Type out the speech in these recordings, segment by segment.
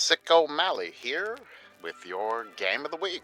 Sicko Malley here with your Game of the Week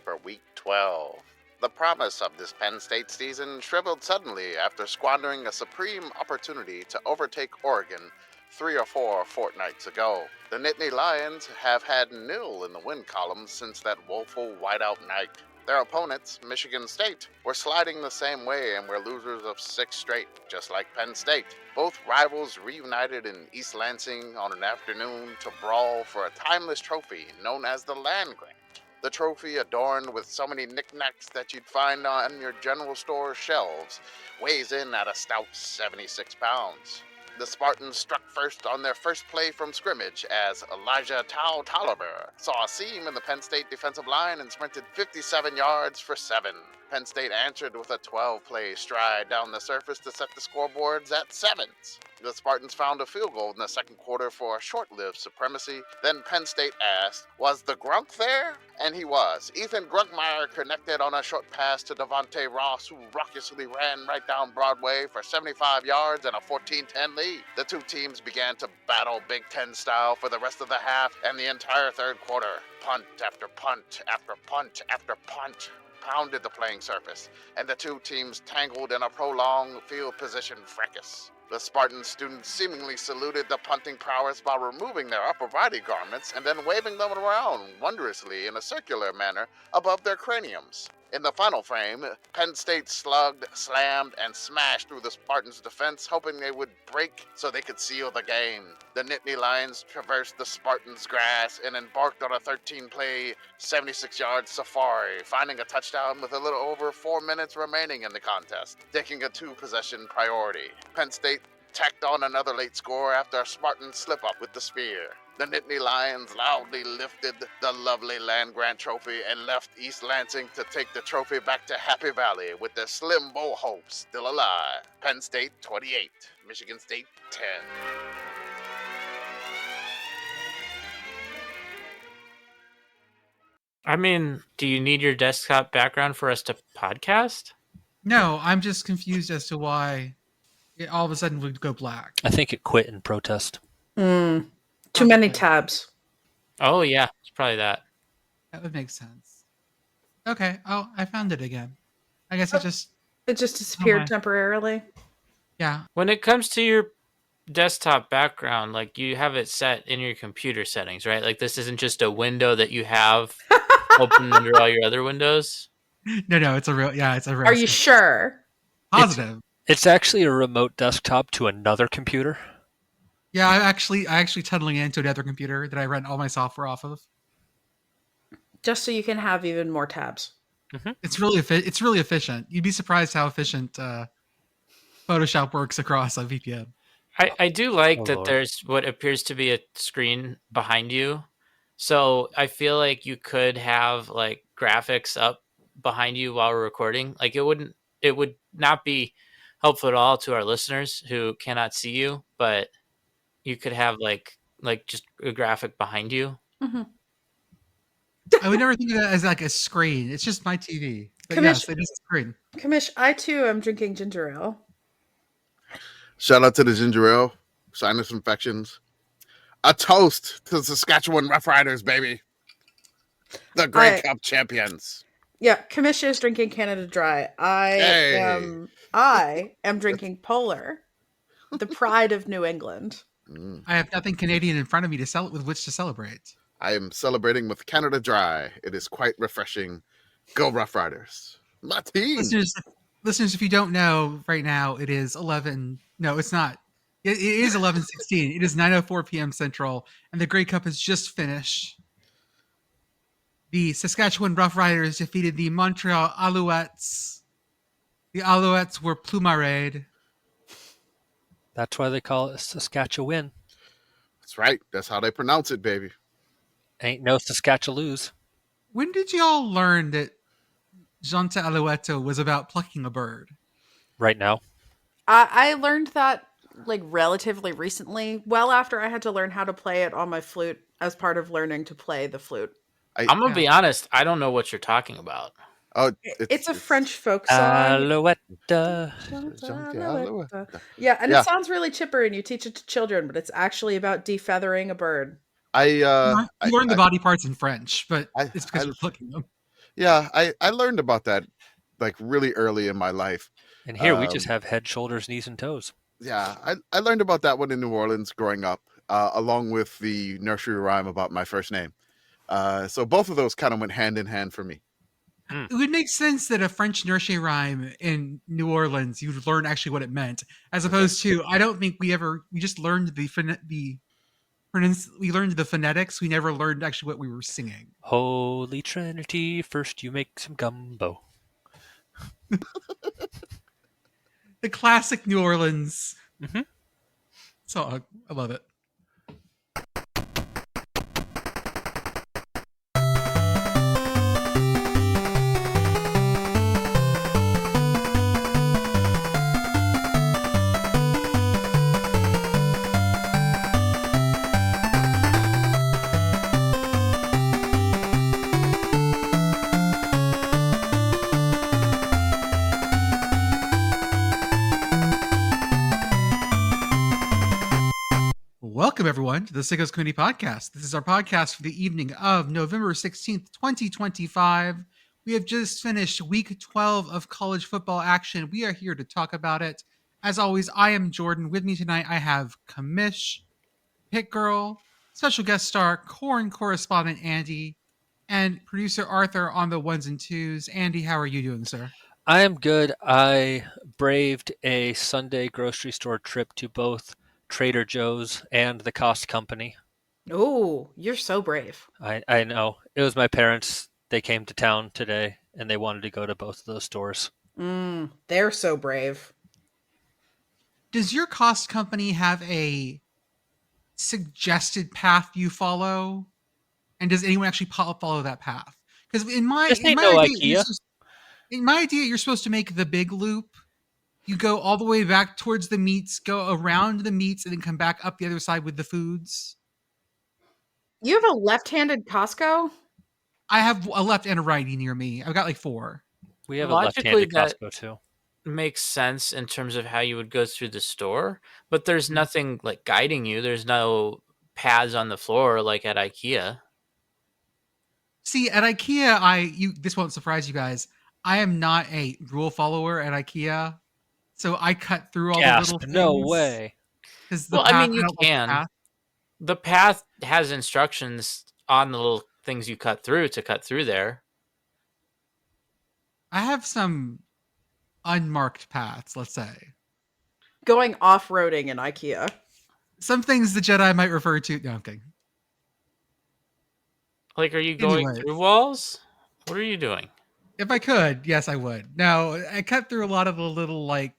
for Week 12. The promise of this Penn State season shriveled suddenly after squandering a supreme opportunity to overtake Oregon 3 or 4 fortnights ago. The Nittany Lions have had nil in the win column since that woeful whiteout night. Their opponents, Michigan State, were sliding the same way and were losers of 6 straight, just like Penn State. Both rivals reunited in East Lansing on an afternoon to brawl for a timeless trophy known as the Land Grant. The trophy, adorned with so many knickknacks that you'd find on your general store shelves, weighs in at a stout 76 pounds. The Spartans struck first on their first play from scrimmage as Elijah Tolliver saw a seam in the Penn State defensive line and sprinted 57 yards for 7. Penn State answered with a 12-play stride down the surface to set the scoreboards at 7s. The Spartans found a field goal in the second quarter for a short-lived supremacy. Then Penn State asked, was the Grunk there? And he was. Ethan Grunkmeyer connected on a short pass to Devontae Ross, who raucously ran right down Broadway for 75 yards and a 14-10 lead. The two teams began to battle Big Ten style for the rest of the half and the entire third quarter. Punt after punt after punt after punt pounded the playing surface, and the two teams tangled in a prolonged field position fracas. The Spartan students seemingly saluted the punting prowess by removing their upper body garments and then waving them around wondrously in a circular manner above their craniums. In the final frame, Penn State slugged, slammed, and smashed through the Spartans' defense, hoping they would break so they could seal the game. The Nittany Lions traversed the Spartans' grass and embarked on a 13-play, 76-yard safari, finding a touchdown with a little over 4 minutes remaining in the contest, taking a 2-possession priority. Penn State tacked on another late score after a Spartan slip-up with the spear. The Nittany Lions loudly lifted the lovely Land Grant Trophy and left East Lansing to take the trophy back to Happy Valley with their slim bowl hopes still alive. Penn State 28, Michigan State 10. I mean, do you need your desktop background for us to podcast? No, I'm just confused as to why it all of a sudden would go black. I think it quit in protest. Too many tabs. Oh, yeah. It's probably that. That would make sense. Okay. Oh, I found it again. I guess it just disappeared temporarily. Yeah. When it comes to your desktop background, like you have it set in your computer settings, right? Like this isn't just a window that you have open under all your other windows. No, it's a real. Yeah, it's a real. Are you sure? Positive. It's actually a remote desktop to another computer. Yeah, I actually tunneling into another computer that I run all my software off of. Just so you can have even more tabs. Mm-hmm. It's really efficient. You'd be surprised how efficient Photoshop works across a VPN. I do like that Lord. There's what appears to be a screen behind you. So I feel like you could have like graphics up behind you while we're recording. Like it would not be helpful at all to our listeners who cannot see you, but you could have like just a graphic behind you. Mm-hmm. I would never think of that as like a screen. It's just my TV. But Commish- yes, it is a screen. Commish, I too am drinking ginger ale. Shout out to the ginger ale, sinus infections. A toast to the Saskatchewan Roughriders, baby. The Grey Cup champions. Yeah, Commish is drinking Canada Dry. I am drinking Polar, the pride of New England. I have nothing Canadian in front of me with which to celebrate. I am celebrating with Canada Dry. It is quite refreshing. Go Roughriders. My team. Listeners, if you don't know, right now it is 11. No, it's not. It is 11:16. It is 9:04 p.m. Central, and the Grey Cup has just finished. The Saskatchewan Roughriders defeated the Montreal Alouettes. The Alouettes were plumarade. That's why they call it Saskatchewan. That's right. That's how they pronounce it, baby. Ain't no Saskatcheloos. When did y'all learn that Jante Alouette was about plucking a bird? Right now. I learned that like relatively recently, well after I had to learn how to play it on my flute as part of learning to play the flute. I'm going to be honest. I don't know what you're talking about. Oh, it's a French folk song. Alouette. Yeah, and it sounds really chipper and you teach it to children, but it's actually about defeathering a bird. I You learn the body parts in French, but I, it's because I you're looking them. yeah, I learned about that like really early in my life. And here we just have head, shoulders, knees, and toes. Yeah, I learned about that one in New Orleans growing up, along with the nursery rhyme about my first name. So both of those kind of went hand in hand for me. It would make sense that a French nursery rhyme in New Orleans, you'd learn actually what it meant, as opposed to I don't think we just learned we learned the phonetics. We never learned actually what we were singing. Holy Trinity, first you make some gumbo. The classic New Orleans Mhm. song. I love it. Welcome, everyone, to the Sickos Community Podcast. This is our podcast for the evening of November 16th, 2025. We have just finished week 12 of college football action. We are here to talk about it. As always, I am Jordan. With me tonight, I have Commish, Pitt Girl, special guest star, correspondent Andy, and producer Arthur on the ones and twos. Andy, how are you doing, sir? I am good. I braved a Sunday grocery store trip to both Trader Joe's and the Cost Company. Oh, you're so brave. I know. It was my parents. They came to town today and they wanted to go to both of those stores. They're so brave. Does your cost company have a suggested path you follow? And does anyone actually follow that path? Because This ain't no IKEA. In my idea, you're supposed to make the big loop. You go all the way back towards the meats, go around the meats, and then come back up the other side with the foods. You have a left-handed Costco? I have a left and a righty near me. I've got like 4. We have Logically, a left-handed that Costco too. makes sense in terms of how you would go through the store, but there's nothing like guiding you. There's no pads on the floor like at IKEA. See, at IKEA, this won't surprise you guys. I am not a rule follower at IKEA, so I cut through all the little things. No way. Because Well, I mean, you can. The path has instructions on the little things you cut through to cut through there. I have some unmarked paths, let's say. Going off-roading in IKEA. Some things the Jedi might refer to. No, I'm kidding. Like, are you going through walls? What are you doing? If I could, yes, I would. Now, I cut through a lot of the little, like,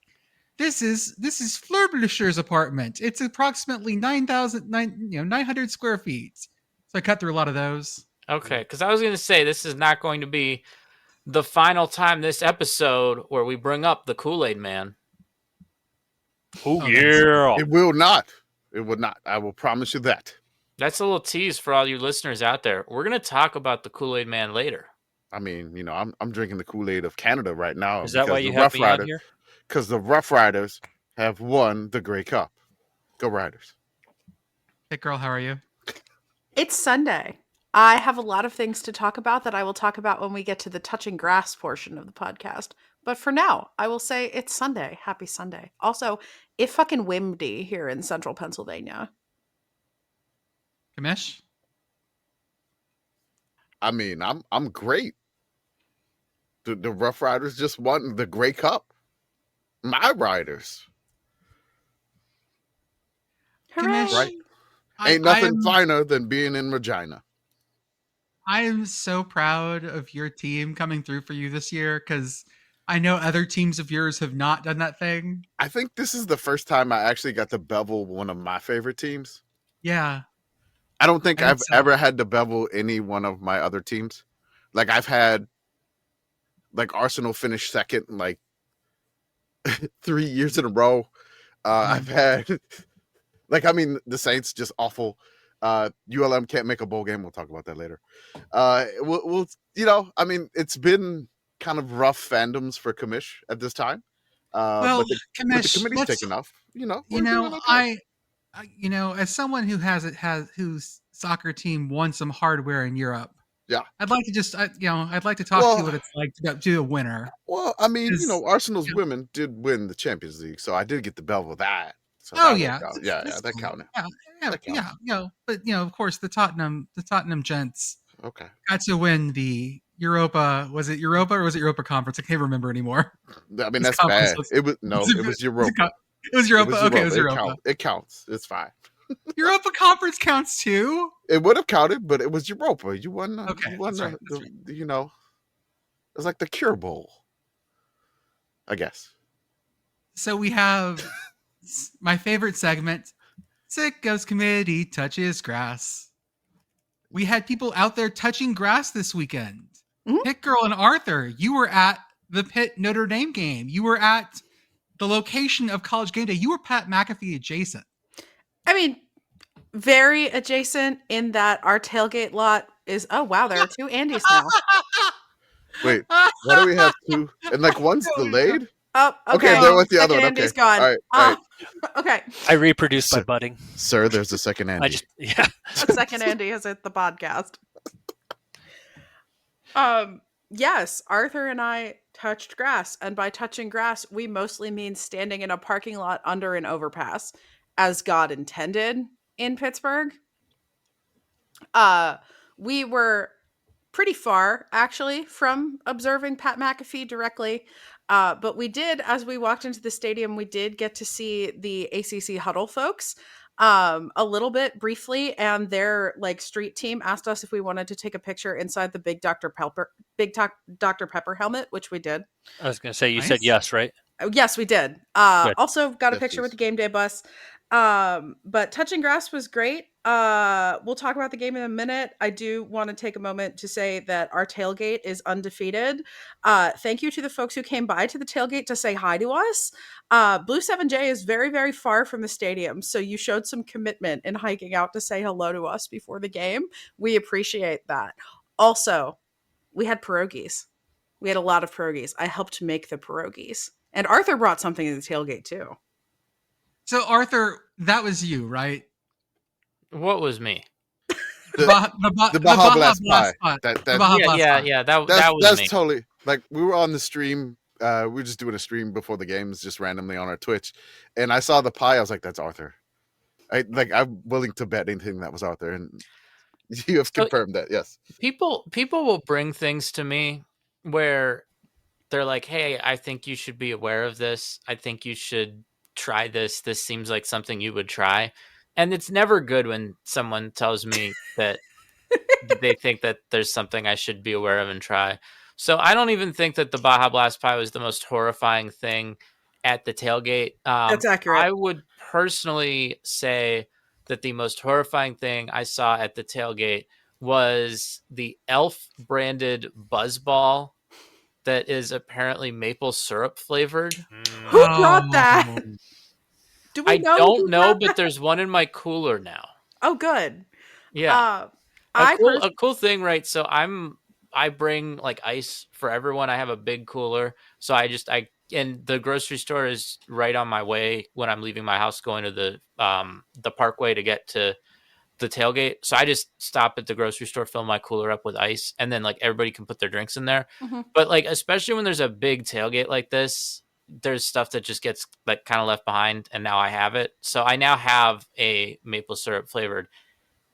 this is Flurblisher's apartment. It's approximately 900 square feet. So I cut through a lot of those. Okay, because I was going to say this is not going to be the final time this episode where we bring up the Kool-Aid Man. Oh yeah. It will not. It will not. I will promise you that. That's a little tease for all you listeners out there. We're going to talk about the Kool-Aid Man later. I mean, I'm drinking the Kool-Aid of Canada right now. Is that why you have me on here? Because the Roughriders have won the Grey Cup. Go Riders. Hey, girl, how are you? It's Sunday. I have a lot of things to talk about that I will talk about when we get to the touching grass portion of the podcast. But for now, I will say it's Sunday. Happy Sunday. Also, it fucking windy here in central Pennsylvania. Commish? I mean, I'm great. The Roughriders just won the Grey Cup. My Riders. Hooray! Right? Ain't nothing finer than being in Regina. I am so proud of your team coming through for you this year because I know other teams of yours have not done that thing. I think this is the first time I actually got to bevel one of my favorite teams. Yeah. I don't think I've ever had to bevel any one of my other teams. Like I've had like Arsenal finish second like 3 years in a row. I've had the Saints just awful. ULM can't make a bowl game. We'll talk about that later. We'll it's been kind of rough fandoms for Commish at this time. Well, but the Commish, committee's taken off. We're doing okay. As someone whose soccer team won some hardware in Europe, Yeah. I'd like to I'd like to talk to you what it's like to be a winner. Well, I mean, 'Cause, Arsenal's you know, women did win the Champions League, so I did get the bell with that. So oh that yeah, worked out. Yeah, that's that cool. counted. Yeah, That yeah, counts. but of course the Tottenham gents Okay. got to win the Europa. Was it Europa or was it Europa Conference? I can't remember anymore. I mean, This that's conference bad. looks. It was Was it was was Europa. it was Europa. Okay, it was It Europa. counts. It counts. It's fine. Europa Conference counts too. It would have counted, but it was Europa. You won. Okay, You won that's right. That's right. It's like the Cure Bowl, I guess. So we have my favorite segment. Sick Goes Committee touches grass. We had people out there touching grass this weekend. Mhm. Pitt Girl and Arthur, you were at the Pitt Notre Dame game. You were at the location of College Game Day. You were Pat McAfee adjacent. I mean, very adjacent in that our tailgate lot is. Oh wow, there are two Andys now. Wait, why do we have two? And like one's delayed. Oh, okay. Okay, there went the Second other one. Andy's Okay, gone. all right, all right. Okay. I reproduce by So- budding. Sir, there's a second Andy. Second Andy has hit the podcast. Yes, Arthur and I touched grass, and by touching grass, we mostly mean standing in a parking lot under an overpass, as God intended in Pittsburgh. We were pretty far, actually, from observing Pat McAfee directly. But we did, as we walked into the stadium, we did get to see the ACC Huddle folks a little bit briefly, and their street team asked us if we wanted to take a picture inside the big Dr. Pepper helmet, which we did. I was going to say, you Nice. said yes, right? Yes, we did. Good. Also got a Yes, picture with please. the game day bus. But touching grass was great. We'll talk about the game in a minute. I do want to take a moment to say that our tailgate is undefeated. Thank you to the folks who came by to the tailgate to say hi to us. Blue 7J is very, very far from the stadium, so you showed some commitment in hiking out to say hello to us before the game. We appreciate that. Also, we had pierogies. We had a lot of pierogies. I helped make the pierogies. And Arthur brought something to the tailgate too. So Arthur, that was you, right? What was me? The The Baja Blast pie. spot. That The Baja Blast Yeah, spot. yeah. That was that's me. totally like we were on the stream. We were just doing a stream before the games, just randomly on our Twitch, and I saw the pie. I was like, "That's Arthur." I'm willing to bet anything that was Arthur, and you have confirmed that. Yes. People will bring things to me where they're like, "Hey, I think you should be aware of this. I think you should try this. This seems like something you would try." And it's never good when someone tells me that they think that there's something I should be aware of and try. So I don't even think that the Baja Blast pie was the most horrifying thing at the tailgate. That's accurate. I would personally say that the most horrifying thing I saw at the tailgate was the Elf branded Buzzball that is apparently maple syrup flavored. Who brought that? Do we I know? don't who know, brought but that? there's one in my cooler now. Oh, good. Yeah. I A cool thing, right? So I bring like ice for everyone. I have a big cooler. So and the grocery store is right on my way when I'm leaving my house going to the parkway to get to the tailgate. So I just stop at the grocery store, fill my cooler up with ice, and then like everybody can put their drinks in there. Mhm. But like especially when there's a big tailgate like this, there's stuff that just gets like kind of left behind, and now I have it. So I now have a maple syrup flavored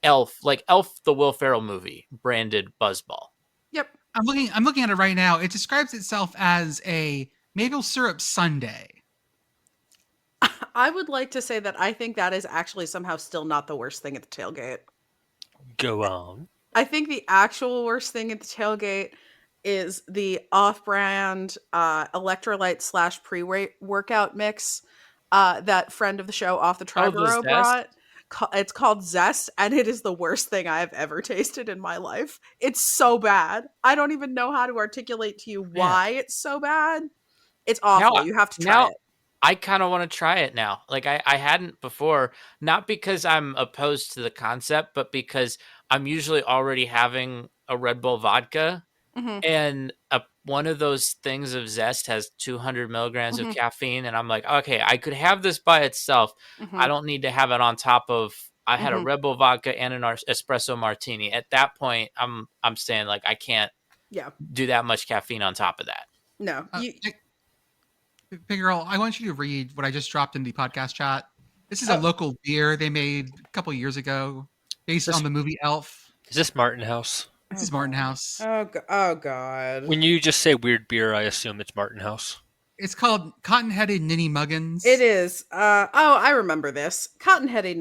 Elf the Will Ferrell movie branded Buzzball. Yep. I'm looking at it right now. It describes itself as a maple syrup sundae. I would like to say that I think that is actually somehow still not the worst thing at the tailgate. Go on. I think the actual worst thing at the tailgate is the off-brand electrolyte / pre-workout mix that friend of the show Off the Triborough Zest? brought. It's called Zest, and it is the worst thing I have ever tasted in my life. It's so bad. I don't even know how to articulate to you why it's so bad. It's awful. You have to try it. I kind of want to try it now. Like I hadn't before, not because I'm opposed to the concept, but because I'm usually already having a Red Bull vodka. Mhm. and one of those things of Zest has 200 milligrams of caffeine, and I'm like, okay, I could have this by itself. I don't need to have it on top of. I had a Red Bull vodka and an espresso martini. At that point, I'm saying like I can't Yeah. do that much caffeine on top of that. No. Pitt Girl, I want you to read what I just dropped in the podcast chat. This is a Oh. local beer they made a couple years ago, based on the movie Elf. Is this Martin House? This is Martin House. Oh God. When you just say weird beer, I assume it's Martin House. It's called Cotton-Headed Ninny Muggins. It is. I remember this. Cotton-headed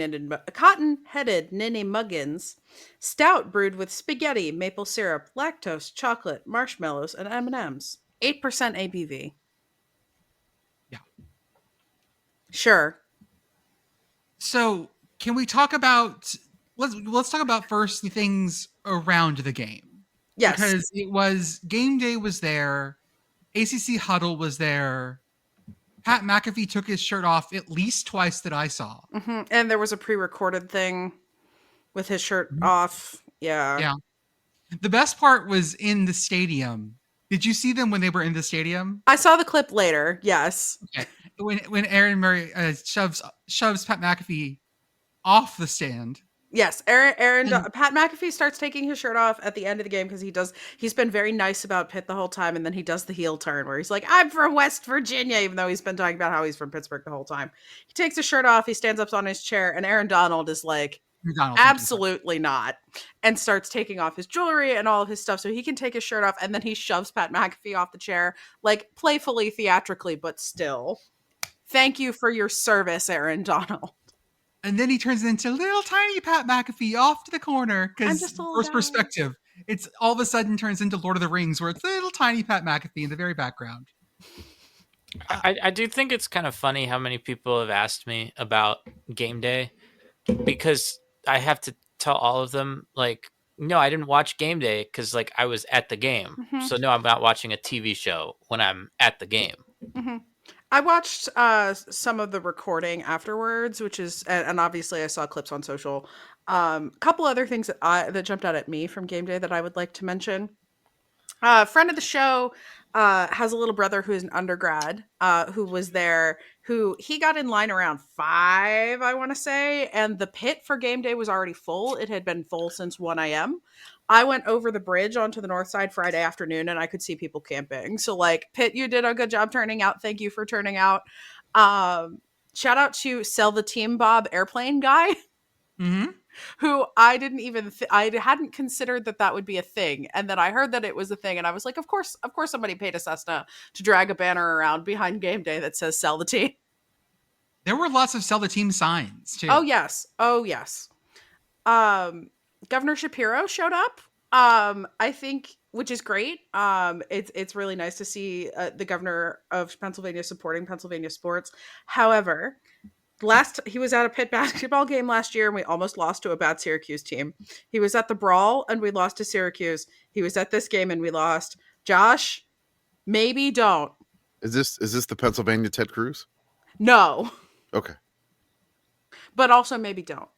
Ninny Muggins, stout brewed with spaghetti, maple syrup, lactose, chocolate, marshmallows, and M&Ms. 8% ABV. Yeah. Sure. So, can we talk about let's talk about first the things around the game. Yes. Because it was game day was there, ACC huddle was there. Pat McAfee took his shirt off at least twice that I saw. And there was a pre-recorded thing with his shirt off. Yeah. Yeah. The best part was in the stadium. Did you see them when they were in the stadium? I saw the clip later. Yes. Okay. When Aaron Murray shoves Pat McAfee off the stand. Yes, Pat McAfee starts taking his shirt off at the end of the game because he's been very nice about Pitt the whole time, and then he does the heel turn where he's like, I'm from West Virginia, even though he's been talking about how he's from Pittsburgh the whole time. He takes his shirt off, he stands up on his chair, and Aaron Donald is like, absolutely not, and starts taking off his jewelry and all of his stuff so he can take his shirt off, and then he shoves Pat McAfee off the chair, like playfully, theatrically, but still. Thank you for your service, Aaron Donald. And then he turns into little tiny Pat McAfee off to the corner because first perspective, it's all of a sudden turns into Lord of the Rings where it's little tiny Pat McAfee in the very background. I do think it's kind of funny how many people have asked me about game day because I have to tell all of them like, no, I didn't watch game day because like I was at the game. So no, I'm not watching a TV show when I'm at the game. I watched some of the recording afterwards, which is, and obviously I saw clips on social. Couple other things that jumped out at me from game day that I would like to mention. Friend of the show has a little brother who is an undergrad who was there, who he got in line around 5, I want to say, and the pit for game day was already full. It had been full since 1 a.m. I went over the bridge onto the north side Friday afternoon and I could see people camping. So like, Pitt, you did a good job turning out. Thank you for turning out. Shout out to Sell the Team Bob airplane guy. Who I didn't even I hadn't considered that would be a thing, and then I heard that it was a thing, and I was like, of course somebody paid a Cessna to drag a banner around behind game day that says "Sell the Team." There were lots of Sell the Team signs too. Oh yes. Governor Shapiro showed up. I think, which is great. It's really nice to see the governor of Pennsylvania supporting Pennsylvania sports. However, he was at a Pitt basketball game last year and we almost lost to a bad Syracuse team. He was at the Brawl and we lost to Syracuse. He was at this game and we lost. Josh, maybe don't. Is this the Pennsylvania Ted Cruz? No. Okay. But also maybe don't.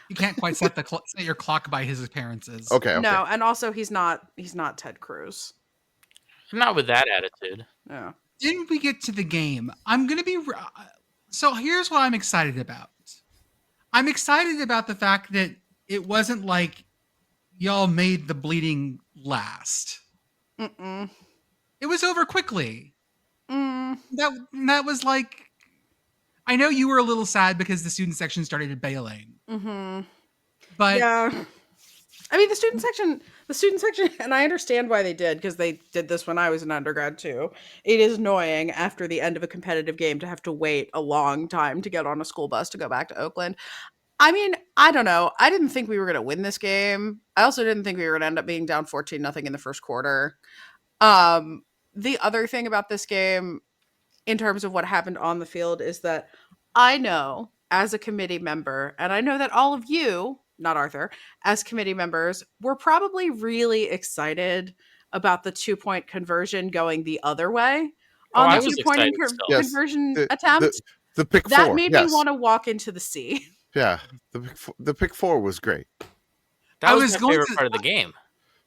You can't quite set your clock by his appearances. Okay. No, and also he's not Ted Cruz. Not with that attitude. Yeah. Didn't we get to the game? I'm going to be... So here's what I'm excited about. I'm excited about the fact that it wasn't like y'all made the bleeding last. Mm-mm. It was over quickly. That was like... I know you were a little sad because the student section started bailing. But yeah, I mean the student section, and I understand why they did, because they did this when I was an undergrad too. It is annoying after the end of a competitive game to have to wait a long time to get on a school bus to go back to Oakland. I mean, I don't know. I didn't think we were going to win this game. I also didn't think we were going to end up being down 14-0 in the first quarter. The other thing about this game, in terms of what happened on the field, is that I know as a committee member, and I know that all of you, not Arthur, as committee members, were probably really excited about the 2-point conversion going the other way on the 2-point conversion attempt. The pick that four made me want to walk into the sea. Yeah, the pick four was great. That was my favorite part of the game.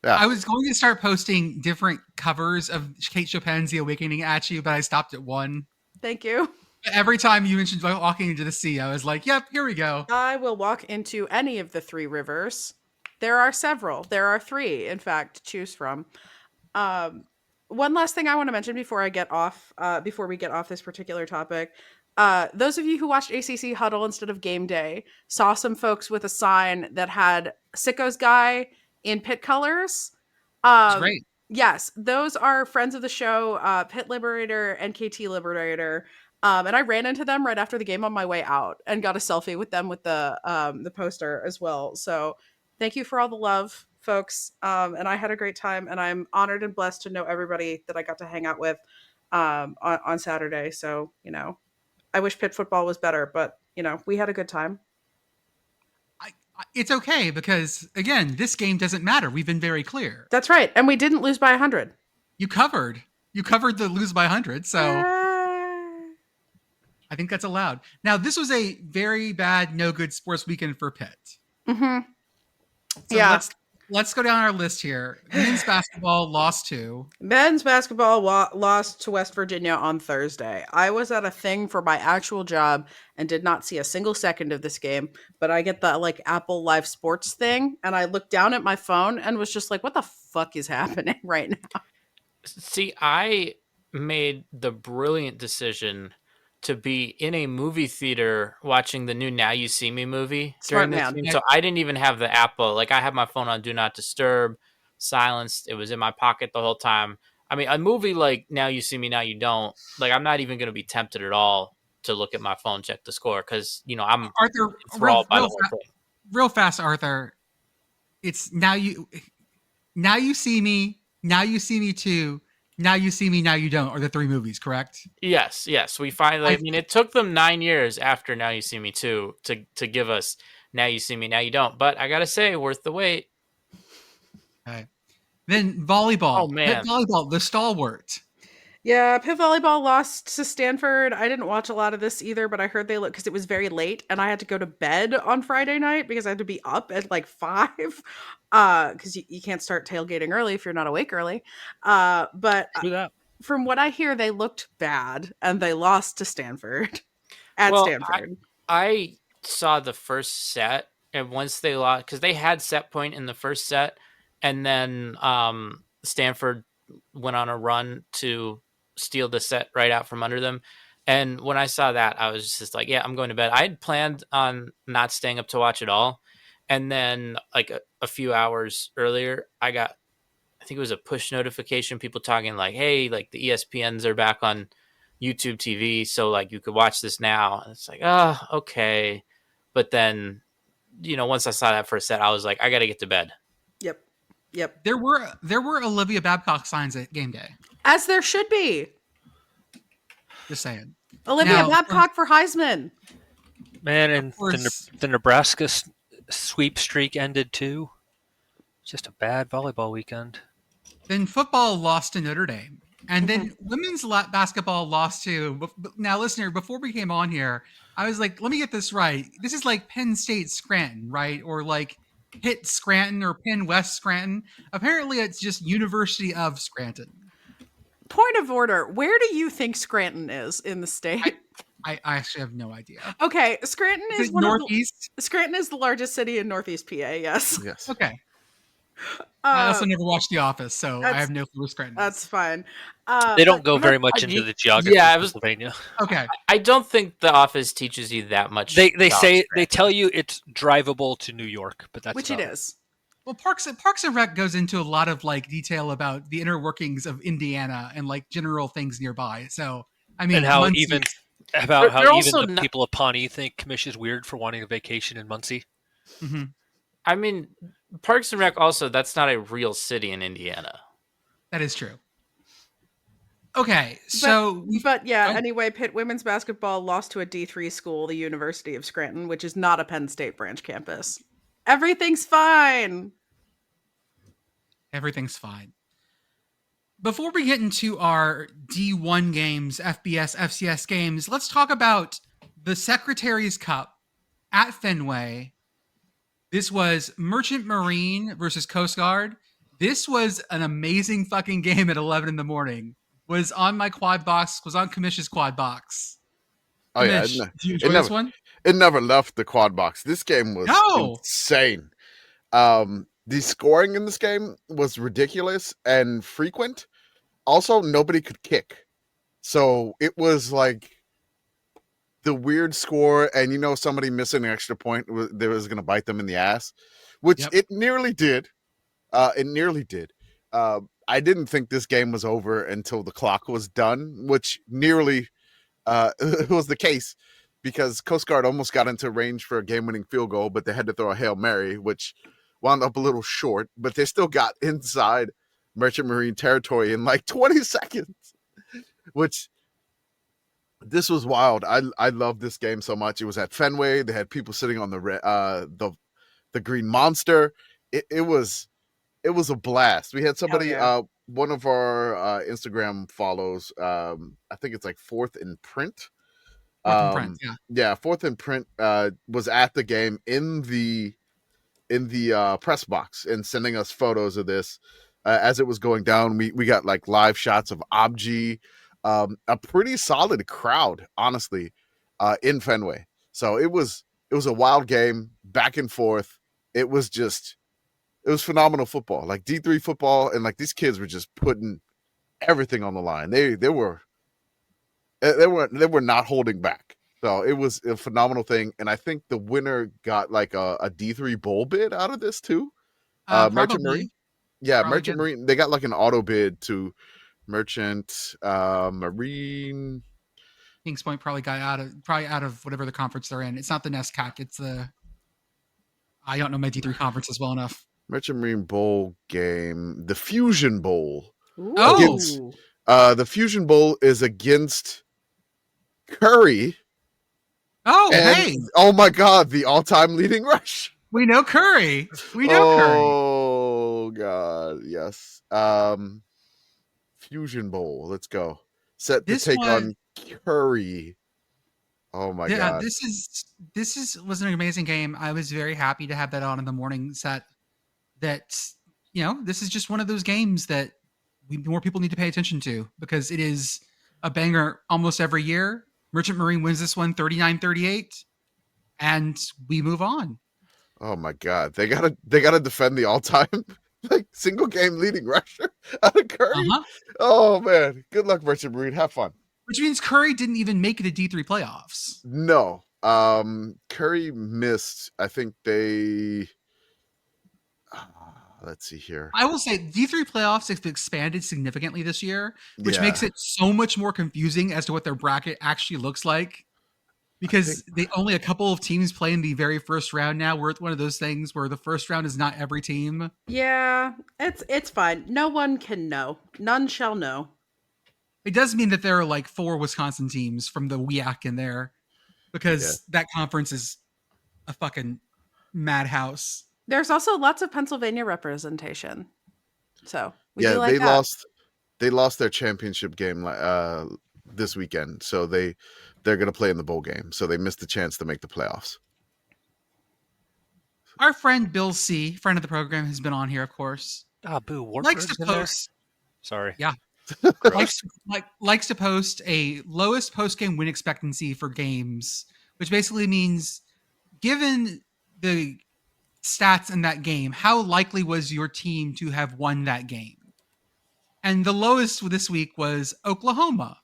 Yeah. I was going to start posting different covers of Kate Chopin's The Awakening at you, but I stopped at one. Thank you. Every time you mentioned walking into the sea, I was like, yep, here we go. I will walk into any of the three rivers. There are several. There are three, in fact, to choose from. One last thing I want to mention before we get off this particular topic. Those of you who watched ACC Huddle instead of Game Day saw some folks with a sign that had Sicko's Guy in Pitt colors. It's great. Yes, those are friends of the show, Pitt Liberator and KT Liberator. And I ran into them right after the game on my way out and got a selfie with them with the poster as well. So thank you for all the love, folks. And I had a great time, and I'm honored and blessed to know everybody that I got to hang out with on Saturday. So, I wish Pitt football was better, but, we had a good time. It's okay because, again, this game doesn't matter. We've been very clear. That's right. And we didn't lose by 100. You covered the lose by 100, so I think that's allowed. Now, this was a very bad, no good sports weekend for Pitt. Mm-hmm. So yeah. Let's go down our list here. Men's basketball lost to. Men's basketball lost to West Virginia on Thursday. I was at a thing for my actual job and did not see a single second of this game, but I get the Apple Live Sports thing, and I looked down at my phone and was just like, what the fuck is happening right now? See, I made the brilliant decision to be in a movie theater watching the new Now You See Me movie Smart during this man. game. So I didn't even have the Apple. I had my phone on Do Not Disturb, silenced. It was in my pocket the whole time. I mean, a movie like Now You See Me, Now You Don't, I'm not even going to be tempted at all to look at my phone, check the score, because, I'm Arthur, enthralled by the whole thing. Real fast, Arthur. It's Now You See Me, Now You See Me Too, Now You See Me, Now You Don't are the three movies, correct? Yes. We finally, it took them 9 years after Now You See Me Too to give us Now You See Me, Now You Don't. But I got to say, worth the wait. Okay. Then volleyball. Oh, man. Pitt volleyball, the stalwart. Yeah, Pitt volleyball lost to Stanford. I didn't watch a lot of this either, but I heard they because it was very late, and I had to go to bed on Friday night because I had to be up at 5, because you can't start tailgating early if you're not awake early. But from what I hear, they looked bad, and they lost to Stanford Stanford. I saw the first set, and once they lost, because they had set point in the first set, and then Stanford went on a run to steal the set right out from under them. And when I saw that, I was just like, yeah, I'm going to bed. I had planned on not staying up to watch it all. And then a few hours earlier, I got, I think it was a push notification, people talking hey, the ESPNs are back on YouTube TV. So you could watch this now. And it's oh, okay. But then, once I saw that first set, I was like, I got to get to bed. Yep. There were Olivia Babcock signs at game day. As there should be. Just saying. Olivia Babcock for Heisman. Man, and the Nebraska sweep streak ended too. Just a bad volleyball weekend. Then football lost to Notre Dame. And then women's basketball lost to. Now, listener, before we came on here, I was like, let me get this right. This is Penn State Scranton, right? Or Pitt Scranton or Penn West Scranton. Apparently, it's just University of Scranton. Point of order. Where do you think Scranton is in the state? I actually have no idea. Okay, Scranton is Northeast. Scranton is the largest city in Northeast PA. Yes. Okay. I also never watched The Office, so I have no clue where Scranton is. That's fine. They don't go very much into the geography of Pennsylvania. Okay. I don't think The Office teaches you that much. They tell you it's drivable to New York, but that's which it is. Well, Parks and Rec goes into a lot of detail about the inner workings of Indiana and general things nearby. So I mean, and how Muncie, even the people of Pawnee think Commish is weird for wanting a vacation in Muncie. Mm-hmm. I mean, Parks and Rec also, that's not a real city in Indiana. That is true. Okay, so anyway, Pitt women's basketball lost to a D3 school, the University of Scranton, which is not a Penn State branch campus. Everything's fine. Everything's fine. Before we get into our D1 games, FBS, FCS games, let's talk about the Secretaries Cup at Fenway. This was Merchant Marine versus Coast Guard. This was an amazing fucking game at 11 in the morning. Was on my quad box, was on Commish's quad box. Oh yeah, Commish, did you it enjoy this never one? it never left the quad box. This game was No! insane. The scoring in this game was ridiculous and frequent. Also, nobody could kick. So it was like the weird score, and somebody missing an extra point that was going to bite them in the ass, which Yep. it nearly did. It nearly did. I didn't think this game was over until the clock was done, which nearly was the case, because Coast Guard almost got into range for a game-winning field goal, but they had to throw a Hail Mary, which wound up a little short, but they still got inside Merchant Marine territory in like 20 seconds, which this was wild. I love this game so much. It was at Fenway. They had people sitting on the Green Monster. It was a blast. We had somebody, yeah. one of our Instagram follows, I think it's like Fourth in Print. Fourth and Print, yeah. Yeah, Fourth in Print was at the game in the press box and sending us photos of this as it was going down. We got like live shots of Obji, a pretty solid crowd, honestly, in Fenway. So it was a wild game, back and forth. It was phenomenal football, like D3 football, and like these kids were just putting everything on the line. They were not holding back. So it was a phenomenal thing, and I think the winner got like a D3 bowl bid out of this too. Merchant Marine, yeah, Probably Merchant did. Marine. They got like an auto bid to Merchant Marine. Kings Point probably got out of whatever the conference they're in. It's not the NESCAC. It's the I don't know my D3 conferences well enough. Merchant Marine Bowl game, the Fusion Bowl. Oh! Against, the Fusion Bowl is against Curry. Oh, and, hey! Oh my God, the all-time leading rush. We know Curry. We know Curry. Oh God, yes. Fusion Bowl. Let's go. Set to take on Curry. Oh my God. This was an amazing game. I was very happy to have that on in the morning set. That, this is just one of those games that more people need to pay attention to, because it is a banger almost every year. Merchant Marine wins this one 39-38, and we move on. Oh my God. They gotta defend the all-time like single game leading rusher out of Curry. Uh-huh. Oh man. Good luck, Merchant Marine. Have fun. Which means Curry didn't even make the D3 playoffs. No. Curry missed. I think they let's see here. I will say D3 playoffs have expanded significantly this year, which makes it so much more confusing as to what their bracket actually looks like. Because only a couple of teams play in the very first round now. We're at one of those things where the first round is not every team. Yeah, it's fine. No one can know. None shall know. It does mean that there are like 4 Wisconsin teams from the WIAC in there, because that conference is a fucking madhouse. There's also lots of Pennsylvania representation. So we do like they that. They lost their championship game this weekend, so they're going to play in the bowl game. So they missed the chance to make the playoffs. Our friend Bill C, friend of the program, has been on here, of course. Boo! Likes to post. Sorry. Yeah. likes to post a lowest post-game win expectancy for games, which basically means, given the stats in that game, how likely was your team to have won that game? And the lowest this week was Oklahoma.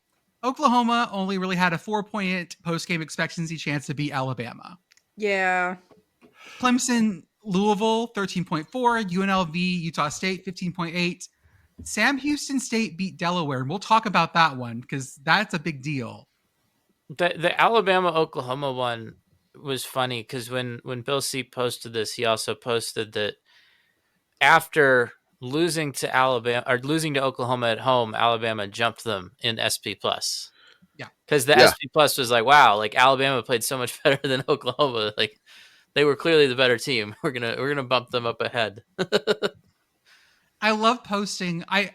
Oklahoma only really had a 4.8 post-game expectancy chance to beat Alabama. Yeah. Clemson, Louisville, 13.4. UNLV, Utah State, 15.8. Sam Houston State beat Delaware, and we'll talk about that one because that's a big deal. The Alabama-Oklahoma one was funny because when Bill C posted this, he also posted that after losing to Oklahoma at home, Alabama jumped them in SP Plus. Yeah, because the SP Plus was like, wow, like Alabama played so much better than Oklahoma. Like they were clearly the better team. We're gonna bump them up ahead. I love posting. I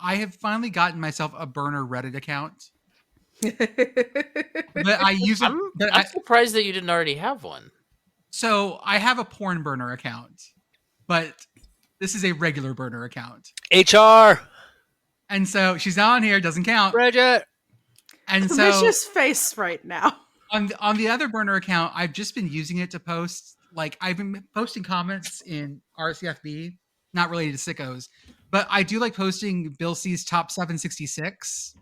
have finally gotten myself a burner Reddit account. But I use it. I'm surprised that you didn't already have one. So I have a porn burner account, but This is a regular burner account. HR. And so she's not on here, doesn't count. Bridget. And so Commission's face right now. on the other burner account, I've just been using it to post. Like I've been posting comments in RCFB, not related to sickos, but I do like posting Bill C's top 766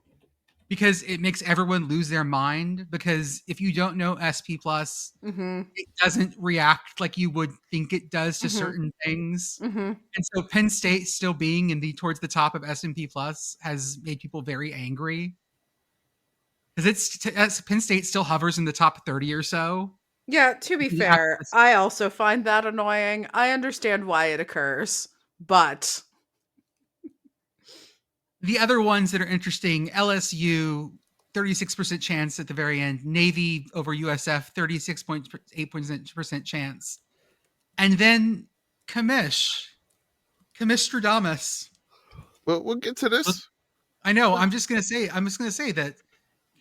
because it makes everyone lose their mind. Because if you don't know SP Plus, it doesn't react like you would think it does to certain things. And so Penn State still being towards the top of S&P Plus has made people very angry. Because Penn State still hovers in the top 30 or so. Yeah, to be fair, I also find that annoying. I understand why it occurs, but the other ones that are interesting, LSU, 36% chance at the very end. Navy over USF, 36.8% chance. And then Commishstradamus. Well, we'll get to this. I know. I'm just going to say that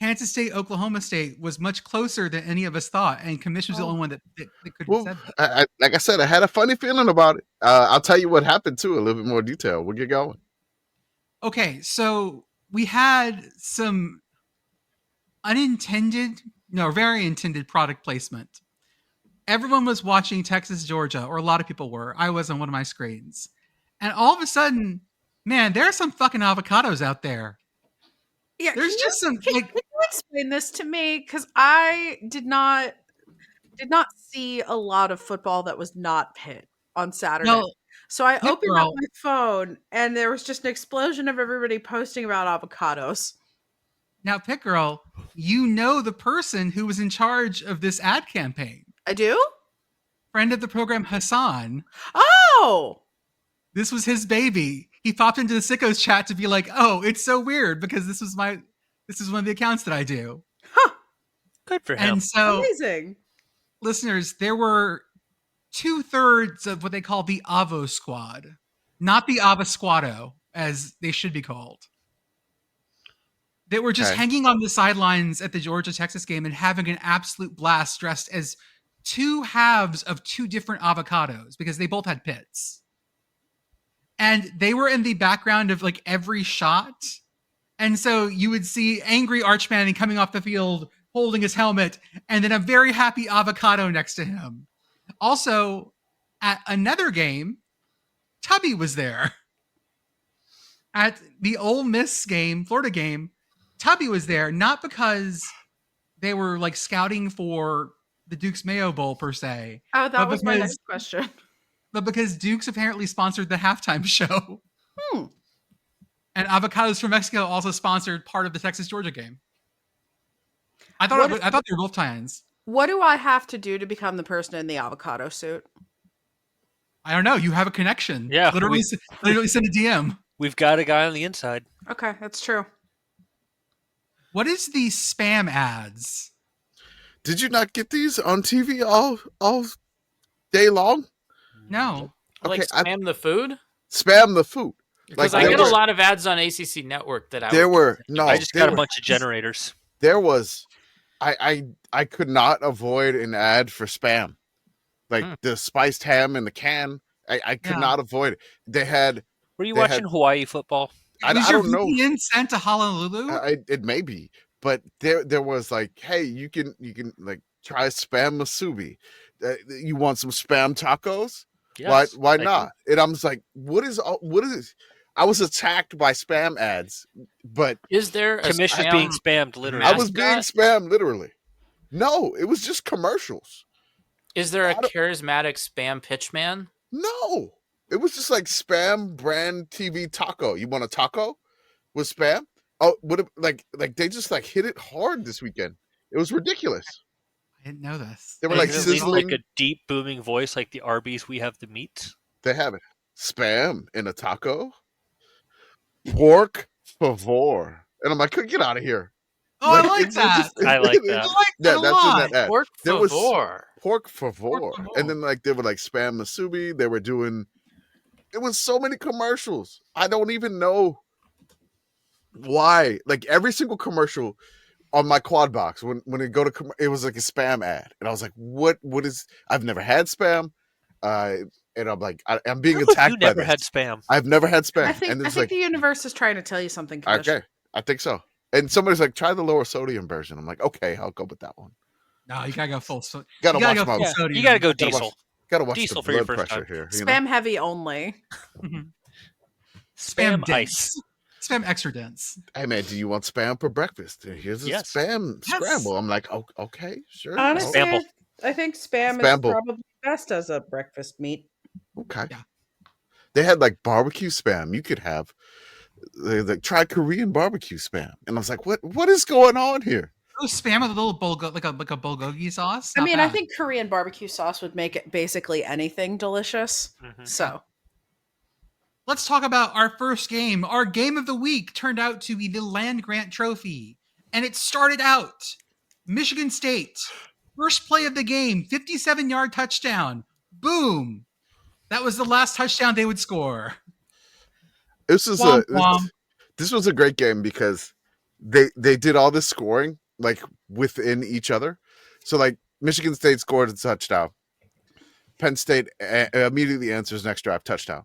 Kansas State, Oklahoma State was much closer than any of us thought, and Commish was the only one that could have said that. Like I said, I had a funny feeling about it. I'll tell you what happened too, a little bit more detail. We'll get going. Okay, so we had some very intended product placement. Everyone was watching Texas, Georgia, or a lot of people were. I was on one of my screens. And all of a sudden, man, there are some fucking avocados out there. Yeah, there's just some. Can you explain this to me? Because I did not see a lot of football that was not Pitt on Saturday. No, so I opened up my phone, and there was just an explosion of everybody posting about avocados. Now, Pitt Girl, you know the person who was in charge of this ad campaign. I do? Friend of the program, Hassan. Oh! This was his baby. He popped into the Sickos chat to be like, "Oh, it's so weird because this is one of the accounts that I do." Huh. Good for him. And so, amazing. Listeners, there were 2/3 of what they call the Avo squad, not the Avasquado, as they should be called. They were just hanging on the sidelines at the Georgia-Texas game and having an absolute blast dressed as two halves of two different avocados because they both had pits. And they were in the background of like every shot. And so you would see angry Arch Manning coming off the field, holding his helmet, and then a very happy avocado next to him. Also, at another game, Tubby was there. At the Ole Miss game, Florida game, Tubby was there, not because they were like scouting for the Duke's Mayo Bowl per se. Oh, that was my next question. But because Duke's apparently sponsored the halftime show. And Avocados from Mexico also sponsored part of the Texas-Georgia game. I thought they were both tie-ins. What do I have to do to become the person in the avocado suit? I don't know. You have a connection. Yeah. Literally send a DM. We've got a guy on the inside. Okay, that's true. What is the spam ads? Did you not get these on TV all day long? No. Like spam the food? Spam the food. Because I get a lot of ads on ACC Network that I just got a bunch of generators. There was, I could not avoid an ad for spam, like the spiced ham in the can. I could not avoid it. They had. Were you watching Hawaii football? I don't know. VPN sent to Honolulu? It may be, but there was like, hey, you can like try spam masubi. You want some spam tacos? Yes, why not? And I was like, what is it? I was attacked by spam ads, but is there a Commish was being spammed literally? I was being spammed literally. No, it was just commercials. Is there a charismatic spam pitchman? No, it was just like spam brand TV taco. You want a taco with spam? Oh, like they just like hit it hard this weekend. It was ridiculous. I didn't know this. They were like sizzling, like a deep booming voice, like the Arby's "We Have the Meat." They have it. Spam in a taco. Pork favor, and I'm like, get out of here. Oh, like, I like that. I like that. I like that that's in that ad. Pork favor. Pork favor, and then like they were like spam masubi. They were doing. It was so many commercials. I don't even know why. Like every single commercial on my quad box when it go to it was like a spam ad, and I was like, what is? I've never had spam. and I'm like, I'm being You attacked by never this. had spam. I've never had spam. I think and it's the like, universe is trying to tell you something. Commish. okay, I think so. And somebody's like, try the lower sodium version. I'm like, okay, I'll go with that one. No, you gotta go full. Gotta you gotta watch go my- full Yeah, sodium. you got to go Gotta watch- diesel. Gotta watch Diesel the for your blood first pressure time. here. Spam heavy only. Spam dense. ice. Spam extra dense. Hey man, do you want spam for breakfast? Here's a Yes. spam Yes. scramble. I'm like, oh, okay, sure. Honestly, Spamble. I think spam Spamble. is probably best as a breakfast meat. Okay. Yeah. They had like barbecue spam. You could have like try Korean barbecue spam, and I was like, what is going on here? Oh, spam with a little like a bulgogi sauce. I Not mean, I bad. think Korean barbecue sauce would make it basically anything delicious. Mhm. So, Let's talk about our first game. Our game of the week turned out to be the Land Grant Trophy, and it started out Michigan State, first play of the game, 57-yard touchdown. Boom! That was the last touchdown they would score. This was Womp womp. this was a great game because they did all this scoring like within each other. So like Michigan State scored a touchdown. Penn State immediately answers next drive touchdown.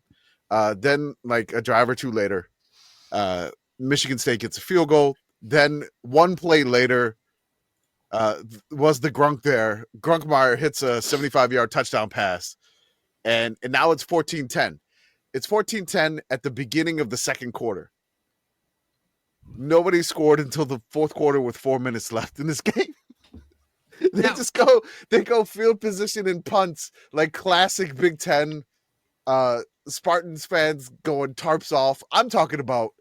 Then like a drive or two later, Michigan State gets a field goal. Then one play later was the Grunk there. Grunkmeyer hits a 75-yard touchdown pass. And now it's 14-10. It's 14-10 at the beginning of the second quarter. Nobody scored until the fourth quarter with 4 minutes left in this game. They go field position and punts like classic Big Ten Spartans fans going tarps off. I'm talking about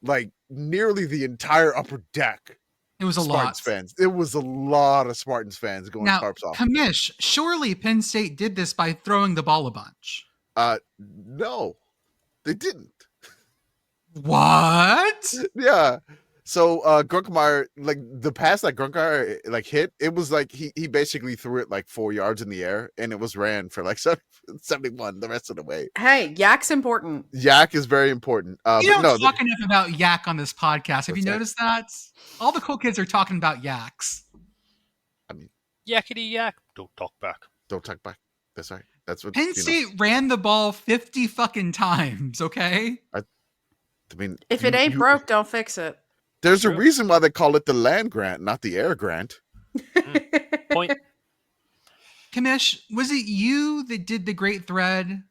like nearly the entire upper deck. It was a Spartans lot. fans. It was a lot of Spartans fans going Now, tarps off. Commish, surely Penn State did this by throwing the ball a bunch. No, they didn't. What? Yeah. So Grunkmeyer, like the pass that Grunkmeyer like hit, it was like he basically threw it like 4 yards in the air and it was ran for like 71 the rest of the way. hey, yak's important. Yak is very important. You don't talk enough about yak on this podcast. Have you What's that? noticed that? All the cool kids are talking about yaks. Yakety yak. Don't talk back. Don't talk back. That's right. That's what Penn State ran the ball 50 fucking times, okay? I mean, If it ain't broke, don't fix it. there's a True. reason why they call it the land grant, not the air grant. Point. Commish, was it you that did the great thread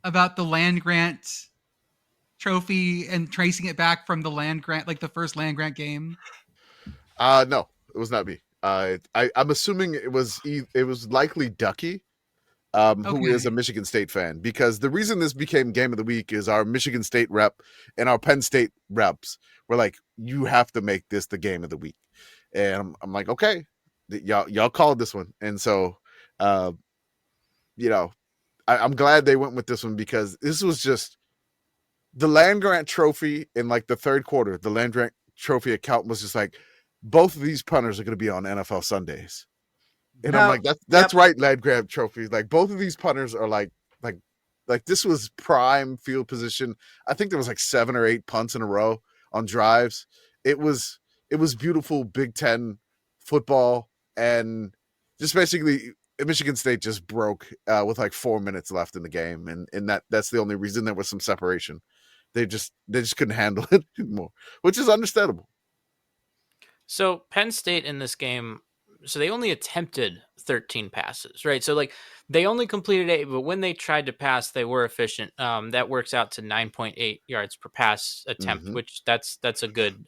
about the land grant trophy and tracing it back from the land grant, like the first land grant game? No, it was not me. I'm assuming it was likely Ducky, who is a Michigan State fan, because the reason this became game of the week is our Michigan State rep and our Penn State reps were like, you have to make this the game of the week. And I'm like, okay, y'all called this one. And so, I'm glad they went with this one because this was just the land grant trophy in like the third quarter. The land grant trophy account was just like, both of these punters are going to be on NFL Sundays. And I'm like, that's right, land grant trophy. Like both of these punters are like this was prime field position. I think there was like 7 or 8 punts in a row on drives. It was beautiful Big Ten football, and just basically Michigan State just broke with like 4 minutes left in the game, and that's the only reason there was some separation. They just couldn't handle it anymore, which is understandable. So Penn State in this game, so they only attempted 13 passes, right? So like they only completed 8, but when they tried to pass, they were efficient. That works out to 9.8 yards per pass attempt, which that's a good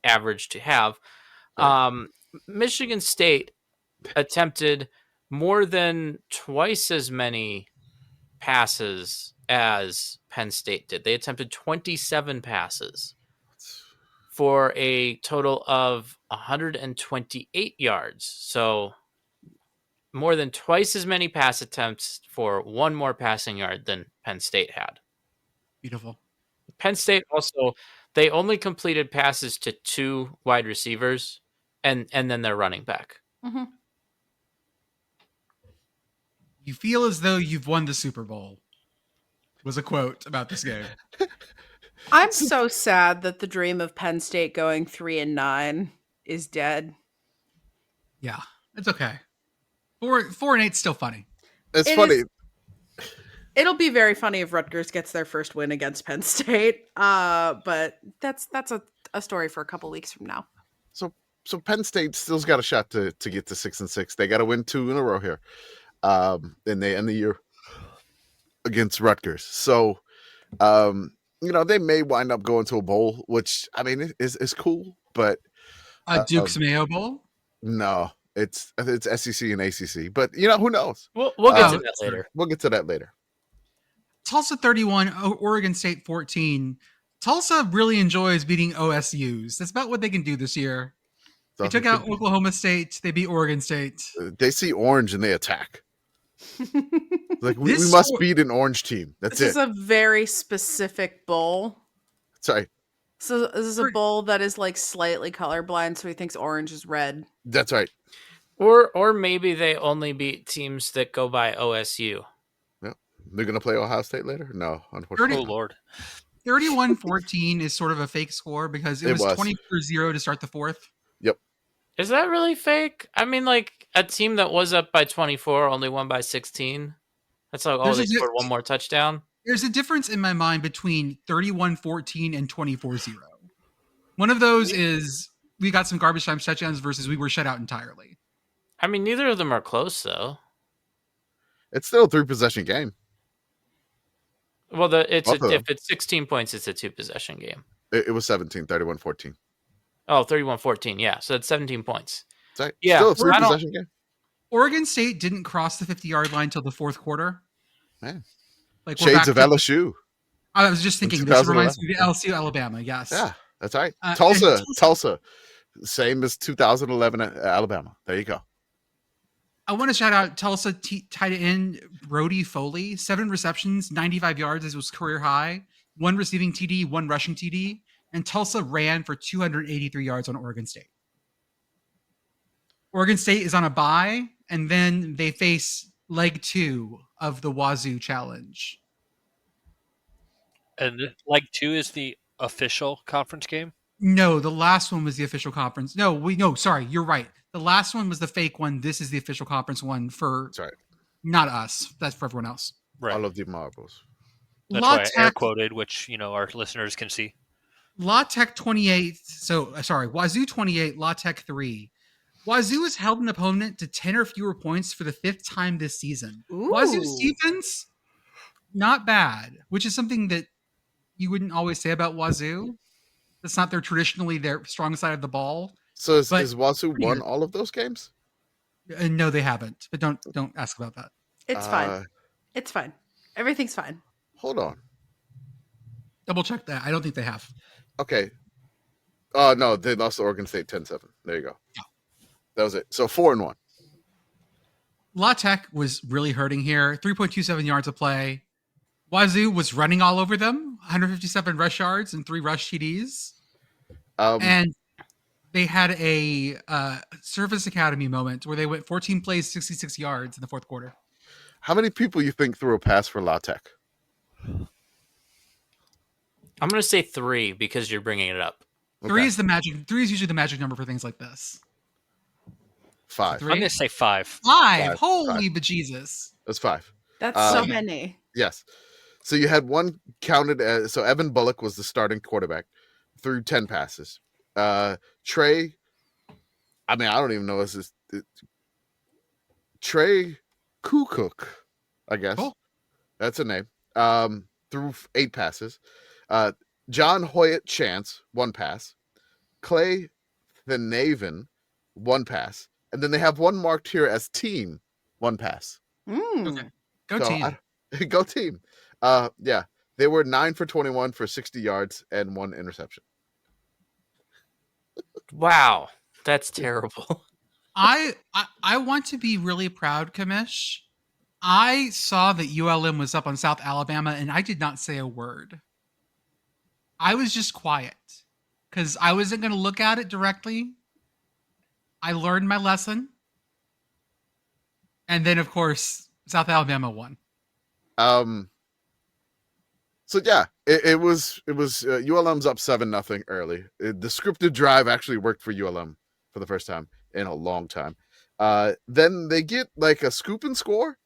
average to have. Right. Michigan State attempted more than twice as many passes as Penn State did. They attempted 27 passes for a total of 128 yards. So more than twice as many pass attempts for one more passing yard than Penn State had. Beautiful. Penn State also, they only completed passes to 2 wide receivers and then their running back. Mm-hmm. You feel as though you've won the Super Bowl, was a quote about this game. I'm so sad that the dream of Penn State going 3-9 is dead. Yeah, it's okay. 4-8's still funny. It's It funny. is- It'll be very funny if Rutgers gets their first win against Penn State. But that's a story for a couple weeks from now. So Penn State still's got a shot to get to 6-6. They got to win 2 in a row here, and they end the year against Rutgers. So, they may wind up going to a bowl, which I mean is cool, but Duke's Mayo Bowl. No, it's SEC and ACC, but who knows? We'll get to that later. We'll get to that later. Tulsa 31, Oregon State 14. Tulsa really enjoys beating OSUs. That's about what they can do this year. They took out Oklahoma State. They beat Oregon State. They see orange and they attack. Like we must beat an orange team. That's it. This is a very specific bowl. Sorry. So this is a bowl that is like slightly colorblind, so he thinks orange is red. That's right. Or maybe they only beat teams that go by OSU. Yeah. They're gonna play Ohio State later? No, unfortunately. Oh Lord. 31-14 is sort of a fake score because it was 24-0 to start the fourth. Yep. Is that really fake? I mean, like a team that was up by 24 only won by 16. That's like, they scored one more touchdown. There's a difference in my mind between 31-14 and 24-0. One of those is we got some garbage time touchdowns versus we were shut out entirely. I mean, neither of them are close, though. It's still a 3-possession game. Well, if it's 16 points, it's a 2-possession game. It was 17, 31-14. Oh, 31-14, yeah. So it's 17 points. Sorry. Yeah, still a 3-possession game. Oregon State didn't cross the 50-yard line until the fourth quarter. Man. Like Shades of LSU. I was just thinking, this reminds me of LSU, Alabama, yes. Yeah, that's right. Tulsa. Same as 2011 Alabama. There you go. I want to shout out Tulsa tight end Brody Foley. 7 receptions, 95 yards as was career high. 1 receiving TD, 1 rushing TD. And Tulsa ran for 283 yards on Oregon State. Oregon State is on a bye, and then they face leg 2 of the Wazoo Challenge. And leg 2 is the official conference game? No, the last one was the official conference. Sorry, you're right. The last one was the fake one. This is the official conference one for not us. That's for everyone else. Right. All of the marbles. That's why I air quoted, which our listeners can see. La Tech 28. Wazoo 28, La Tech 3. Wazoo has held an opponent to 10 or fewer points for the 5th time this season. Ooh. Wazoo's defense, not bad, which is something that you wouldn't always say about Wazoo. That's not traditionally their strong side of the ball. So is Wazoo won all of those games? No, they haven't. But don't ask about that. It's fine. It's fine. Everything's fine. Hold on. Double check that. I don't think they have. Okay. No, they lost to Oregon State 10-7. There you go. Yeah. That was it. So 4-1. La Tech was really hurting here. 3.27 yards of play. Wazoo was running all over them. 157 rush yards and 3 rush TDs. And they had a Service Academy moment where they went 14 plays, 66 yards in the fourth quarter. How many people you think threw a pass for La Tech? I'm going to say 3 because you're bringing it up. Okay. 3 is the magic. 3 is usually the magic number for things like this. 5. I'm going to say 5. 5. Holy bejesus. That's 5. That's so many. Yes. So you had one counted as, so Evan Bullock was the starting quarterback, threw 10 passes. Trey, I mean, I don't even know if this is Trey Kukuk, I guess. Cool. That's a name. Threw 8 passes. John Hoyt Chance, 1 pass. Clay Thanaven, 1 pass. And then they have one marked here as team, 1 pass. Okay. Go team. Go team. Yeah. They were 9 for 21 for 60 yards and 1 interception. Wow. That's terrible. I want to be really proud, Commish. I saw that ULM was up on South Alabama, and I did not say a word. I was just quiet because I wasn't going to look at it directly. I learned my lesson. And then, of course, South Alabama won. So yeah, it was ULM's up 7-0 early. The scripted drive actually worked for ULM for the first time in a long time. Then they get like a scoop and score,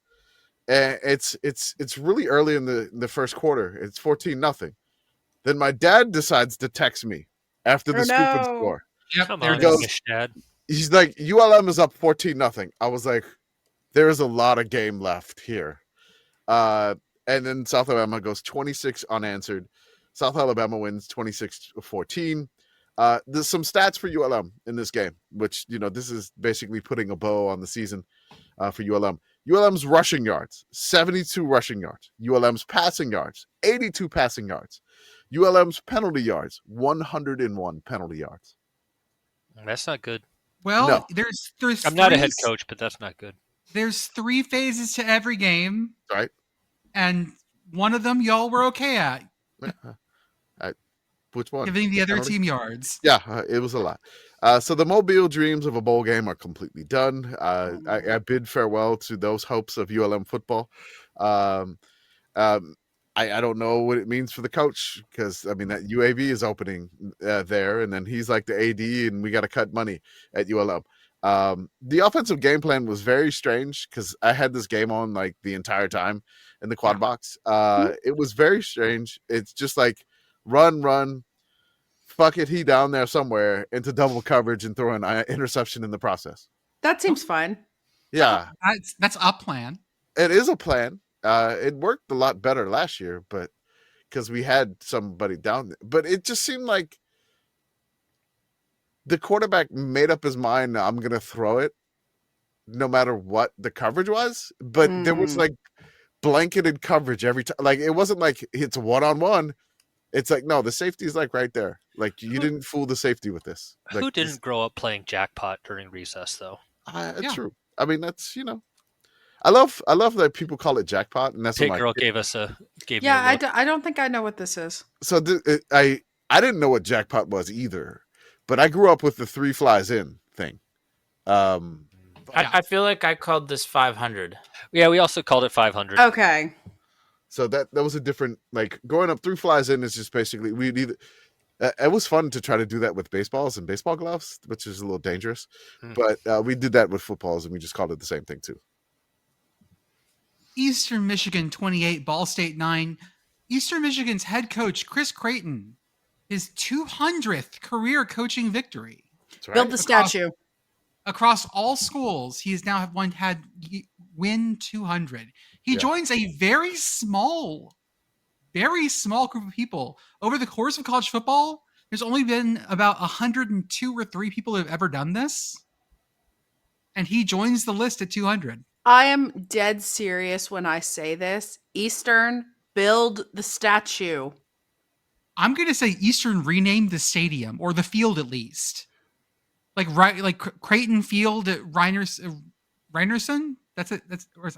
and it's really early in the first quarter. It's 14-0. Then my dad decides to text me after the scoop and score. Yep, Come there on, it is. Commish Dad. He's like, ULM is up 14-0. I was like, there is a lot of game left here. And then South Alabama goes 26 unanswered. South Alabama wins 26-14. There's some stats for ULM in this game, which, this is basically putting a bow on the season for ULM. ULM's rushing yards, 72 rushing yards. ULM's passing yards, 82 passing yards. ULM's penalty yards, 101 penalty yards. That's not good. Well, No. there's I'm not a head three- coach, but that's not good. There's 3 phases to every game, Right? and one of them y'all were okay at, Which one? giving the other penalty? team yards. Yeah, it was a lot. So the Mobile dreams of a bowl game are completely done. I bid farewell to those hopes of ULM football. I don't know what it means for the coach, because that UAV is opening there, and then he's like the AD, and we got to cut money at ULM. The offensive game plan was very strange, because I had this game on like the entire time in the quad box. It was very strange. It's just like run, fuck it, he down there somewhere into double coverage and throw an interception in the process. That seems fine. Yeah, That's a plan. it is a plan. It worked a lot better last year, but because we had somebody down there. But it just seemed like the quarterback made up his mind, I'm going to throw it no matter what the coverage was. But there was like blanketed coverage every time. Like, it wasn't like it's one-on-one. It's like, no, the safety is like right there. Like, you didn't fool the safety with this. Like, Who didn't grow up playing jackpot during recess, though? It's true. That's, I love that people call it jackpot, and that's Pitt what Girl gave me a look. I don't think I know what this is. So I didn't know what jackpot was either, but I grew up with the 3 flies in thing. I feel like I called this 500. Yeah, we also called it 500. Okay. So that was a different, like, growing up 3 flies in is just basically it was fun to try to do that with baseballs and baseball gloves, which is a little dangerous, but we did that with footballs, and we just called it the same thing too. Eastern Michigan 28, Ball State 9. Eastern Michigan's head coach, Chris Creighton, his 200th career coaching victory. That's right. Build the statue. Across all schools, he has now had win 200. He joins a very small group of people. Over the course of college football, there's only been about 102 or 3 people who have ever done this. And he joins the list at 200. I am dead serious when I say this. Eastern, build the statue. I'm going to say Eastern renamed the stadium, or the field at least. Like Creighton Field at Reinerson? That's it.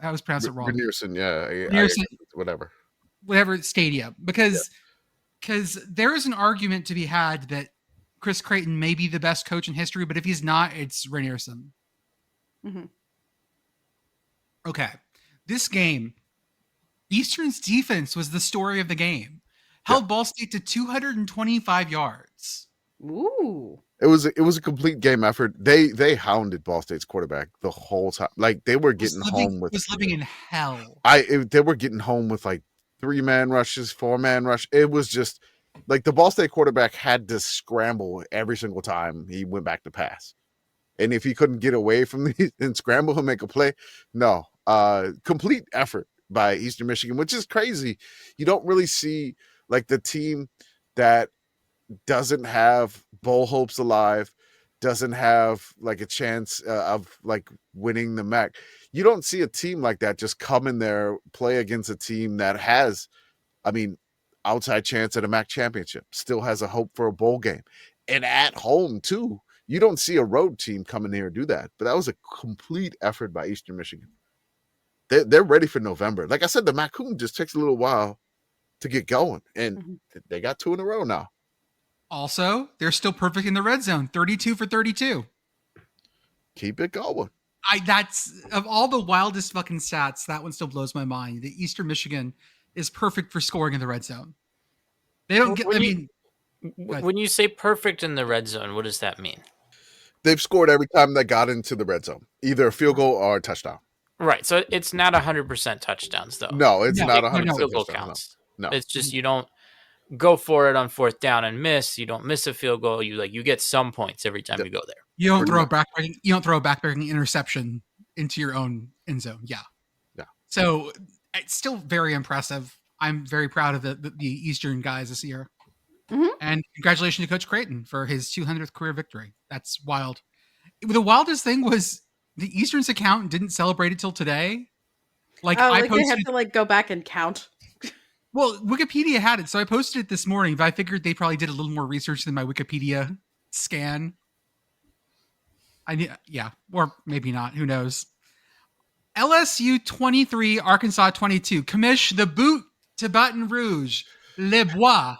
I always pronounce it wrong. Rynearson, yeah. Rynearson. Whatever stadium. Because there is an argument to be had that Chris Creighton may be the best coach in history, but if he's not, it's Rynearson. Mm-hmm. Okay. This game, Eastern's defense was the story of the game. Held Ball State to 225 yards. Ooh. It was a complete game effort. They hounded Ball State's quarterback the whole time. Like, they were getting home with. Was living in hell. They were getting home with like 3-man rushes, 4-man rush. It was just like the Ball State quarterback had to scramble every single time he went back to pass. And if he couldn't get away from the and scramble and make a play, no. Complete effort by Eastern Michigan, which is crazy. You don't really see like the team that doesn't have bowl hopes alive, doesn't have like a chance of like winning the MAC. You don't see a team like that just come in there, play against a team that has, outside chance at a MAC championship, still has a hope for a bowl game, and at home too. You don't see a road team come in here and do that, but that was a complete effort by Eastern Michigan. They're ready for November. Like I said, the Macoon just takes a little while to get going, and they got 2 in a row now. Also, they're still perfect in the red zone, 32 for 32. Keep it going. That's of all the wildest fucking stats, that one still blows my mind. The Eastern Michigan is perfect for scoring in the red zone. They don't get. When you say perfect in the red zone, what does that mean? They've scored every time they got into the red zone, either a field goal or a touchdown. Right. So it's not 100% touchdowns, though. No, it's No, not no, 100% no. Field goal touchdown. counts. No. It's just you don't go for it on 4th down and miss. You don't miss a field goal. You get some points every time you go there. You don't Pretty throw a much. backbreaking. You don't throw a backbreaking interception into your own end zone. Yeah. Yeah. So it's still very impressive. I'm very proud of the Eastern guys this year. Mhm. And congratulations to Coach Creighton for his 200th career victory. That's wild. The wildest thing was the Eastern's account didn't celebrate it till today. Like Oh, I like posted. they have to like go back and count. Well, Wikipedia had it, so I posted it this morning. But I figured they probably did a little more research than my Wikipedia scan. Yeah, or maybe not. Who knows? LSU 23, Arkansas 22. Commish the boot to Baton Rouge. Les Bois.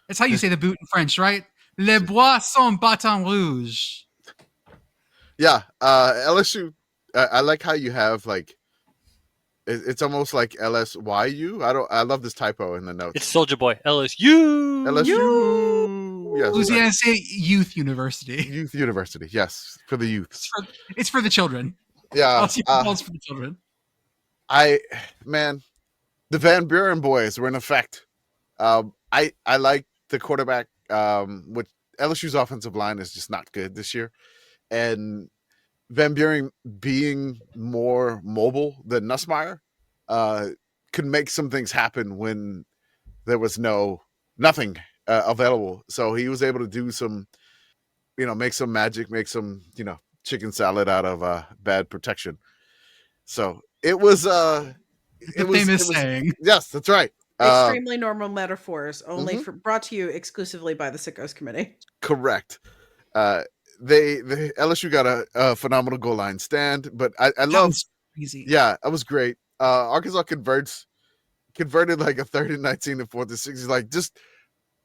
That's how you say the boot in French, right? Les Bois sont Baton Rouge. Yeah, LSU. I like how you have like it's almost like LSYU. I love this typo in the notes. It's Soldier Boy. LSU. LSU. Yes, Louisiana State Youth University. Youth University. Yes, for the youth. It's for the children. Yeah, It's for the children. Man, the Van Buren boys were in effect. I like the quarterback. Which LSU's offensive line is just not good this year, and Van Buren being more mobile than Nussmeier could make some things happen when there was nothing available. So he was able to do some, make some magic, make some, chicken salad out of bad protection. So it was Famous saying. Yes, that's right. Extremely normal metaphors, only brought to you exclusively by the Sickos Committee. Correct. The LSU got a phenomenal goal line stand, but I love Easy. Yeah, that was great. Arkansas converted like a 3rd and 19 and 4th and 6. Like just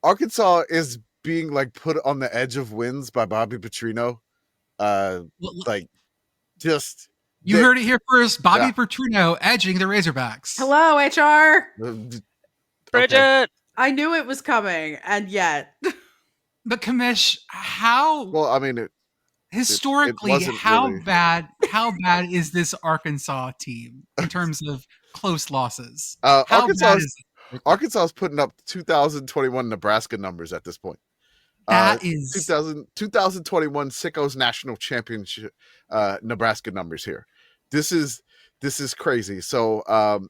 Arkansas is being like put on the edge of wins by Bobby Petrino. Like just you heard it here first. Bobby Petrino edging the Razorbacks. Hello, HR. Bridget. I knew it was coming, and yet. But Commish, how? Well, I mean, historically, how bad is this Arkansas team in terms of close losses? Arkansas is putting up 2021 Nebraska numbers at this point. That is 2021 Sickos National Championship Nebraska numbers here. This is crazy. So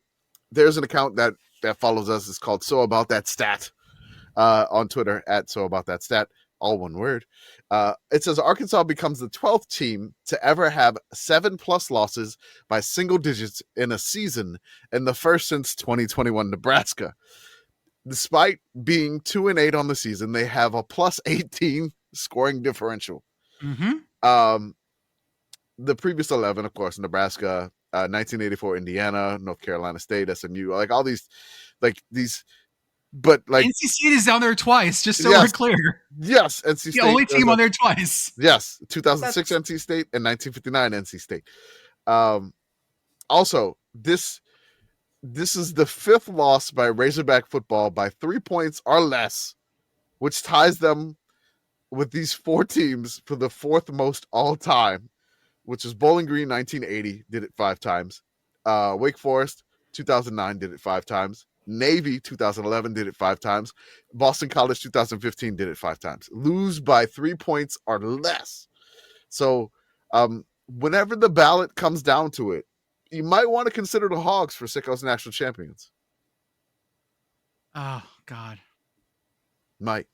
there's an account that follows us. It's called So About That Stat on Twitter at So About That Stat, all one word. It says Arkansas becomes the 12th team to ever have 7+ losses by single digits in a season, and the first since 2021 Nebraska. Despite being 2-8 on the season, they have a +18 scoring differential. Mm-hmm. The previous 11, of course, Nebraska, 1984 Indiana, North Carolina State, SMU, like all these, but like NC State is down there twice, just so we're clear. Yes, NC State. The only team on there twice. Yes, 2006 NC State and 1959 NC State. Also, this is the 5th loss by Razorback football by 3 points or less, which ties them with these 4 teams for the 4th most all time, which is Bowling Green 1980 did it 5 times, Wake Forest 2009 did it 5 times, Navy 2011 did it 5 times, Boston College 2015 did it 5 times. Lose by 3 points or less. So whenever the ballot comes down to it, you might want to consider the Hogs for Sickos National Champions. Oh, God. Mike.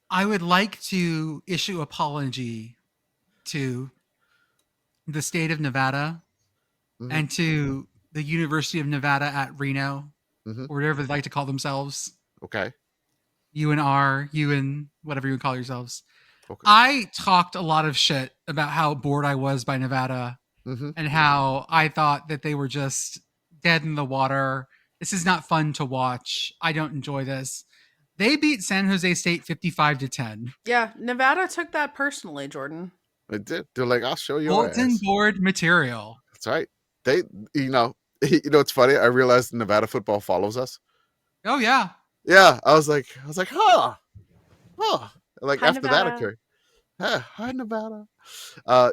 I would like to issue apology to the state of Nevada and to the University of Nevada at Reno, or whatever they like to call themselves. Okay. UN, whatever you would call yourselves. Okay. I talked a lot of shit about how bored I was by Nevada and how I thought that they were just dead in the water. This is not fun to watch. I don't enjoy this. They beat San Jose State 55-10. Yeah, Nevada took that personally, Jordan. They did. They're like, I'll show you. Bulletin board material. That's right. They, it's funny. I realized Nevada football follows us. Oh yeah. Yeah. I was like, huh. Like Hi, after Nevada. that occurred. Hi, Nevada.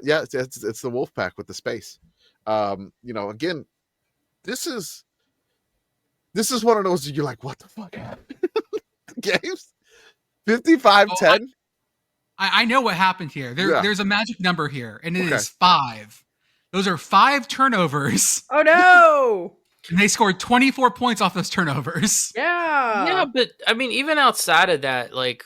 Yeah, it's the Wolf Pack with the space. Again, this is one of those you're like, what the fuck happened? Games 55-10. I know what happened here. There's a magic number here, and it is 5. Those are 5 turnovers. Oh no! And they scored 24 points off those turnovers. Yeah, but I mean, even outside of that, like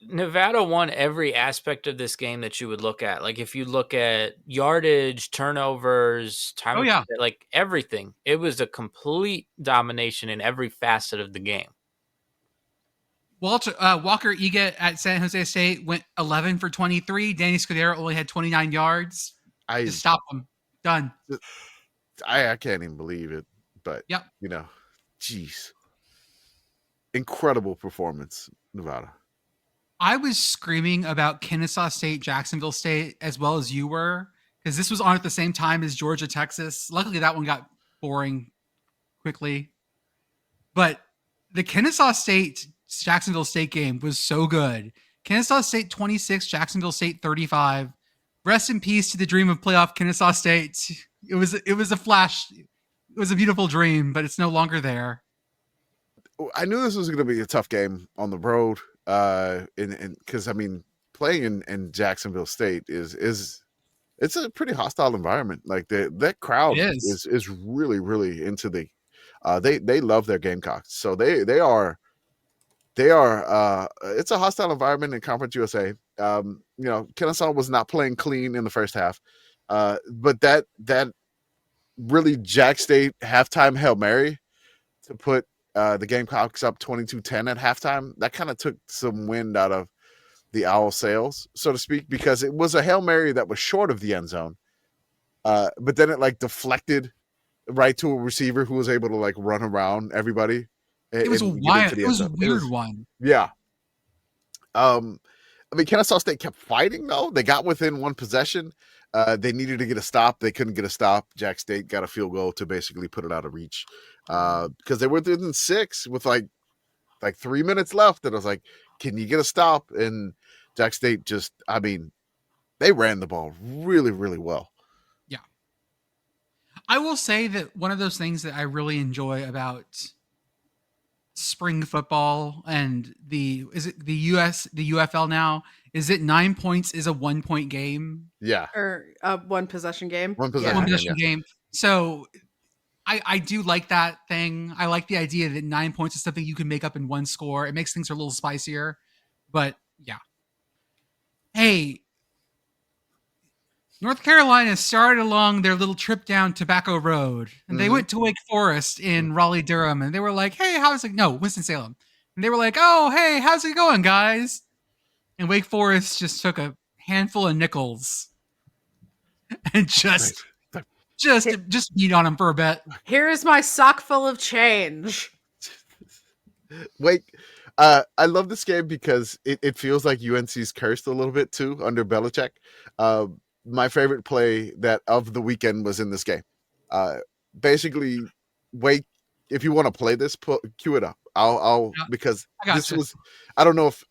Nevada won every aspect of this game that you would look at. Like if you look at yardage, turnovers, time, like everything, it was a complete domination in every facet of the game. Walker Eget at San Jose State went 11 for 23. Danny Scudero only had 29 yards. Just stop him. Done. I can't even believe it. But, geez. Incredible performance, Nevada. I was screaming about Kennesaw State, Jacksonville State, as well as you were, because this was on at the same time as Georgia, Texas. Luckily, that one got boring quickly. But the Kennesaw State Jacksonville State game was so good. Kennesaw State 26, Jacksonville State 35. Rest in peace to the dream of playoff Kennesaw State. It was a flash. It was a beautiful dream, but it's no longer there. I knew this was going to be a tough game on the road. Because I mean, playing in Jacksonville State is it's a pretty hostile environment. Like that crowd is really, really into the they love their Gamecocks. So they are it's a hostile environment in Conference USA. Kennesaw was not playing clean in the first half. But that really Jack State halftime Hail Mary to put the Gamecocks up 22-10 at halftime, that kind of took some wind out of the Owl sails, so to speak, because it was a Hail Mary that was short of the end zone. But then it like deflected right to a receiver who was able to like run around everybody. It was a weird one. Yeah. I mean, Kennesaw State kept fighting though. They got within one possession. They needed to get a stop. They couldn't get a stop. Jack State got a field goal to basically put it out of reach. Because they were within 6 with like 3 minutes left. And I was like, can you get a stop? And Jack State they ran the ball really, really well. Yeah. I will say that one of those things that I really enjoy about spring football and the UFL now is that 9 points is a 1 point game. Yeah. Or a one possession game. One possession game. So I do like that thing. I like the idea that 9 points is something you can make up in one score. It makes things a little spicier. But yeah. Hey, North Carolina started along their little trip down Tobacco Road, and they went to Wake Forest in Raleigh-Durham, and they were like, hey, Winston-Salem. And they were like, oh, hey, how's it going, guys? And Wake Forest just took a handful of nickels and just beat on them for a bit. Here is my sock full of change. Wake, I love this game because it feels like UNC's cursed a little bit too under Belichick. My favorite play of the weekend was in this game. Basically, Wake, if you want to play this, cue it up. Because this was. I don't know if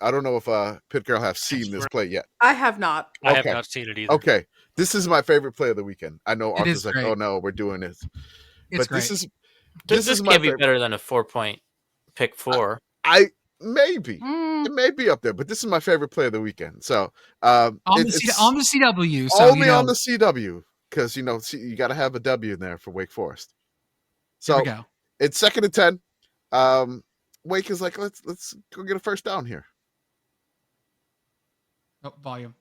Pitt Girl have seen this play yet. I have not. I have not seen it either. Okay, this is my favorite play of the weekend. I know Arthur's like, oh no, we're doing this. It's great. This is can't be better than a 4-point pick 4. Maybe it may be up there, but this is my favorite play of the weekend. So on the CW, so, only on the CW because you got to have a W in there for Wake Forest. So it's 2nd and 10. Wake is like, let's go get a first down here. Oh, volume.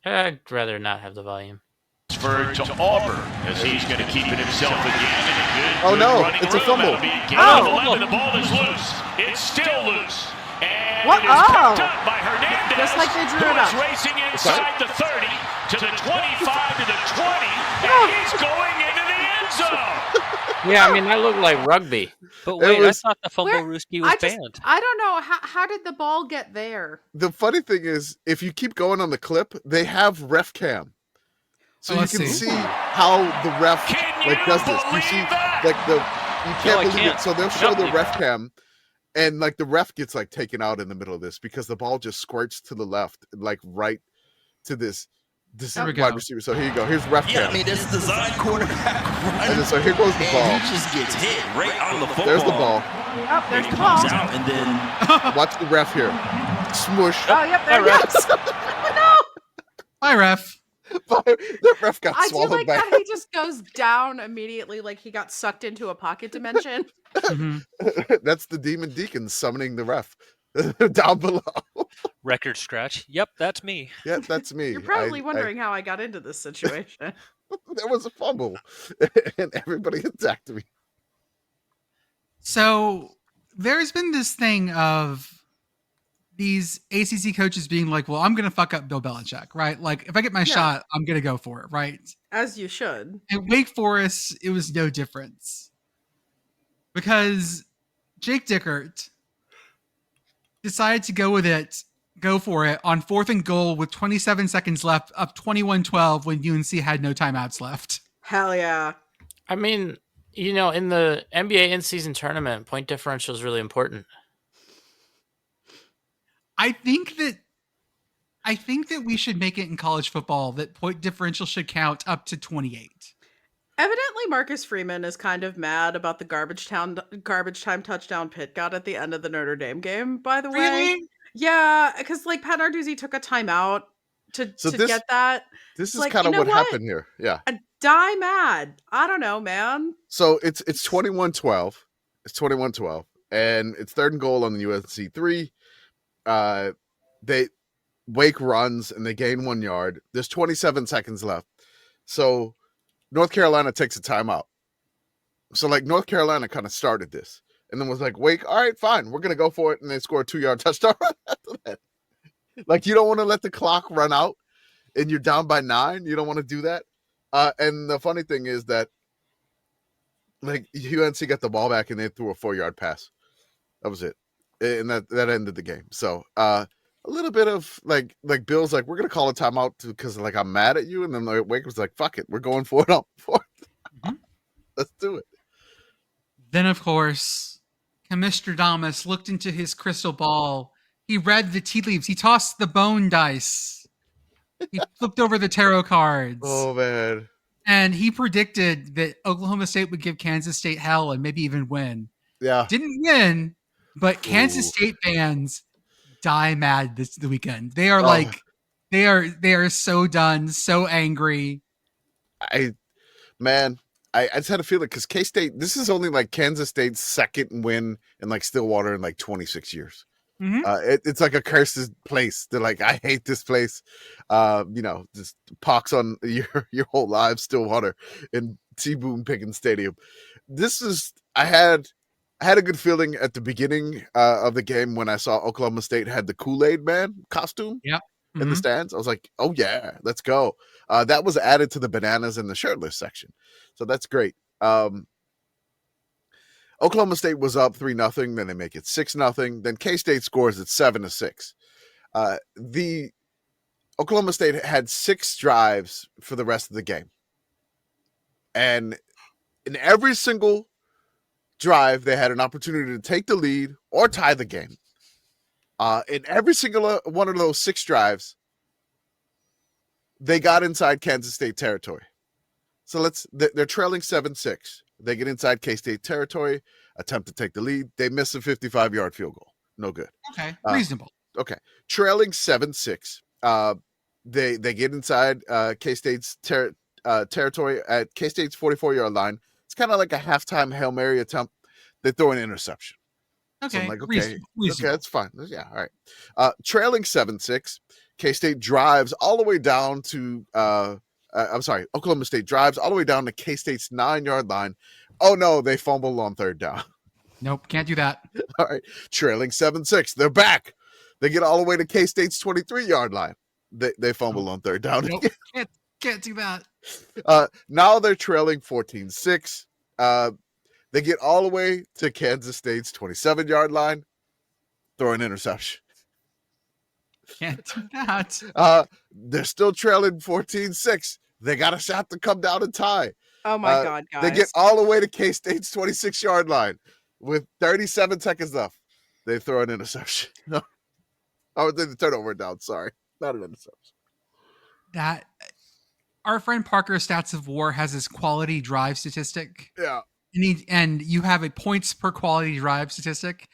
I'd rather not have the volume. Transferred to Auburn as he's going to keep it himself again. Oh no, it's a fumble. The ball is loose. It's still loose. And it is picked up by Hernandez. Just like they drew it up. Racing inside the 30 to the 25 to the 20. And he's going into the end zone. Yeah, I mean, that looked like rugby. But wait, I thought the fumble Rooski was banned. I don't know. How did the ball get there? The funny thing is, if you keep going on the clip, they have ref cam. So you can see how the ref does this. You see you can't believe it. So they'll show the ref cam, and the ref gets taken out in the middle of this because the ball just squirts to the left, right to this This There we is wide go. receiver. So here you go. Here's ref Yeah, cam. I mean, this is design quarterback run. And then, so here goes the ball. And he just gets hit right on the football. There's the ball. Oh, there's And he the comes ball. out, and then Watch the ref here. Smush. Oh, yep, there it goes. Bye, ref. The ref got I do swallowed like by. that he just goes down immediately, like he got sucked into a pocket dimension. Mhm. That's the demon deacon summoning the ref down below. Record scratch. Yep, that's me. Yeah, that's me. You're probably wondering how I got into this situation. There was a fumble, and everybody attacked me. So there's been this thing of these ACC coaches being like, well, I'm going to fuck up Bill Belichick, right? Like, if I get my Yeah. shot, I'm going to go for it, right? As you should. At Wake Forest, it was no difference. Because Jake Dickert decided to go for it on 4th and goal with 27 seconds left, up 21-12 when UNC had no timeouts left. Hell yeah. I mean, you know, in the NBA in-season tournament, point differential is really important. I think that we should make it in college football that point differential should count up to 28. Evidently, Marcus Freeman is kind of mad about the garbage time touchdown Pitt got at the end of the Notre Dame game, by the way. Really? Yeah, because like Pat Narduzzi took a timeout to get that. This is Like, kind you of know what what? happened here. Yeah. Die mad. I don't know, man. So it's 21-12. It's 21-12. And it's 3rd and goal on the UNC 3. Wake runs and they gain 1 yard. There's 27 seconds left. So North Carolina takes a timeout. So like North Carolina kind of started this and then was like, Wake, all right, fine. We're going to go for it. And they score a 2-yard touchdown right after that. Like, you don't want to let the clock run out and you're down by 9. You don't want to do that. And the funny thing is that like UNC got the ball back and they threw a 4-yard pass. That was it. And that ended the game. So a little bit of like Bill's like, we're gonna call a timeout because like I'm mad at you, and then like Wake was like, fuck it, we're going for it on 4th. Mhm. Let's do it. Then of course, Commishstradamus looked into his crystal ball. He read the tea leaves. He tossed the bone dice. He flipped over the tarot cards. Oh man. And he predicted that Oklahoma State would give Kansas State hell and maybe even win. Yeah. Didn't win, but Kansas Ooh. State fans die mad the weekend. They are Oh. like, they are so done, so angry. I just had a feeling because K-State, this is only like Kansas State's 2nd win in like Stillwater in like 26 years. Mhm. It's like a cursed place. They're like, I hate this place. Just pox on your whole lives, Stillwater in T-Boone Pickens Stadium. I had a good feeling at the beginning of the game when I saw Oklahoma State had the Kool-Aid Man costume in the stands. I was like, oh yeah, let's go. That was added to the bananas and the shirtless section. So that's great. Oklahoma State was up 3-0. Then they make it 6-0. Then K-State scores at 7-6. The Oklahoma State had 6 drives for the rest of the game. And in every single drive, they had an opportunity to take the lead or tie the game. In every single one of those 6 drives, they got inside Kansas State territory. So they're trailing 7-6. They get inside K-State territory, attempt to take the lead. They miss a 55-yard field goal. No good. Okay, reasonable. Okay. Trailing 7-6. They get inside K-State's territory at K-State's 44-yard line. It's kind of like a halftime Hail Mary attempt. They throw an interception. Okay, So I'm like, reasonable. okay, that's fine. Yeah, all right. Trailing 7-6, K-State drives all the way down to Oklahoma State drives all the way down to K-State's 9-yard line. Oh no, they fumble on 3rd down. Nope, can't do that. All right. Trailing 7-6. They're back. They get all the way to K-State's 23-yard line. They fumble on 3rd down. Nope, can't do that. Now they're trailing 14-6. They get all the way to Kansas State's 27-yard line. Throw an interception. Can't do that. They're still trailing 14-6. They got a shot to come down and tie. Oh my God, guys. They get all the way to K-State's 26-yard line with 37 seconds left. They throw an interception. Oh, they turn over down. Sorry, not an interception. that our friend Parker Stats of War has this quality drive statistic. Yeah. And you have a points per quality drive statistic.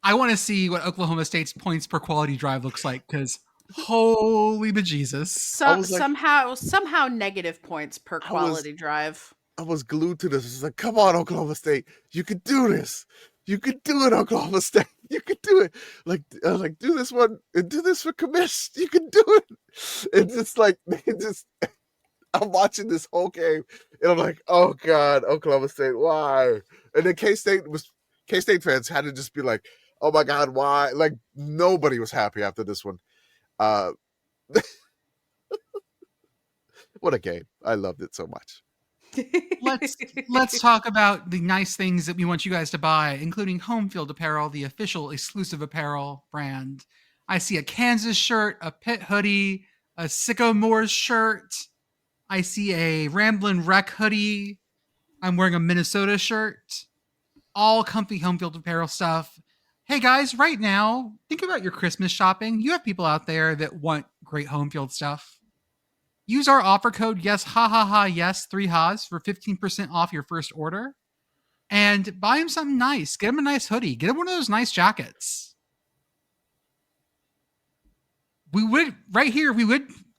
I want to see what Oklahoma State's points per quality drive looks like, because holy bejesus. I was like- somehow negative points per quality drive. I was glued to this. It's like, come on, Oklahoma State. You could do this. You could do it, Oklahoma State. You could do it. Like, do this one and do this for Commish. You can do it. It's just like, I'm watching this whole game and I'm like, oh God, Oklahoma State, why? And then K-State fans had to just be like, oh my God, why? Like, nobody was happy after this one. What a game. I loved it so much. Let's talk about the nice things that we want you guys to buy, including Home Field Apparel, the official exclusive apparel brand. I see a Kansas shirt, a Pitt hoodie, a Sycamore shirt. I see a Ramblin' Wreck hoodie. I'm wearing a Minnesota shirt. All comfy Home Field Apparel stuff. Hey guys, right now, think about your Christmas shopping. You have people out there that want great home field stuff. Use our offer code yes 3 ha's for 15% off your first order. And buy him something nice. Get him a nice hoodie. Get him one of those nice jackets. We would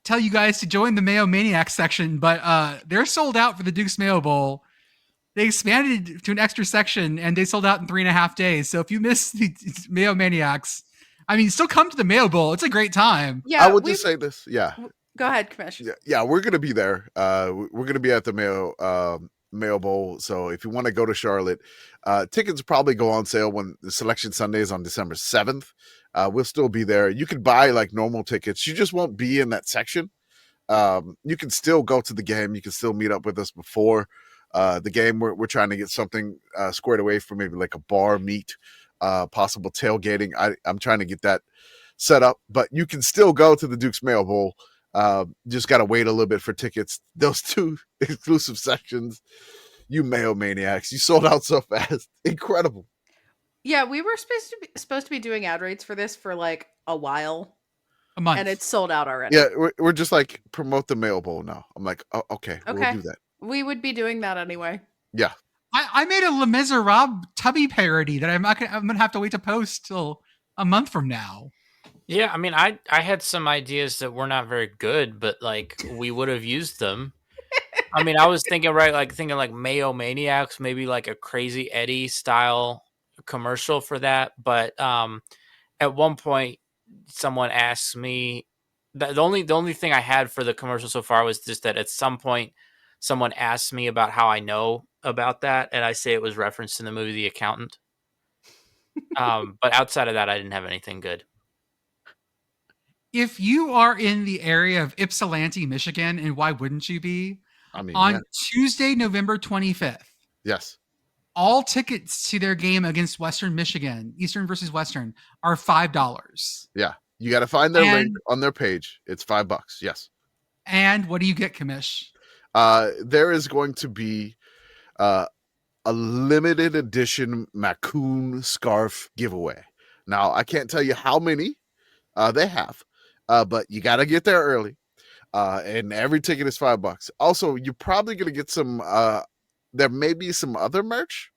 tell you guys to join the Mayo Maniacs section, but they're sold out for the Duke's Mayo Bowl. They expanded to an extra section and they sold out in 3.5 days. So if you miss the Mayo Maniacs, I mean, still come to the Mayo Bowl. It's a great time. Yeah, I would just say this. Yeah. Go ahead, Commish. Yeah, we're going to be there. We're going to be at the Mayo Bowl. So if you want to go to Charlotte, tickets probably go on sale when the Selection Sunday is on December 7th. We'll still be there. You can buy like normal tickets. You just won't be in that section. You can still go to the game. You can still meet up with us before the game. We're trying to get something squared away for maybe like a bar meet, possible tailgating. I'm trying to get that set up, but you can still go to the Duke's Mayo Bowl. Just got to wait a little bit for tickets. Those 2 exclusive sections, you Mayo Maniacs, you sold out so fast. Incredible. Yeah, we were supposed to be doing ad rates for this for like a while. A month. And it's sold out already. Yeah, we're just like, promote the Mayo Bowl now. I'm like, oh, okay, we'll do that. We would be doing that anyway. Yeah. I made a Les Miserables Tubby parody that I'm gonna have to wait to post till a month from now. Yeah, I mean, I had some ideas that were not very good, but like we would have used them. I mean, I was thinking like Mayo Maniacs, maybe like a Crazy Eddie style commercial for that. But at one point, someone asked me the only thing I had for the commercial so far was just that at some point someone asked me about how I know about that, and I say it was referenced in the movie The Accountant. But outside of that, I didn't have anything good. If you are in the area of Ypsilanti, Michigan, and why wouldn't you be? I mean, on Tuesday, November 25th, yes, all tickets to their game against Western Michigan, Eastern versus Western, are $5. Yeah, you got to find their link on their page. It's $5. Yes. And what do you get, Commish? There is going to be a limited edition Macoon scarf giveaway. Now, I can't tell you how many they have, but you got to get there early. And every ticket is $5. Also, you're probably going to get some, there may be some other merch.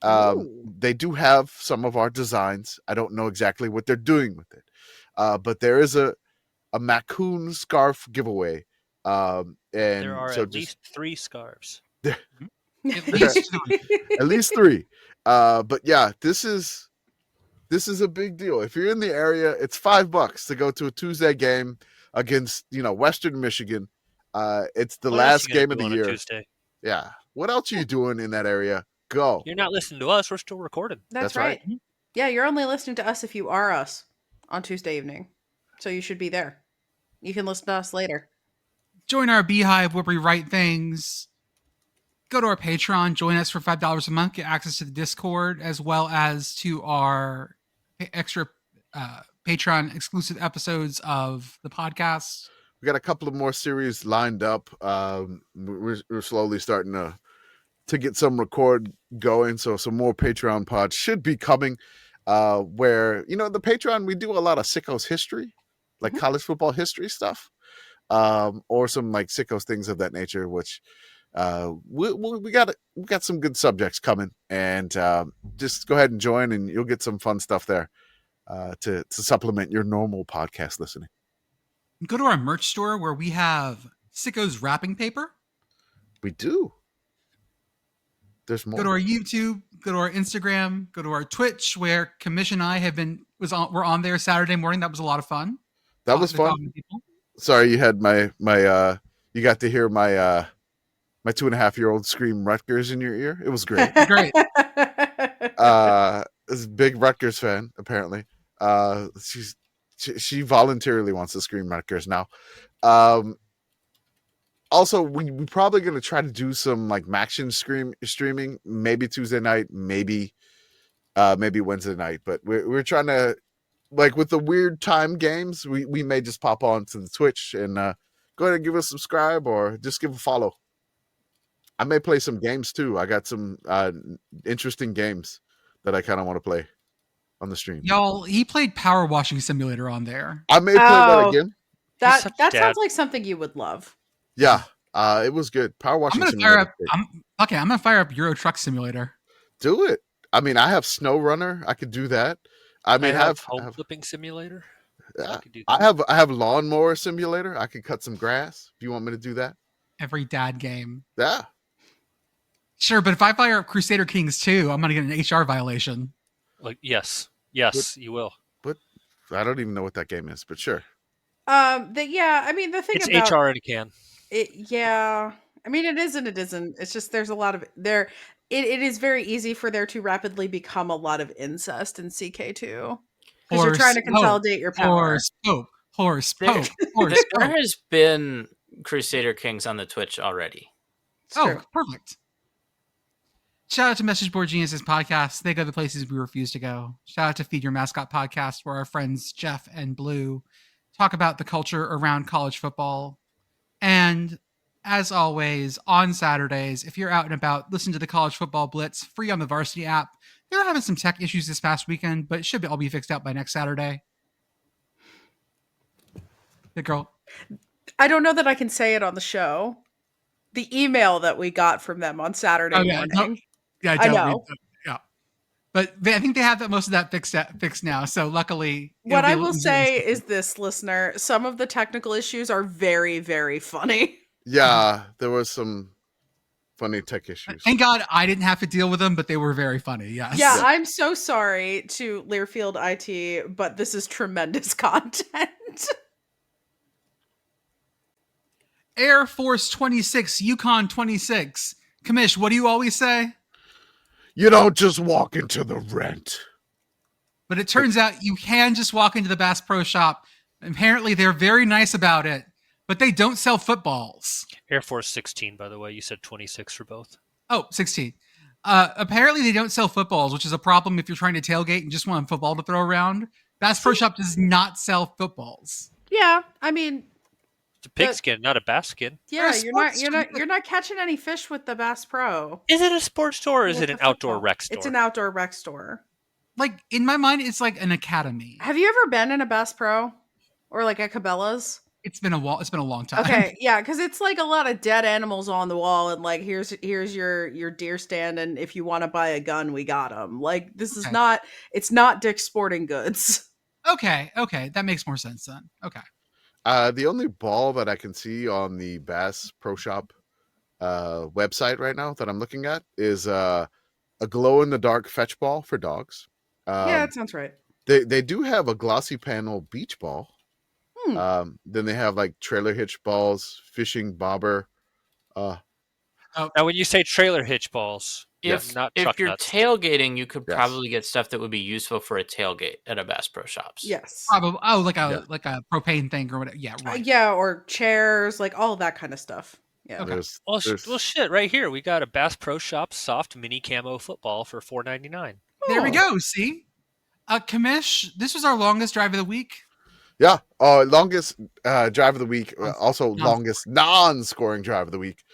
They do have some of our designs. I don't know exactly what they're doing with it. But there is a Macoon scarf giveaway. And there are at least 3 scarves. At least 3. At least 3. But yeah, this is a big deal. If you're in the area, it's $5 to go to a Tuesday game against, Western Michigan. It's the last game of the year. Tuesday? Yeah. What else are you doing in that area? Go. You're not listening to us. We're still recording. That's right. Yeah, you're only listening to us if you are us on Tuesday evening. So you should be there. You can listen to us later. Join our beehive where we write things. Go to our Patreon. Join us for $5 a month. Get access to the Discord as well as to our extra Patreon exclusive episodes of the podcast. We got a couple of more series lined up. We're slowly starting to get some record going. So some more Patreon pods should be coming where, the Patreon, we do a lot of Sickos history, like college football history stuff. or some like sickos things of that nature, which we got some good subjects coming, and just go ahead and join, and you'll get some fun stuff there to supplement your normal podcast listening. Go to our merch store where we have Sicko's wrapping paper. We do. There's more. Go to our YouTube, go to our Instagram, go to our Twitch, where Commish and I we're on there Saturday morning. That was a lot of fun. That was fun. Sorry, you had my you got to hear my 2.5-year-old scream Rutgers in your ear. It was great. Great. Is a big Rutgers fan, apparently. She voluntarily wants to scream Rutgers now. Also, we're probably going to try to do some like Maction streaming, maybe Tuesday night, maybe Wednesday night. But we're trying to, like, with the weird time games, we may just pop on to the Twitch and go ahead and give us a subscribe or just give a follow. I may play some games too. I got some interesting games that I kind of want to play on the stream. Y'all, he played Power Washing Simulator on there. I may play that again. That sounds like something you would love. Yeah, it was good. Power Washing Simulator. I'm gonna fire up Euro Truck Simulator. Do it. I mean, I have Snow Runner. I could do that. I mean, I have Home Flipping Simulator. Yeah, I have Lawnmower Simulator. I could cut some grass. If you want me to do that. Every dad game. Yeah. Sure, but if I fire up Crusader Kings 2, I'm gonna get an HR violation. Like yes, you will. But I don't even know what that game is. But sure. I mean, the thing it's about HR in a can. I mean, it is and it isn't. It's just there's a lot of there. It is very easy for there to rapidly become a lot of incest in CK2 because you're trying to consolidate your power. Horse There pope. has been Crusader Kings on the Twitch already. True. Perfect. Shout out to Message Board Geniuses podcast. They go the places we refuse to go. Shout out to Feed Your Mascot podcast, where our friends Jeff and Blue talk about the culture around college football. And as always, on Saturdays, if you're out and about, listen to the College Football Blitz, free on the Varsity app. They were having some tech issues this past weekend, but it should all be fixed out by next Saturday. Good girl. I don't know that I can say it on the show. The email that we got from them on Saturday morning. I know. But I think they have most of that fixed now. So luckily, what I will say is this, listener: some of the technical issues are very, very funny. Yeah, there was some funny tech issues. Thank God I didn't have to deal with them, but they were very funny. Yes. Yeah, I'm so sorry to Learfield IT, but this is tremendous content. Air Force 26, UCONN 26. Commish, what do you always say? You don't just walk into the rent. But it turns out you can just walk into the Bass Pro Shop. Apparently, they're very nice about it, but they don't sell footballs. Air Force 16, by the way. You said 26 for both. Oh, 16. Apparently, they don't sell footballs, which is a problem if you're trying to tailgate and just want a football to throw around. Bass Pro Shop does not sell footballs. Yeah, I mean, it's a pigskin, not a bass skin. Yeah, you're not catching any fish with the Bass Pro. Is it a sports store or is it an outdoor rec store? It's an outdoor rec store. Like, in my mind, it's like an academy. Have you ever been in a Bass Pro or like a Cabela's? It's been a long time. Okay, yeah, because it's like a lot of dead animals on the not and like here's your deer stand, and if you want to buy a gun, we got them. Like this is not, it's not Dick's Sporting Goods. Okay, that makes more sense then. Okay. The only ball that I can see on the Bass Pro Shop website right now that I'm looking at is a glow-in-the-dark fetch ball for dogs. Yeah, that sounds right. They do have a glossy panel beach ball. Then they have like trailer hitch balls, fishing bobber. Now, when you say trailer hitch balls, if you're tailgating, you could probably get stuff that would be useful for a tailgate at a Bass Pro Shops. Yes. Probably. Oh, like a propane thing or whatever. Yeah, right. Yeah, or chairs, like all that kind of stuff. Yeah. Okay. Well, shit, right here we got a Bass Pro Shops soft mini camo football for $4.99. There we go. See, Commish, this was our longest drive of the week. Yeah. Longest drive of the week. Also longest non-scoring drive of the week.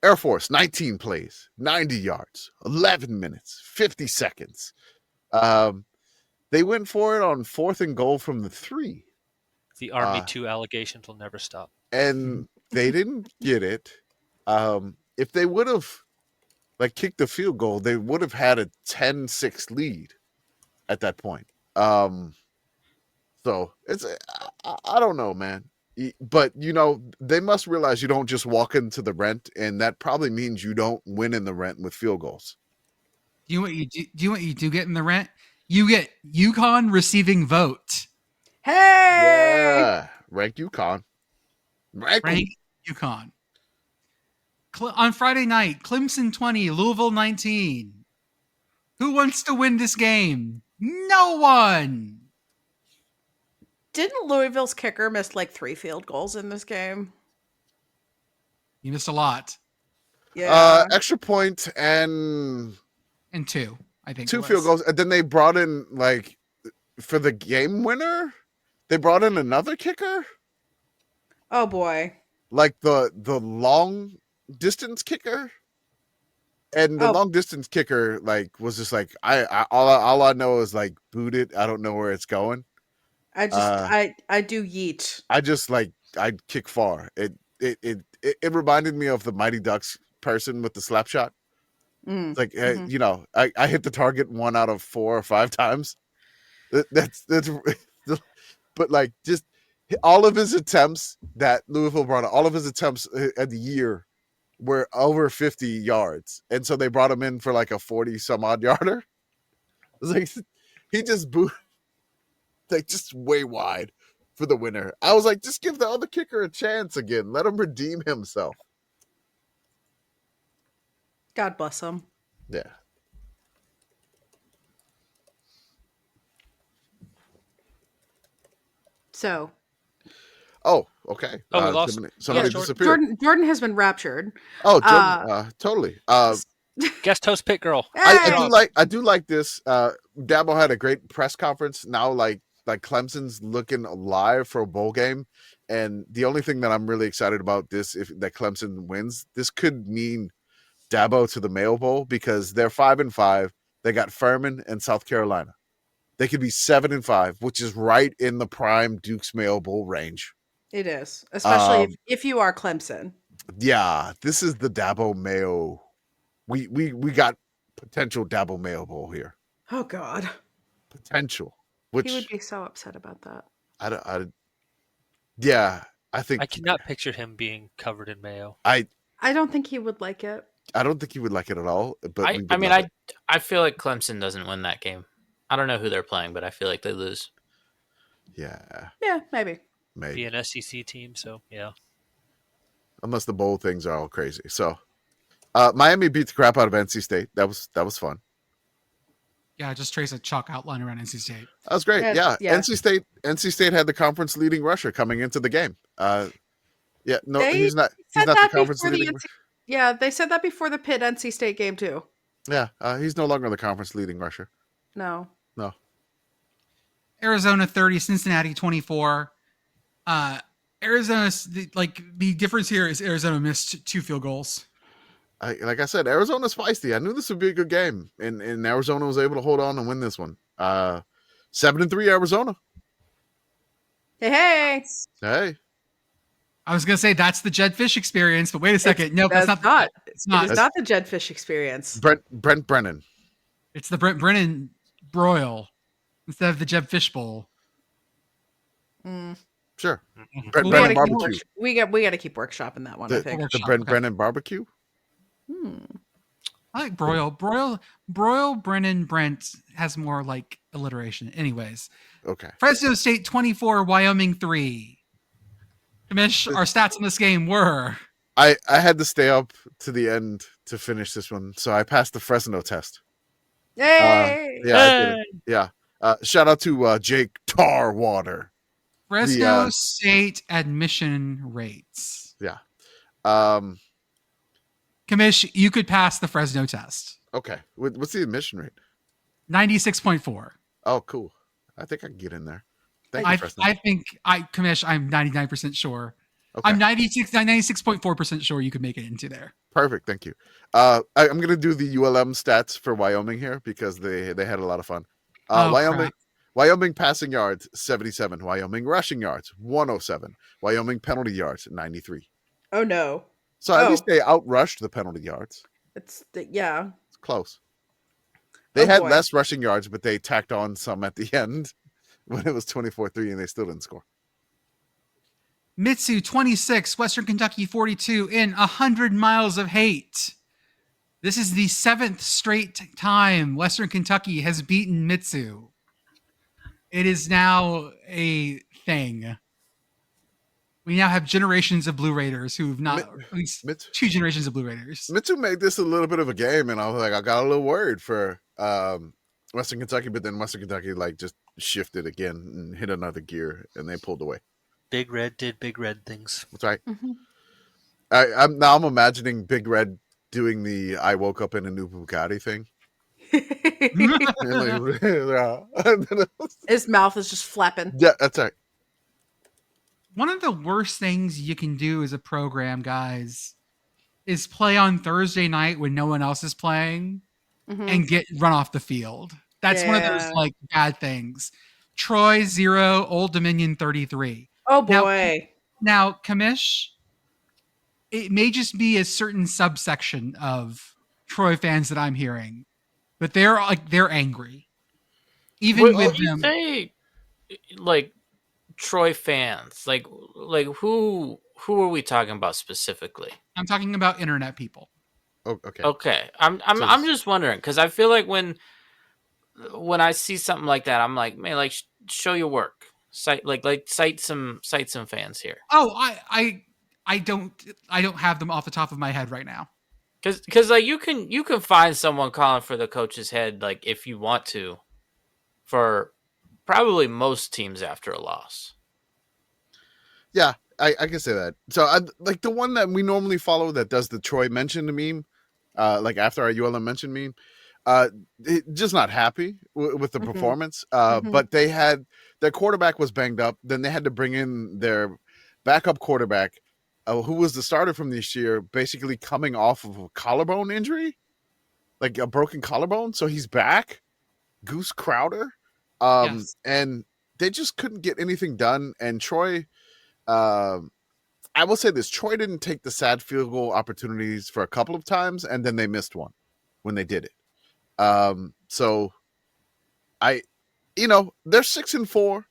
Air Force, 19 plays, 90 yards, 11 minutes, 50 seconds. They went for it on 4th and goal from the 3. The Army 2 allegations will never stop. And they didn't get it. If they would have kicked the field goal, they would have had a 10-6 lead at that point. So it's I don't know, man. But they must realize you don't just walk into the rent, and that probably means you don't win in the rent with field goals. Do you know what you do get in the rent? You get UConn receiving vote. Hey! Yeah, rank UConn. Rank UConn. On Friday night, Clemson 20, Louisville 19. Who wants to win this game? No one. Didn't Louisville's kicker miss like 3 field goals in this game? You missed a lot. Yeah. Extra point and 2, I think. 2 field goals. And then they brought in, for the game winner, they brought in another kicker. Oh, boy. Like the long distance kicker. And the long distance kicker, was just all I know is boot it. I don't know where it's going. I do yeet. I'd kick far. It reminded me of the Mighty Ducks person with the slap shot. It's I hit the target 1 out of 4 or 5 times. That's but just all of his attempts that Louisville brought out, all of his attempts at the year were over 50 yards, and so they brought him in for a 40 some odd yarder. It's he just booted just way wide for the winner. I was just give the other kicker a chance again. Let him redeem himself. God bless him. Yeah. So. Oh, okay. Oh, we lost somebody disappeared. Jordan has been raptured. Oh, Jordan, totally. Guest host Pitt Girl. Hey! I do like this. Dabo had a great press conference. Now, Clemson's looking alive for a bowl game, and the only thing that I'm really excited about that Clemson wins, this could mean Dabo to the Mayo Bowl, because they're 5-5. They got Furman and South Carolina. They could be 7-5, which is right in the prime Duke's Mayo Bowl range. It is, especially if you are Clemson. Yeah, this is the Dabo Mayo. We got potential Dabo Mayo Bowl here. Oh God, potential. Which he would be so upset about that. I think I cannot picture him being covered in mayo. I don't think he would like it. I don't think he would like it at all. But I feel like Clemson doesn't win that game. I don't know who they're playing, but I feel like they lose. Yeah. Yeah, maybe. Be an SEC team, so yeah. Unless the bowl things are all crazy. So, Miami beat the crap out of NC State. That was fun. Yeah, just trace a chalk outline around NC State. That was great. Yeah. NC State had the conference leading rusher coming into the game. He's not the conference leading. Yeah, they said that before the Pitt NC State game too. Yeah, he's no longer the conference leading rusher. No. Arizona 30, Cincinnati 24. Arizona's the difference here is Arizona missed 2 field goals. Like I said, Arizona's feisty. I knew this would be a good game, and Arizona was able to hold on and win this one. 7-3 Arizona. Hey. I was gonna say that's the Jed Fish experience, but wait a second. No, that's not. It's not. It's not the Jed Fish experience. Brent Brennan. It's the Brent Brennan broil instead of the Jed Fish bowl. Sure. Brent Brennan barbecue. We got to keep workshopping that one. I think the Brent Brennan barbecue. I like broil Brennan Brent has more alliteration. Anyways. Okay. Fresno State 24, Wyoming 3. Commish, our stats in this game were. I had to stay up to the end to finish this one, so I passed the Fresno test. Yay! I did it. Yeah. Shout out to Jake Tarwater. Fresno State admission rates. Yeah. Commish, you could pass the Fresno test. Okay. What's the admission rate? 96.4. Oh, cool. I think I can get in there. Commish, I'm 99% sure. Okay. I'm 96.4% sure you could make it into there. Perfect. Thank you. I'm going to do the ULM stats for Wyoming here because they had a lot of fun. Wyoming Wyoming passing yards, 77. Wyoming rushing yards, 107. Wyoming penalty yards, 93. Oh no. So at least they outrushed the penalty yards. Yeah. It's close. They had boy. less rushing yards, but they tacked on some at the end when it was 24-3 and they still didn't score. Mitsu 26, Western Kentucky 42 in 100 miles of hate. This is the 7th straight time Western Kentucky has beaten Mitsu. It is now a thing. We now have generations of Blue Raiders who've not, at least 2 generations of Blue Raiders. Mitsu made this a little bit of a game, and I was like, I got a little worried for Western Kentucky, but then Western Kentucky like just shifted again and hit another gear, and they pulled away. Big Red did Big Red things. That's right. Mm-hmm. I'm imagining Big Red doing the "I woke up in a new Bugatti" thing. His mouth is just flapping. Yeah, that's right. One of the worst things you can do as a program, guys, is play on Thursday night when no one else is playing and get run off the field. That's one of those like bad things. Troy 0, Old Dominion 33. Oh boy. Now, Commish, it may just be a certain subsection of Troy fans that I'm hearing, but they're angry. Even with you them. say, like, Troy fans, like who are we talking about specifically? I'm talking about internet people. Oh, okay. Okay, I'm just wondering because I feel like when I see something like that, I'm like, man, like show your work, cite some fans here. Oh, I don't have them off the top of my head right now. Because like you can find someone calling for the coach's head like if you want to, for probably most teams after a loss. Yeah, I can say that. So like the one that we normally follow that does the Troy mention meme, like after our ULM mention meme, just not happy with the performance. But they had their quarterback was banged up. Then they had to bring in their backup quarterback, who was the starter from this year, basically coming off of a collarbone injury, like a broken collarbone. So he's back, Goose Crowder. Yes. And they just couldn't get anything done. And Troy, I will say this, Troy didn't take the sad field goal opportunities for a couple of times, and then they missed one when they did it. So they're 6-4.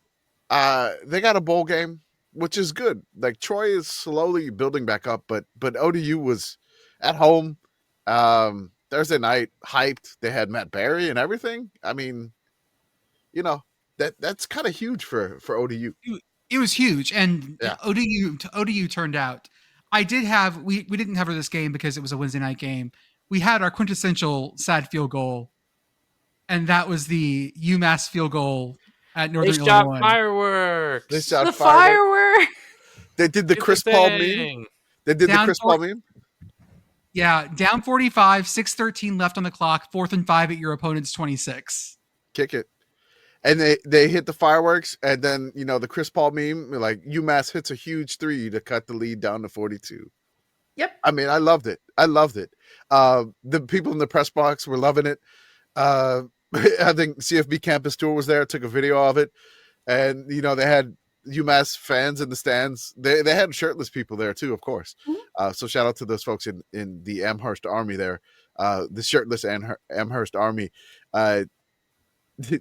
They got a bowl game, which is good. Like Troy is slowly building back up, but ODU was at home Thursday night, hyped. They had Matt Berry and everything. I mean, that's kind of huge for ODU. It was huge, and ODU turned out. We didn't cover this game because it was a Wednesday night game. We had our quintessential sad field goal, and that was the UMass field goal at Northern Illinois. Shot fireworks. They shot fireworks. They did the Chris Paul meme. They did the Chris Paul meme. Yeah, down 45, 6:13 left on the clock, 4th and 5 at your opponent's 26. Kick it. And they hit the fireworks, and then, the Chris Paul meme, like UMass hits a huge 3 to cut the lead down to 42. Yep. I mean, I loved it. The people in the press box were loving it. I think CFB Campus Tour was there, took a video of it. And, they had UMass fans in the stands. They had shirtless people there too, of course. Mm-hmm. So shout out to those folks in the Amherst Army there, the shirtless Amherst Army.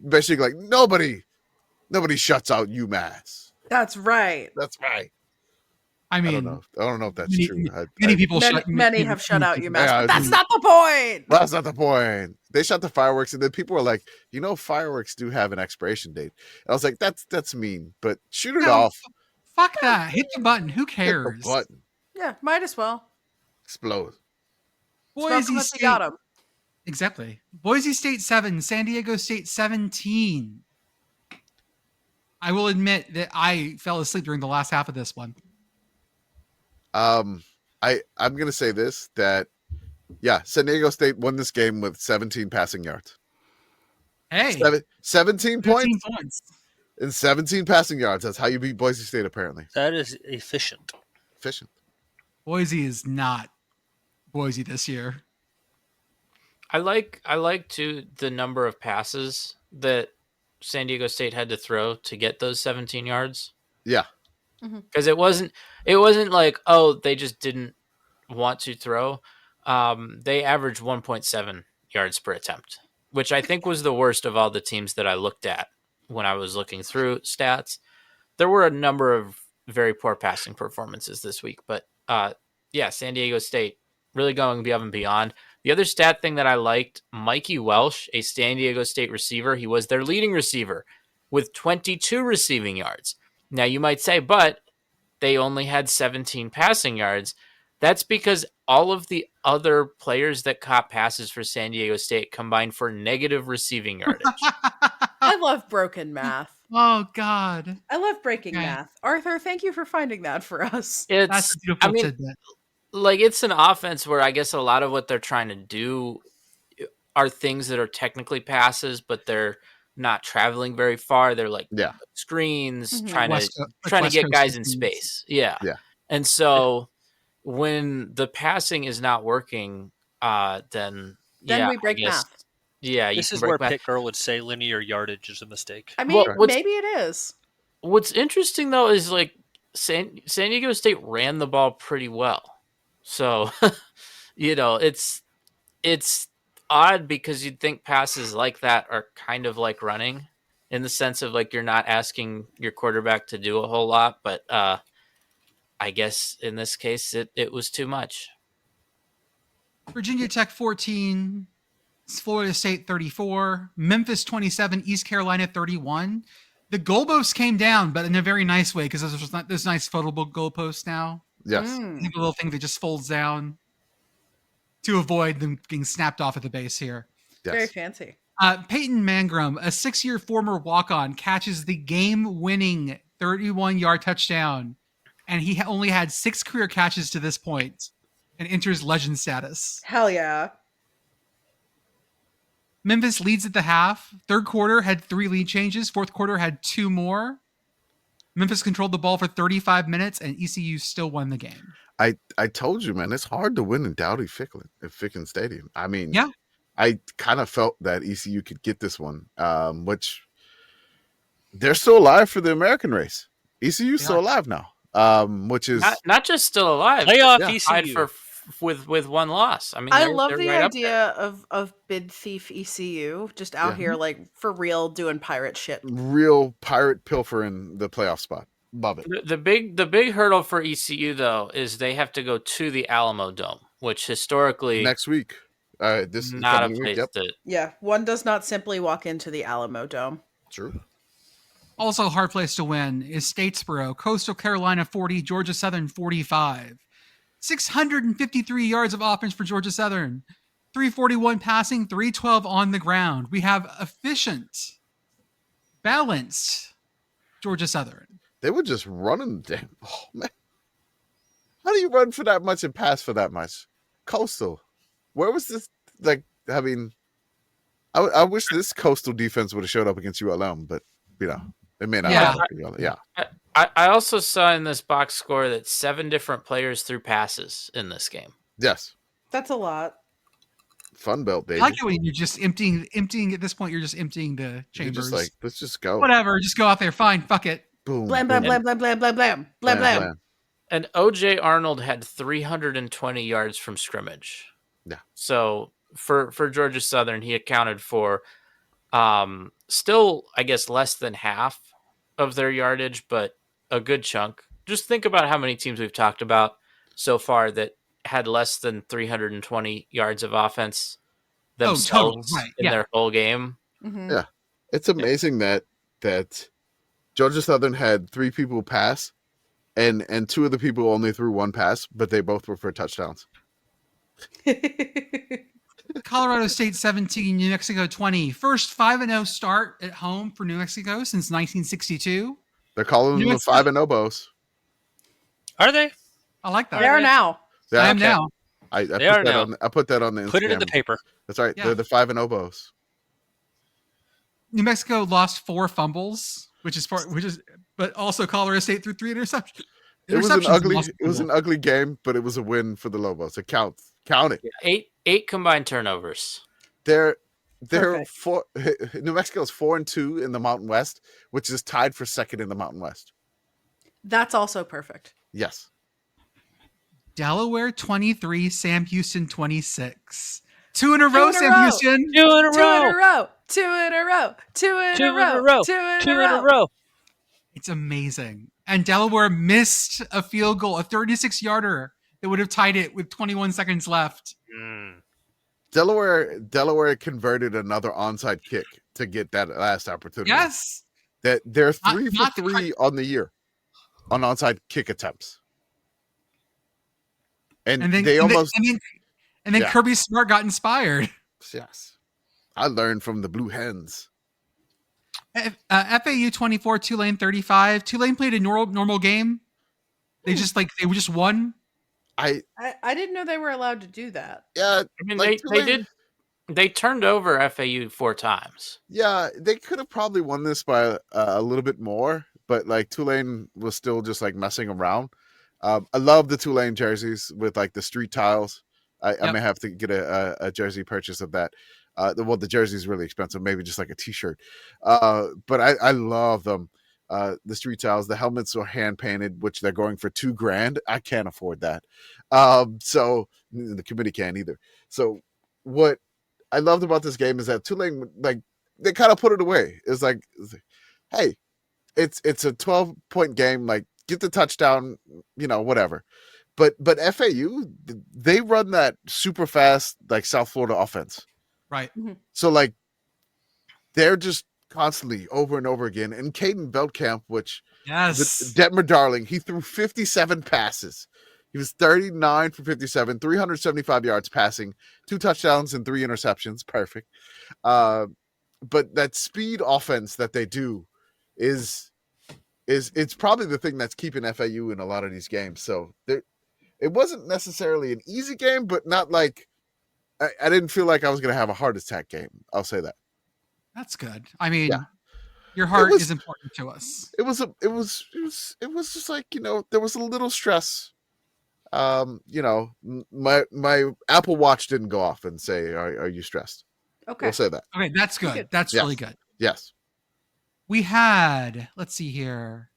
Basically like nobody shuts out UMass. That's right. I mean, I don't know if that's true. Many have shut out UMass, but that's not the point. That's not the point. They shot the fireworks, and then people were like, fireworks do have an expiration date. And I was like, that's mean, but shoot it off. Fuck that. Hit the button. Who cares? Hit the button. Yeah, might as well. Explode. Boise State. Got him. Exactly. Boise State 7, San Diego State 17. I will admit that I fell asleep during the last half of this one. I'm going to say this, that, San Diego State won this game with 17 passing yards. Hey. 17 points and 17 passing yards. That's how you beat Boise State, apparently. That is efficient. Boise is not Boise this year. I like too the number of passes that San Diego State had to throw to get those 17 yards? Yeah. Because it wasn't like, oh, they just didn't want to throw. They averaged 1.7 yards per attempt, which I think was the worst of all the teams that I looked at when I was looking through stats. There were a number of very poor passing performances this week, but yeah, San Diego State really going above and beyond. The other stat thing that I liked, Mikey Welsh, a San Diego State receiver, he was their leading receiver with 22 receiving yards. Now you might say, but they only had 17 passing yards. That's because all of the other players that caught passes for San Diego State combined for negative receiving yardage. I love broken math. Oh God. I love breaking Okay. math. Arthur, thank you for finding that for us. That's It's, a beautiful I mean, tidbit. like, it's an offense where I guess a lot of what they're trying to do are things that are technically passes, but they're not traveling very far. They're like Yeah. screens, Mhm. trying West to West get Coast guys in teams. space. Yeah. Yeah. And so when the passing is not working, then yeah, we break I guess, math. yeah, you This can is break where math. Pitt Girl would say linear yardage is a mistake. I mean, Well, maybe it is. What's interesting though is like San Diego State ran the ball pretty well. So, it's odd because you'd think passes like that are kind of like running in the sense of like you're not asking your quarterback to do a whole lot, but I guess in this case it was too much. Virginia Tech 14, Florida State 34, Memphis 27, East Carolina 31. The goalposts came down, but in a very nice way because there's nice foldable goalposts now. Yes. Mm. I think a little thing that just folds down to avoid them getting snapped off at the base here. Very Yes. fancy. Peyton Mangrum, a 6-year former walk-on, catches the game-winning 31-yard touchdown, and he only had 6 career catches to this point and enters legend status. Hell yeah. Memphis leads at the half. Third quarter had 3 lead changes. Fourth quarter had 2 more. Memphis controlled the ball for 35 minutes, and ECU still won the game. I told you, man, it's hard to win in Dowdy Ficken Stadium. I mean, Yeah. I kind of felt that ECU could get this one, which they're still alive for the American race. ECU's still alive now, which is Not just still alive, Playoff Yeah. tied ECU. with one loss. I mean, I they're- love they're the right up there. idea of bid thief ECU just out Yeah. here like for real doing pirate shit. real pirate pilfer in the playoff spot. Love it. The big hurdle for ECU though is they have to go to the Alamo Dome, which historically Next week, this not a coming week. place Yep, that Yeah, one does not simply walk into the Alamo Dome. true. Also, a hard place to win is Statesboro. Coastal Carolina 40, Georgia Southern 45. 653 yards of offense for Georgia Southern. 341 passing, 312 on the ground. We have efficient, balanced Georgia Southern. They were just running the damn ball, man. How do you run for that much and pass for that much? Coastal, where was this? Like, I mean, I wish this Coastal defense would have showed up against ULM, but they may not. Yeah. have ULM. Yeah. I also saw in this box score that 7 different players threw passes in this game. Yes. That's a lot. Fun belt, I baby. like it when you're just emptying at this point, you're just emptying the You're chambers. just like, let's just go. Whatever, just go out there. Fine, fuck it. Boom. Blam blam boom, blam blam blam blam blam blam blam. blam. And OJ Arnold had 320 yards from scrimmage. Yeah. So for Georgia Southern, he accounted for still, I guess, less than half of their yardage, but a good chunk. Just think about how many teams we've talked about so far that had less than 320 yards of offense themselves totally, right, in yeah. their whole game. Mhm. Yeah. It's amazing that Georgia Southern had 3 people pass, and 2 of the people only threw 1 pass, but they both were for touchdowns. Colorado State 17, New Mexico 20. First 5-0 start at home for New Mexico since 1962. They're calling New them the Mexico- 5-0 Bows. Are they? I like that. They are now. I am Yeah, now. I They are now. put that on the Instagram. Put it in the paper. That's right. Yeah. They're the 5-0 Bows. New Mexico lost 4 fumbles, but also Colorado State threw 3 interceptions. It was Interceptions an lost ugly game, but it was a win for the Lobos. It counts. Count it. Eight combined turnovers. They're They're Perfect. New Mexico's 4-2 in the Mountain West, which is tied for second in the Mountain West. That's also perfect. Yes. Delaware 23, Sam Houston 26. 2 in a Two row, in a Sam row. Houston. 2 in a Two in row. a row. 2 in a row. 2 in 2 a in a row. row. 2 in 2 a in a row. row. It's amazing. And Delaware missed a field goal, a 36-yarder that would have tied it with 21 seconds left. Delaware converted another onside kick to get that last opportunity. Yes. That they're Not- 3 for not the 3 on the year on onside kick attempts. And then they almost and then Yeah. Kirby Smart got inspired. yes. I learned from the Blue Hens. FAU 24, Tulane 35. Tulane played a normal game. They just won. I didn't know they were allowed to do that. Yeah, I mean, like they Tulane- did. They turned over FAU 4 times. Yeah, they could have probably won this by a little bit more, but like Tulane was still just like messing around. I love the Tulane jerseys with like the street tiles. I may have to get a jersey purchase of that. The jersey is really expensive, maybe just like a t-shirt. But I love them. The street tiles, the helmets are hand painted, which they're going for $2,000. I can't afford that. So the committee can't either. So what I loved about this game is that Tulane, like, they kind of put it away. It's like, hey, it's a 12-point game. Like, get the touchdown, whatever. But FAU, they run that super fast, like South Florida offense. Right. So like, they're just constantly over and over again. And Caden Veldkamp, which Yes. Detmer Darling, he threw 57 passes. He was 39 for 57, 375 yards passing, 2 touchdowns and 3 interceptions. Perfect. But that speed offense that they do is it's probably the thing that's keeping FAU in a lot of these games. So it wasn't necessarily an easy game, but not like I didn't feel like I was going to have a heart attack game. I'll say that. That's good. I mean, Yeah. your heart was- is important to us. It was just like, there was a little stress. My Apple Watch didn't go off and say, are you stressed? Okay. We'll say that. Okay, that's good. Good. That's Yes. really good. Yes. We had, let's see here.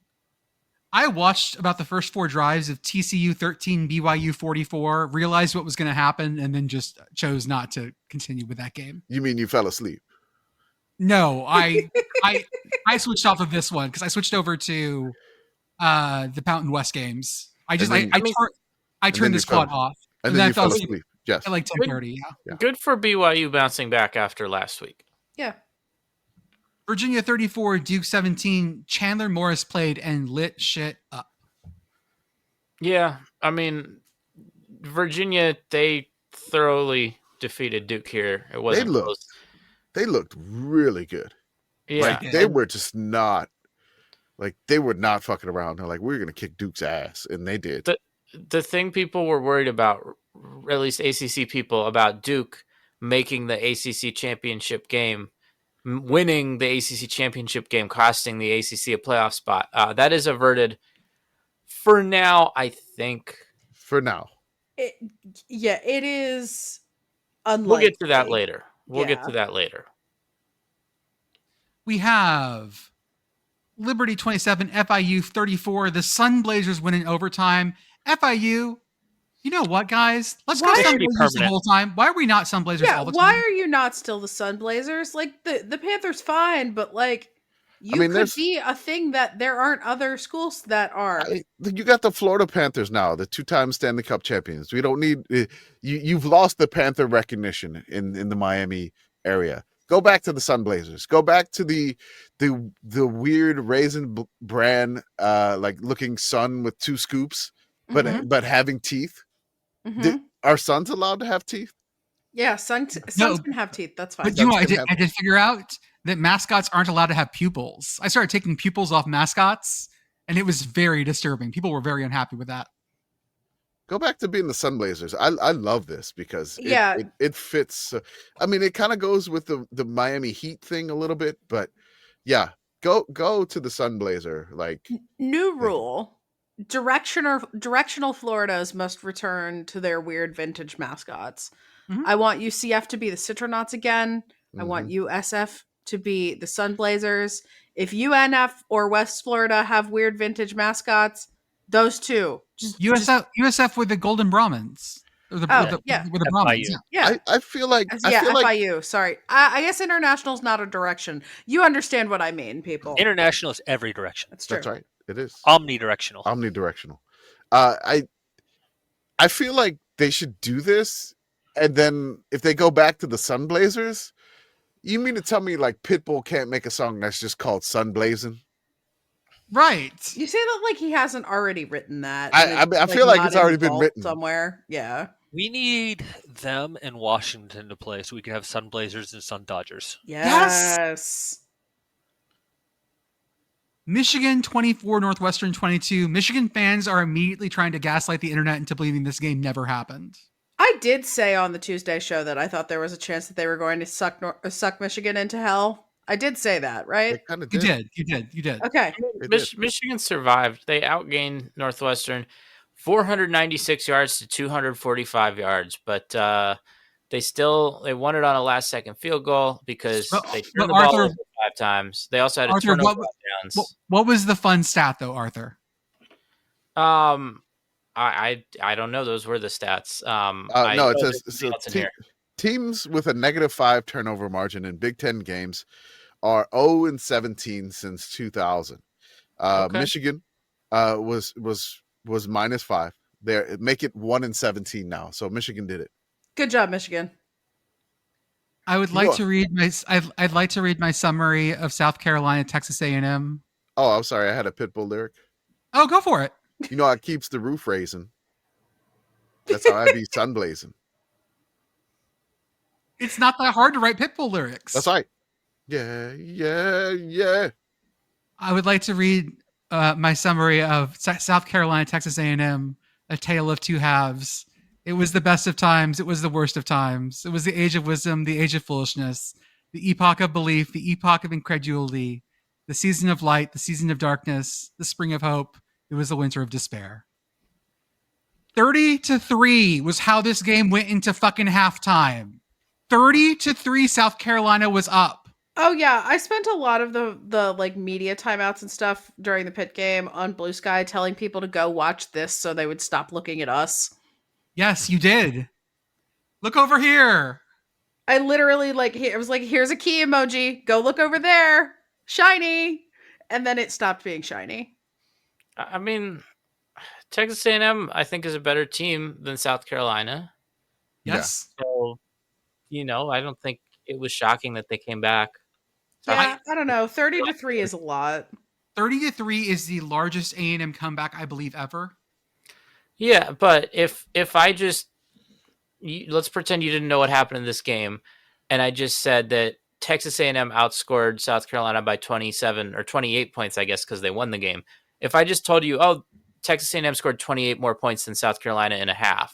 I watched about the first 4 drives of TCU 13, BYU 44, realized what was going to happen, and then just chose not to continue with that game. You mean you fell asleep? No, I switched off of this one because I switched over to the Mountain West games. I then turned then this you fell- quad off. And then I you fell fell asleep asleep. Yes. at like 10:30. Yeah. Yeah. Good for BYU bouncing back after last week. Yeah. Virginia 34, Duke 17. Chandler Morris played and lit shit up. Yeah, I mean, Virginia, they thoroughly defeated Duke here. It wasn't close. They looked really good. Yeah, Like they were just not they were not fucking around. They're like, we're going to kick Duke's ass. And they did. the thing people were worried about, at least ACC people, about Duke making the ACC championship game, winning the ACC championship game, costing the ACC a playoff spot. That is averted for now, I think. For now. It is unlikely. We'll get to that later. We have Liberty 27, FIU 34. The SUNBLAZERS win in overtime. FIU, you know what, guys? Let's go Why- SUNBLAZERS the whole time. Why are we not SUNBLAZERS Yeah, all the why time? are you not still the SUNBLAZERS? Like the Panthers fine, but like you mean, could there's- be a thing that there aren't other schools that are. You got the Florida Panthers now, the 2-time Stanley Cup champions. We don't need you've lost the Panther recognition in the Miami area. Go back to the SUNBLAZERS. Go back to the weird raisin bran like looking sun with 2 scoops, but having teeth. Mhm. Are sons allowed to have teeth? Yeah, sons can have teeth. That's fine. But you know what Sons can I did figure out? That mascots aren't allowed to have pupils. I started taking pupils off mascots, and it was very disturbing. People were very unhappy with that. Go back to being the SUNBLAZERS. I love this because it fits. I mean, it kind of goes with the Miami Heat thing a little bit, but yeah, go to the SUNBLAZER. Like New rule: directional Floridas must return to their weird vintage mascots. Mhm. I want UCF to be the Citronauts again. I want USF to be the SUNBLAZERS. If UNF or West Florida have weird vintage mascots, those two. USF with the Golden Brahmins. Or Oh, with the yeah. with the Brahmins. FIU. Yeah. Yeah. I feel like FIU. Sorry. I guess international's not a direction. You understand what I mean, people. International is every direction. That's true. that's right. It is Omnidirectional. omnidirectional. I feel like they should do this, and then if they go back to the SUNBLAZERS, you mean to tell me like Pitbull can't make a song that's just called Sunblazing? Right. You say that like he hasn't already written that. I feel like it's not in already the been vault written. somewhere. Yeah. We need them and Washington to play so we can have SunBlazers and Sun Dodgers. Yes. Michigan 24, Northwestern 22. Michigan fans are immediately trying to gaslight the internet into believing this game never happened. I did say on the Tuesday show that I thought there was a chance that they were going to suck Michigan into hell. I did say that, right? They kind of You did. did. You did. Okay. They did. Michigan survived. They outgained Northwestern 496 yards to 245 yards, but they won it on a last-second field goal because they turned the ball over 5 times. They also had a turnover downs. What was the fun stat though, Arthur? I don't know. Those were the stats. no, it says teams with a -5 turnover margin in Big Ten games are 0-17 since 2000. Okay. Michigan was -5. They make it 1-17 now. So Michigan did it. Good job, Michigan. I would like to read I'd like to read my summary of South Carolina, Texas A&M. Oh, I'm sorry. I had a Pitbull lyric. Oh, go for it. You know, it keeps the roof raising. That's how I be sunblazing. It's not that hard to write Pitbull lyrics. That's right. Yeah. I would like to read my summary of South Carolina, Texas A&M, A Tale of Two Halves. It was the best of times. It was the worst of times. It was the age of wisdom, the age of foolishness, the epoch of belief, the epoch of incredulity, the season of light, the season of darkness, the spring of hope. It was the winter of despair. 30-3 was how this game went into fucking halftime. 30-3, South Carolina was up. Oh yeah, I spent a lot of the like media timeouts and stuff during the Pitt game on Blue Sky telling people to go watch this so they would stop looking at us. Yes, you did. Look over here. I literally it was like, here's a key emoji. Go look over there. Shiny. And then it stopped being shiny. I mean, Texas A&M, I think, is a better team than South Carolina. Yes. So, I don't think it was shocking that they came back. So Yeah, I don't know. 30-3 is a lot. 30-3 is the largest A&M comeback, I believe, ever. Yeah, but if I just let's pretend you didn't know what happened in this game, and I just said that Texas A&M outscored South Carolina by 27 or 28 points, I guess, because they won the game. If I just told you, oh, Texas A&M scored 28 more points than South Carolina in a half,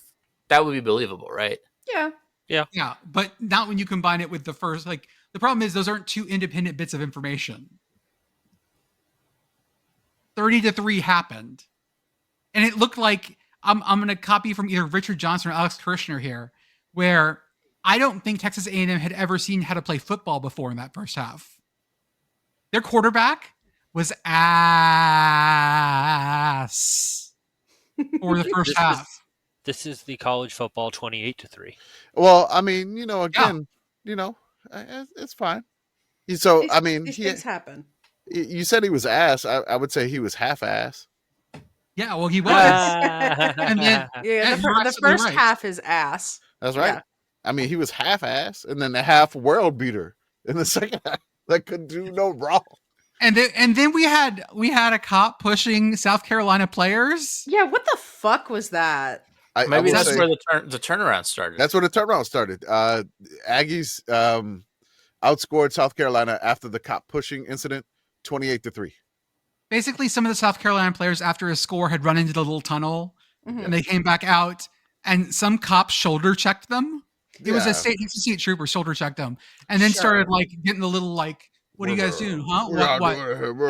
that would be believable, right? Yeah. Yeah, but not when you combine it with the first. Like, the problem is those aren't two independent bits of information. 30-3 happened, and it looked like I'm going to copy from either Richard Johnson or Alex Kirshner here, where I don't think Texas A&M had ever seen how to play football before in that first half. Their quarterback was ass for the first half. This is the college football 28-3. Well, I mean, again, it's fine. So, I mean, these things happen. You said he was ass. I would say he was half ass. Yeah, well, he was. And then, the first half is ass. That's right. Yeah. I mean, he was half ass, and then the half world beater in the second half that could do no wrong. And then we had a cop pushing South Carolina players. Yeah, what the fuck was that? Maybe that's where the turnaround started. That's where the turnaround started. Aggies outscored South Carolina after the cop pushing incident, 28-3. Basically, some of the South Carolina players, after a score, had run into the little tunnel, and they came back out, and some cop shoulder checked them. It was a state trooper shoulder checked them, and then started getting the little what are you guys doing, huh? What?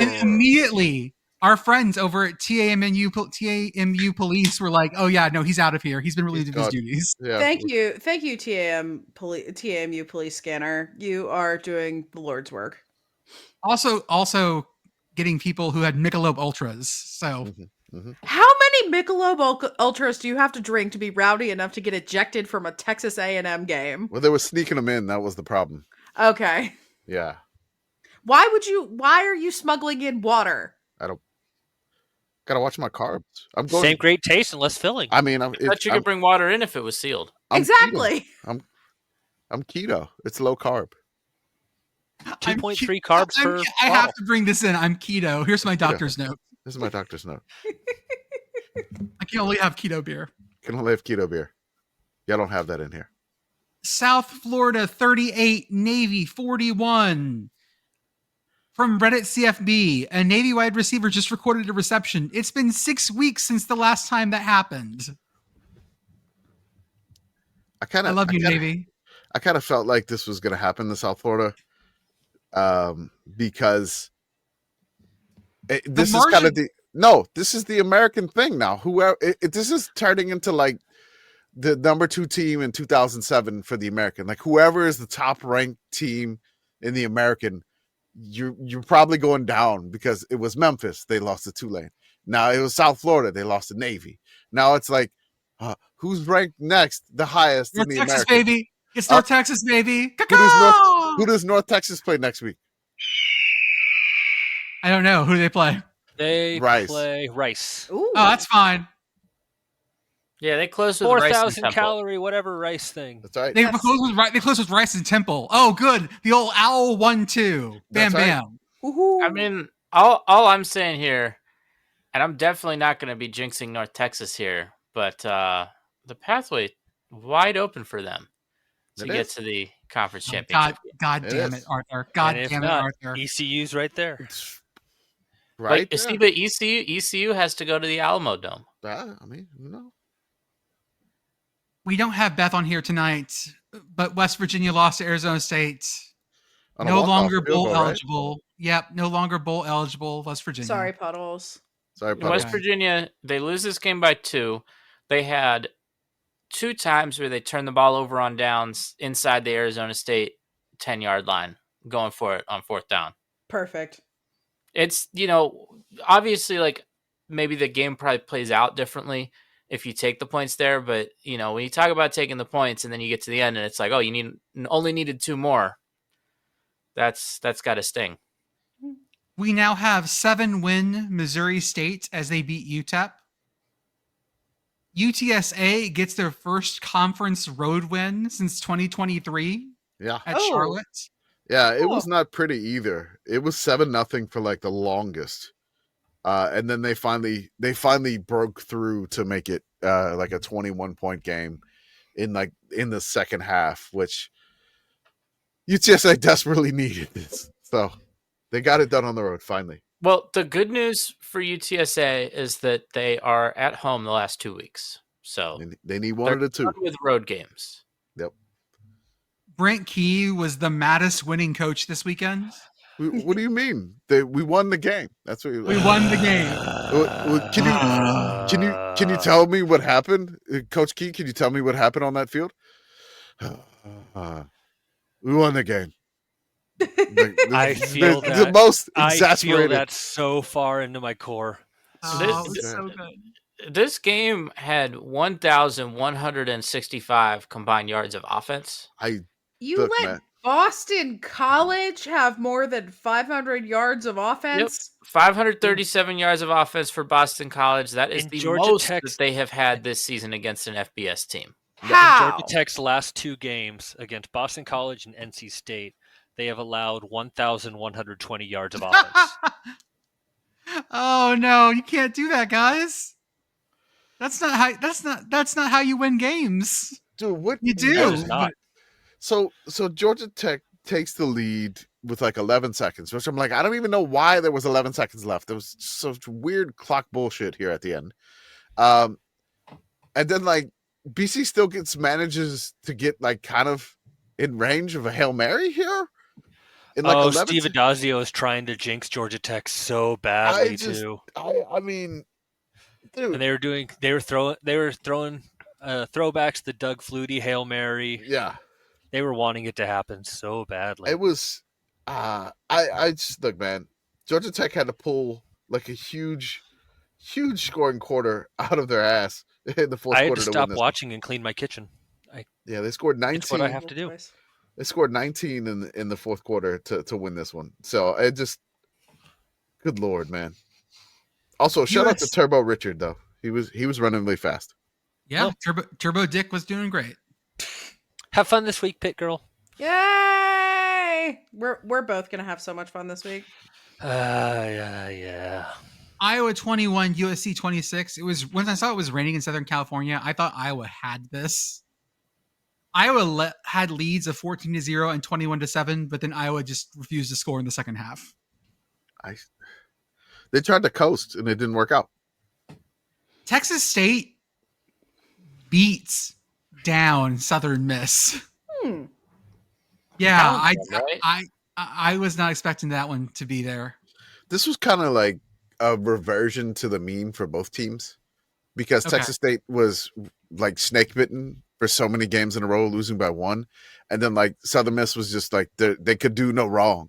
And immediately, Our friends over at TAMU Police were like, "Oh yeah, no, he's out of here. He's been relieved of his gone. duties." Yeah. Thank you, TAMU police scanner. You are doing the Lord's work. Also getting people who had Michelob Ultras. So How many Michelob Ultras do you have to drink to be rowdy enough to get ejected from a Texas A&M game? Well, they were sneaking them in. That was the problem. Okay. Yeah. Why are you smuggling in water? I don't. Gotta watch my carbs. I'm going. Same great taste and less filling. I mean, But you could bring water in if it was sealed. I'm Exactly. Keto. I'm keto. It's low carb. 2.3 carbs per I have bottle. to bring this in. I'm keto. Here's my doctor's note. This is my doctor's note. I can only have keto beer. Can only have keto beer. Y'all don't have that in here. South Florida 38, Navy 41. From Reddit CFB, a Navy wide receiver just recorded a reception. It's been 6 weeks since the last time that happened. I love you, Navy. I kind of felt like this was going to happen to South Florida because this is kind of this is the American thing now. This is turning into like the number 2 team in 2007 for the American. Like whoever is the top ranked team in the American, you're probably going down because it was Memphis. They lost to Tulane. Now it was South Florida. They lost to Navy. Now it's like, who's ranked next, the highest North in the Texas, American? baby. It's North Texas, baby. Who does North Texas play next week? I don't know. Who do they play? They Rice. play Rice. Ooh. Oh, that's fine. Yeah, they closed with Rice and 4,000 Temple. calorie whatever Rice thing. That's right. They close with Rice and Temple. Oh, good. The old Owl 1-2. Bam, That's right. bam. Woohoo. I mean, all I'm saying here, and I'm definitely not going to be jinxing North Texas here, but the pathway wide open for them to get to the conference championship. God damn it, Arthur. God And if damn it, not, Arthur. ECU's right there. Right? But, see, but ECU has to go to the Alamo Dome. I mean, no. We don't have Beth on here tonight, but West Virginia lost to Arizona State. On a No walk-off longer field bowl goal, right? eligible. Yep, no longer bowl eligible, West Virginia. Sorry, Puddles. Sorry, West Puddles. Virginia, they lose this game by 2. They had 2 times where they turned the ball over on downs inside the Arizona State 10-yard line, going for it on 4th down. Perfect. It's, obviously, like, maybe the game probably plays out differently if you take the points there, but, when you talk about taking the points and then you get to the end and it's like, oh, you only needed 2 more, that's got to sting. We now have 7-win Missouri State as they beat UTEP. UTSA gets their first conference road win since 2023 Yeah. at Charlotte. Yeah, it was not pretty either. It was 7-0 for like the longest. And then they finally broke through to make it like a 21-point game in the second half, which UTSA desperately needed this. So they got it done on the road finally. Well, the good news for UTSA is that they are at home the last 2 weeks. So They need one of the two. done with road games. Yep. Brent Key was the maddest winning coach this weekend. What do you mean? We won the game. That's what We won the game. Can you tell me what happened, Coach Key? Can you tell me what happened on that field? We won the game. I feel that. The most I feel exasperated. that so far into my core. Oh, it's so good. This game had 1,165 combined yards of offense. You Look, let man. Boston College have more than 500 yards of offense? 537 yards of offense for Boston College. That is In the Georgia most Tech's- that they have had this season against an FBS team. How? In Georgia Tech's last 2 games against Boston College and NC State, they have allowed 1,120 yards of offense. Oh no, you can't do that, guys. That's not how you win games. Dude, what You do. No, it's not. So Georgia Tech takes the lead with like 11 seconds, which I'm like, I don't even know why there was 11 seconds left. There was such weird clock bullshit here at the end. And then like BC still manages to get like kind of in range of a Hail Mary here. in like 11 Steve Adazio is trying to jinx Georgia Tech so I badly just too. I mean, dude. And they were throwing throwbacks to the Doug Flutie Hail Mary. Yeah. They were wanting it to happen so badly. It was I just look, man. Georgia Tech had to pull like a huge scoring quarter out of their ass in the fourth I had quarter to to stop win this. watching and clean my kitchen. Yeah, they scored 19. It's what I have to do. They scored 19 in the fourth quarter to win this one. So it just, good Lord, man. Also, shout out to Turbo Richard though. He was running really fast. Yeah, Turbo Dick was doing great. Have fun this week, Pitt Girl. Yay! We're both gonna have so much fun this week. Yeah. Iowa 21, USC 26. It was when I saw it was raining in Southern California, I thought Iowa had this. Iowa had leads of 14-0 and 21-7, but then Iowa just refused to score in the second half. They tried to coast and it didn't work out. Texas State beats down Southern Miss. Yeah, I was not expecting that one to be there. This was kind of like a reversion to the mean for both teams because Texas State was like snake bitten for so many games in a row, losing by one, and then like Southern Miss was just like they could do no wrong.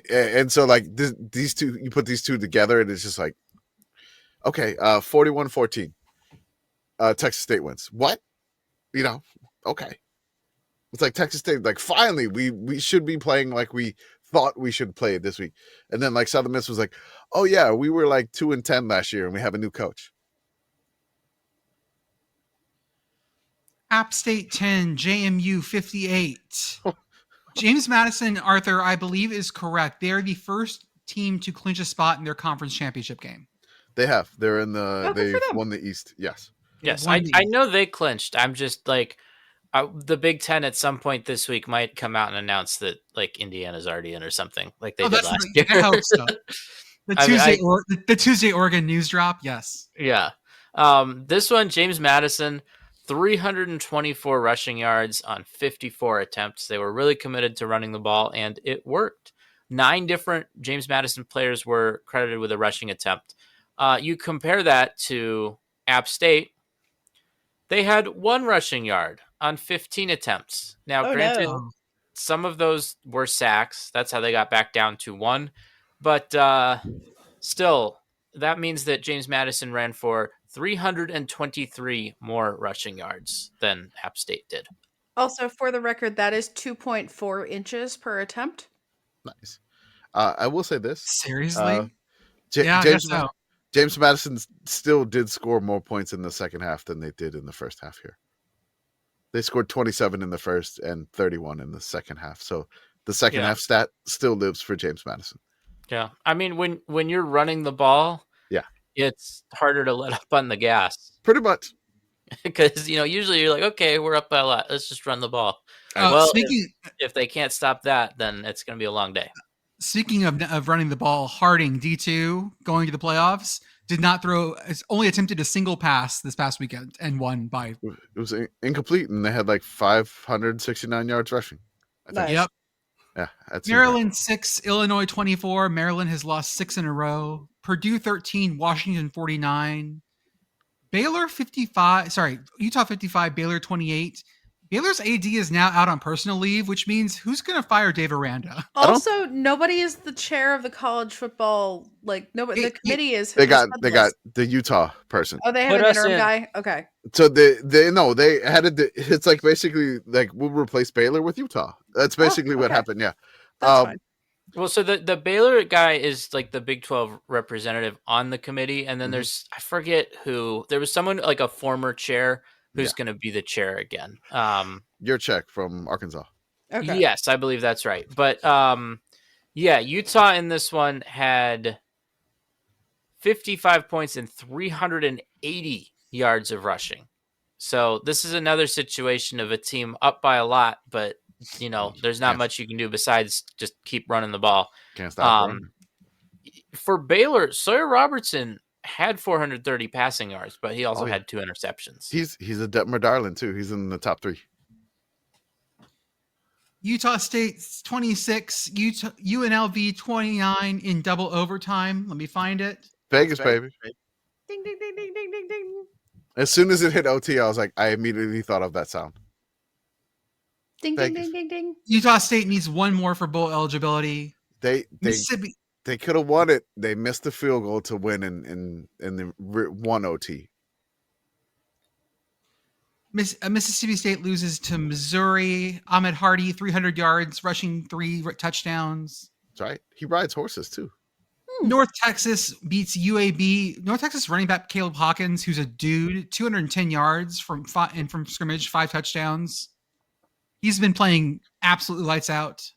And so like these two, you put these two together, and it's just like, okay, 41-14, Texas State wins. What? Okay. It's like Texas State, like finally we should be playing like we thought we should play this week, and then like Southern Miss was like, oh yeah, we were like 2-10 last year, and we have a new coach. App State 10, JMU 58. James Madison, Arthur, I believe is correct. They are the first team to clinch a spot in their conference championship game. They have. They're in the. Good for They've them. won the East. Yes. Yes, I know they clinched. I'm just like, the Big Ten at some point this week might come out and announce that like Indiana's already in or something like they did last year. I hope so. The Tuesday Oregon news drop. Yes. Yeah. This one, James Madison, 324 rushing yards on 54 attempts. They were really committed to running the ball, and it worked. 9 different James Madison players were credited with a rushing attempt. You compare that to App State. They had 1 rushing yard on 15 attempts. Now, granted, some of those were sacks. That's how they got back down to 1. But still, that means that James Madison ran for 323 more rushing yards than App State did. Also, for the record, that is 2.4 inches per attempt. Nice. I will say this. Seriously? James Madison still did score more points in the second half than they did in the first half here. They scored 27 in the first and 31 in the second half. So the second half stat still lives for James Madison. Yeah. I mean, when you're running the ball, it's harder to let up on the gas. Pretty much. Because, usually you're like, okay, we're up by a lot. Let's just run the ball. If they can't stop that, then it's going to be a long day. Speaking of running the ball, Harding, D2, going to the playoffs, did not only attempted a single pass this past weekend and won by. It was incomplete, and they had like 569 yards rushing. Nice. Yep. Yeah. That's Maryland 6, Illinois 24. Maryland has lost 6 in a row. Purdue 13, Washington 49. Utah 55, Baylor 28. Baylor's AD is now out on personal leave, which means who's going to fire Dave Aranda? Also, nobody is the chair of the college football. Like nobody, the committee is. They got the Utah person. Oh, they have an interim guy. Okay. So they had it. It's like basically like we'll replace Baylor with Utah. That's basically what happened. Yeah. That's fine. Well, so the Baylor guy is like the Big 12 representative on the committee, and then there's I forget who. There was someone like a former chair who's going to be the chair again. Your check from Arkansas. Okay. Yes, I believe that's right. But Utah in this one had 55 points and 380 yards of rushing. So this is another situation of a team up by a lot, but there's not much you can do besides just keep running the ball. Can't stop running. For Baylor, Sawyer Robertson had 430 passing yards, but he also had 2 interceptions. He's a Detmer darling too. He's in the top 3. Utah State's 26, UNLV 29 in double overtime. Let me find it. Vegas, baby. Ding, ding, ding, ding, ding, ding, ding. As soon as it hit OT, I was like, I immediately thought of that sound. Ding, ding, Vegas. ding, ding, ding. Utah State needs one more for bowl eligibility. They Mississippi. could have won it. They missed the field goal to win in the one OT. Mississippi State loses to Missouri. Ahmed Hardy, 300 yards, rushing 3 touchdowns. That's right. He rides horses too. North Texas beats UAB. North Texas running back Caleb Hawkins, who's a dude, 210 yards from scrimmage, 5 touchdowns. He's been playing absolutely lights out.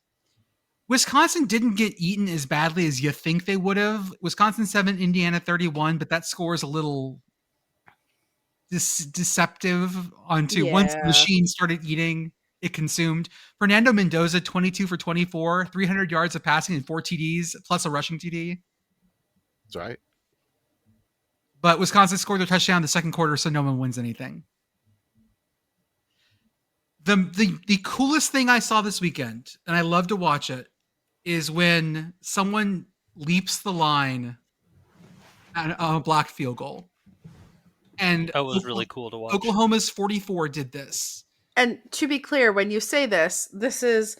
Wisconsin didn't get eaten as badly as you think they would have. Wisconsin 7, Indiana 31, but that score is a little deceptive once the machine started eating, it consumed. Fernando Mendoza, 22 for 24, 300 yards of passing and 4 TDs, plus a rushing TD. That's right. But Wisconsin scored their touchdown in the second quarter, so no one wins anything. The coolest thing I saw this weekend, and I love to watch it, is when someone leaps the line on a blocked field goal. And That was really cool to watch. Oklahoma's 44 did this. And to be clear, when you say this is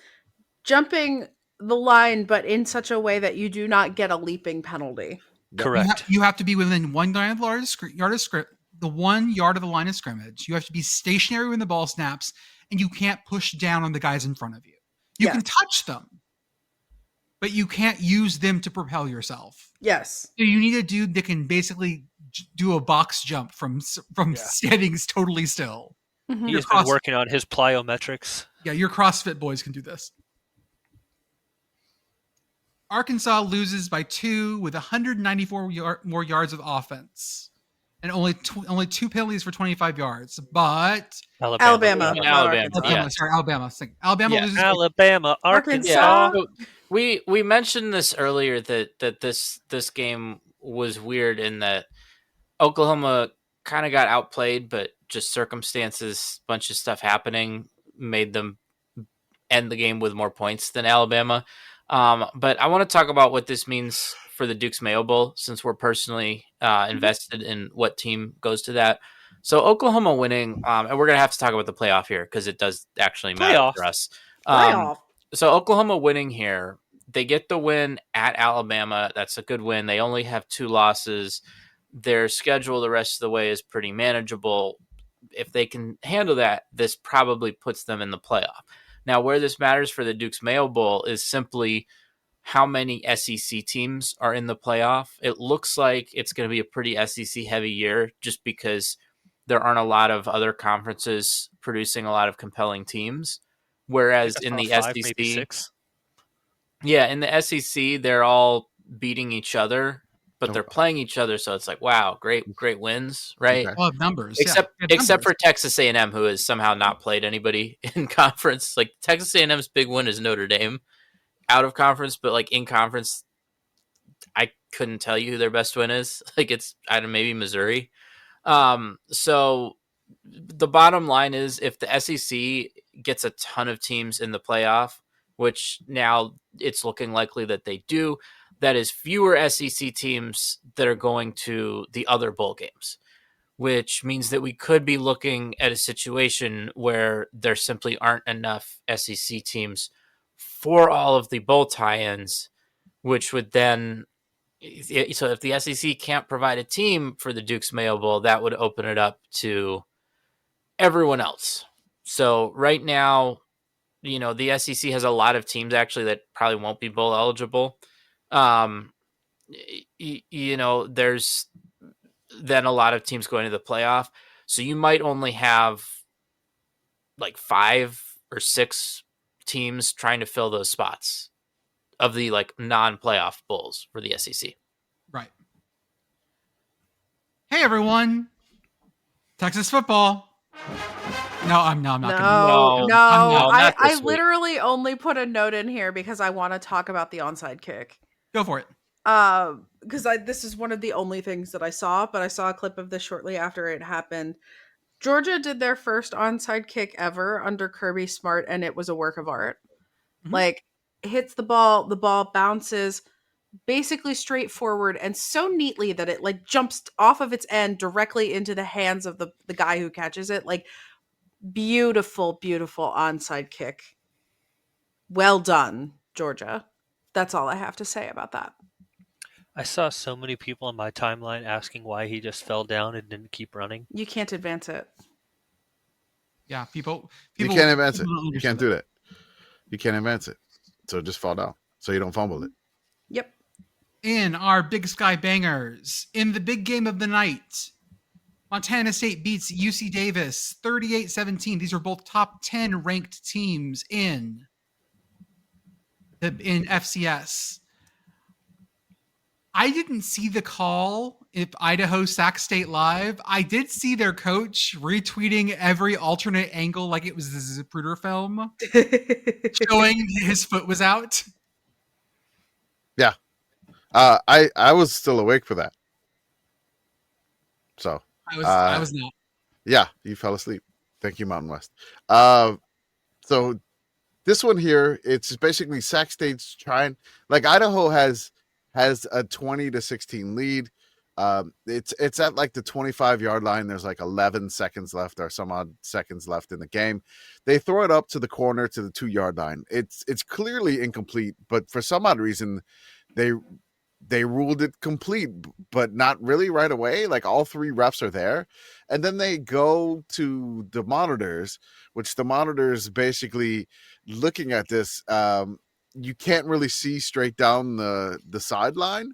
jumping the line, but in such a way that you do not get a leaping penalty. Correct. You have to be within 1 yard of script, the 1 yard of the line of scrimmage. You have to be stationary when the ball snaps, and you can't push down on the guys in front of you. You can touch them, but you can't use them to propel yourself. Yes. So you need a dude that can basically do a box jump from standing totally still. Mm-hmm. He's been working on his plyometrics. Yeah, your CrossFit boys can do this. Arkansas loses by 2 with 194 more yards of offense and only 2 penalties for 25 yards. But Alabama. Alabama loses. Alabama, Arkansas. Yeah. So we mentioned this earlier that this game was weird in that Oklahoma kind of got outplayed, but just circumstances, bunch of stuff happening made them end the game with more points than Alabama. But I want to talk about what this means for the Duke's Mayo Bowl, since we're personally invested in what team goes to that. So Oklahoma winning, and we're going to have to talk about the playoff here because it does actually matter for us. So Oklahoma winning here, they get the win at Alabama. That's a good win. They only have 2 losses. Their schedule the rest of the way is pretty manageable. If they can handle that, this probably puts them in the playoff. Now, where this matters for the Duke's Mayo Bowl is simply how many SEC teams are in the playoff. It looks like it's going to be a pretty SEC-heavy year just because there aren't a lot of other conferences producing a lot of compelling teams. Whereas in the 5, SEC, maybe 6. Yeah, in the SEC, they're all beating each other, but they're playing each other, so it's like, wow, great wins, right? Okay. Well, numbers, except for Texas A&M, who has somehow not played anybody in conference. Like Texas A&M's big win is Notre Dame out of conference, but like in conference, I couldn't tell you who their best win is. Like it's, I don't know, maybe Missouri. So the bottom line is, if the SEC gets a ton of teams in the playoff, which now it's looking likely that they do, that is fewer SEC teams that are going to the other bowl games, which means that we could be looking at a situation where there simply aren't enough SEC teams for all of the bowl tie-ins, which would then, so if the SEC can't provide a team for the Duke's Mayo Bowl, that would open it up to everyone else. So right now, you know, the SEC has a lot of teams actually that probably won't be bowl eligible. You know, there's then a lot of teams going to the playoff. So you might only have like 5 or 6 teams trying to fill those spots of the like non-playoff bowls for the SEC. Right. Hey everyone, Texas football. I'm not gonna. I literally only put a note in here because I want to talk about the onside kick. Go for it. Because this is one of the only things that I saw, but I saw a clip of this shortly after it happened. Georgia did their first onside kick ever under Kirby Smart, and it was a work of art. Mhm. Like, hits the ball bounces basically straightforward and so neatly that it like jumps off of its end directly into the hands of the guy who catches it. Like, beautiful, beautiful onside kick. Well done, Georgia. That's all I have to say about that. I saw so many people on my timeline asking why he just fell down and didn't keep running. You can't advance it. Yeah, people You can't advance it. people don't You can't understand do that. You can't advance it. So just fall down. So you don't fumble it. Yep. In our Big Sky Bangers, in the big game of the night, Montana State beats UC Davis 38-17. These are both top 10 ranked teams in FCS. I didn't see the call if Idaho Sac State Live. I did see their coach retweeting every alternate angle like it was the Zapruder film, showing his foot was out. Yeah. I was still awake for that. So I was not. yeah, you fell asleep. Thank you, Mountain West. So this one here, it's basically Sac State's trying. Like Idaho has a 20-16 lead. It's at like the 25-yard line. There's like 11 seconds left or some odd seconds left in the game. They throw it up to the corner to the 2-yard line. It's clearly incomplete, but for some odd reason, they ruled it complete, but not really right away. Like all 3 refs are there. And then they go to the monitors, which the monitors basically looking at this, you can't really see straight down the sideline,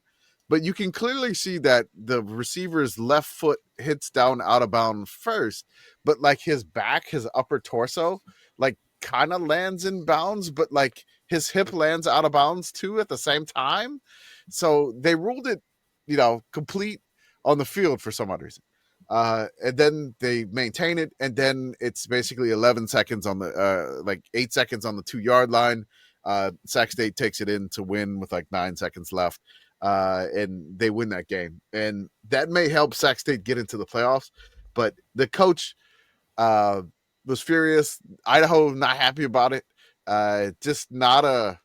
but you can clearly see that the receiver's left foot hits down out of bounds first, but like his back, his upper torso, like kind of lands in bounds, but like his hip lands out of bounds too at the same time. So they ruled it, complete on the field for some odd reason. And then they maintain it, and then it's basically 11 seconds on the 8 seconds on the 2-yard line. Sac State takes it in to win with like 9 seconds left, and they win that game. And that may help Sac State get into the playoffs, but the coach was furious. Idaho not happy about it. Just not a.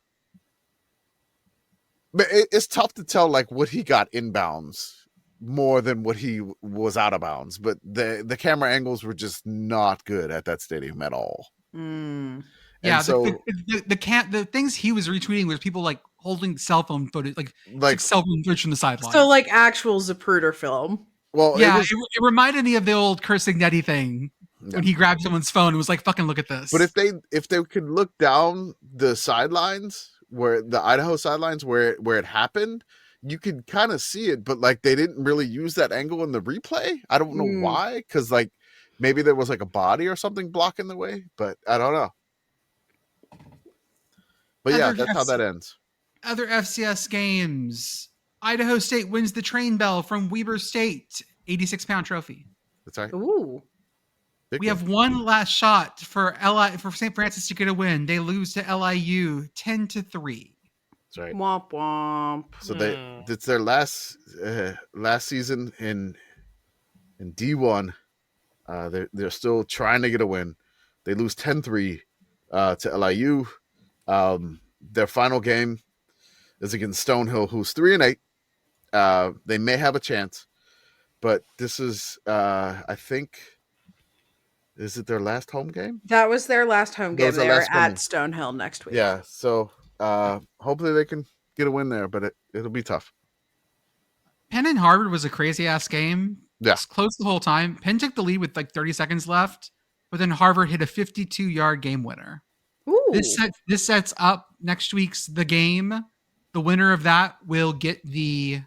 But it's tough to tell like what he got inbounds more than what he was out of bounds. But the camera angles were just not good at that stadium at all. Mm. Yeah, so the things he was retweeting was people like holding cell phone footage, like cell phone footage from the sideline. So like actual Zapruder film. Well, yeah, it reminded me of the old Chris Ignetti thing when he grabbed someone's phone and was like, "Fucking look at this." But if they could look down the sidelines where the Idaho sidelines where it happened, you could kind of see it, but like they didn't really use that angle in the replay. I don't know why, because like maybe there was like a body or something blocking the way, but I don't know. But yeah, that's how that ends. Other FCS games. Idaho State wins the train bell from Weber State, 86-pound trophy. That's right. Ooh. We have one last shot for St. Francis to get a win. They lose to LIU 10-3. That's right. Womp womp. So it's their last season in D1. They're still trying to get a win. They lose 10-3 to LIU. Their final game is against Stonehill, who's 3-8. They may have a chance, but this is I think. Is it their last home game? That was their last home game. They're at Stonehill next week. Yeah, so hopefully they can get a win there, but it'll be tough. Penn and Harvard was a crazy-ass game. Yeah. It's close the whole time. Penn took the lead with like 30 seconds left, but then Harvard hit a 52-yard game winner. Ooh. This sets up next week's the game. The winner of that will get the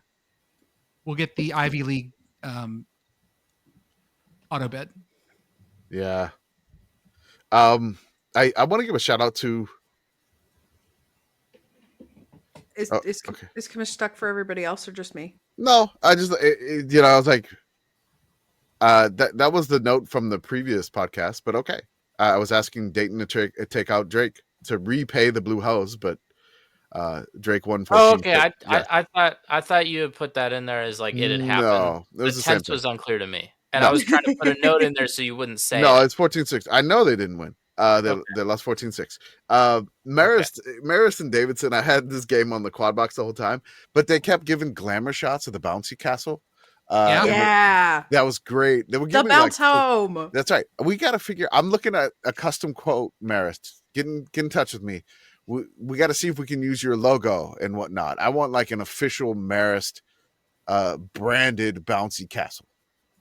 Ivy League auto bid. Yeah. I want to give a shout out to. Is Commish stuck for everybody else or just me? No, I just I was like, that was the note from the previous podcast, but okay. I was asking Dayton to take out Drake to repay the blue hose, but Drake won. Oh, okay. I thought you had put that in there as like it had happened. No, it was the the same tense was thing. unclear to me, and I was trying to put a note in there so you wouldn't say. No, it's 14-6. I know they didn't win. They lost 14-6. Marist and Davidson, I had this game on the quad box the whole time, but they kept giving glamour shots of the bouncy castle. Yeah. Yeah. That was great. They were The giving me bounce home. That's right. We got to figure. I'm looking at a custom quote, Marist. Get in touch with me. We got to see if we can use your logo and whatnot. I want like an official Marist branded bouncy castle.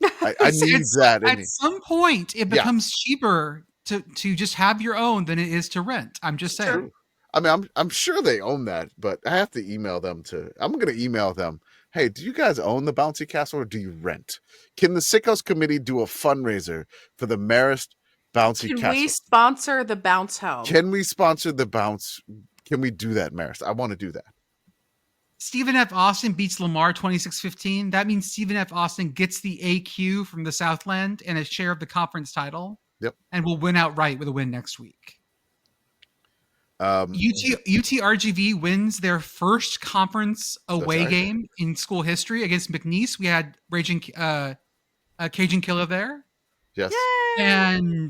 I need that. At some point, it becomes cheaper to just have your own than it is to rent. I'm just saying. True. I mean, I'm sure they own that, but I have to email them I'm going to email them. Hey, do you guys own the bouncy castle or do you rent? Can the Sickos Committee do a fundraiser for the Marist bouncy castle? Can we sponsor the bounce home? Can we sponsor the bounce? Can we do that, Marist? I want to do that. Stephen F. Austin beats Lamar 26-15. That means Stephen F. Austin gets the AQ from the Southland and a share of the conference title. Yep. And will win outright with a win next week. UTRGV wins their first conference away game in school history against McNeese. We had Raging Cajun Killer there. Yes. Yay!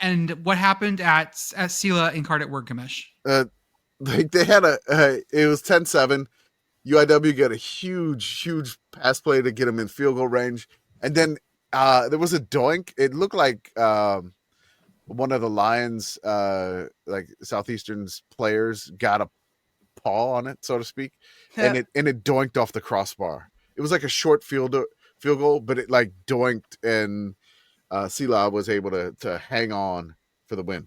And what happened at Sela Incarnate Word Commish? They had it was 10-7. UIW got a huge pass play to get him in field goal range. And then there was a doink. It looked like one of the Lions, like Southeastern's players, got a paw on it, so to speak, and it doinked off the crossbar. It was like a short field goal, but it like doinked, and Sela was able to hang on for the win.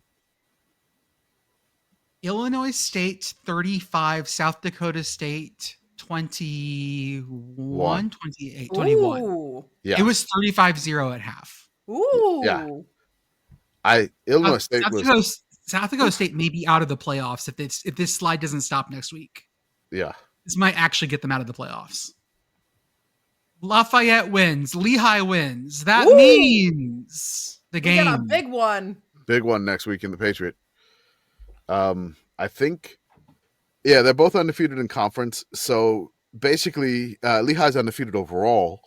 Illinois State 35, South Dakota State 21, 28, 21. Ooh. Yeah. It was 35-0 at half. Ooh. Yeah. Illinois State South Dakota State may be out of the playoffs if this slide doesn't stop next week. Yeah. This might actually get them out of the playoffs. Lafayette wins. Lehigh wins. That means the game. We got a big one. Big one next week in the Patriot. I think, they're both undefeated in conference. So basically, Lehigh's undefeated overall.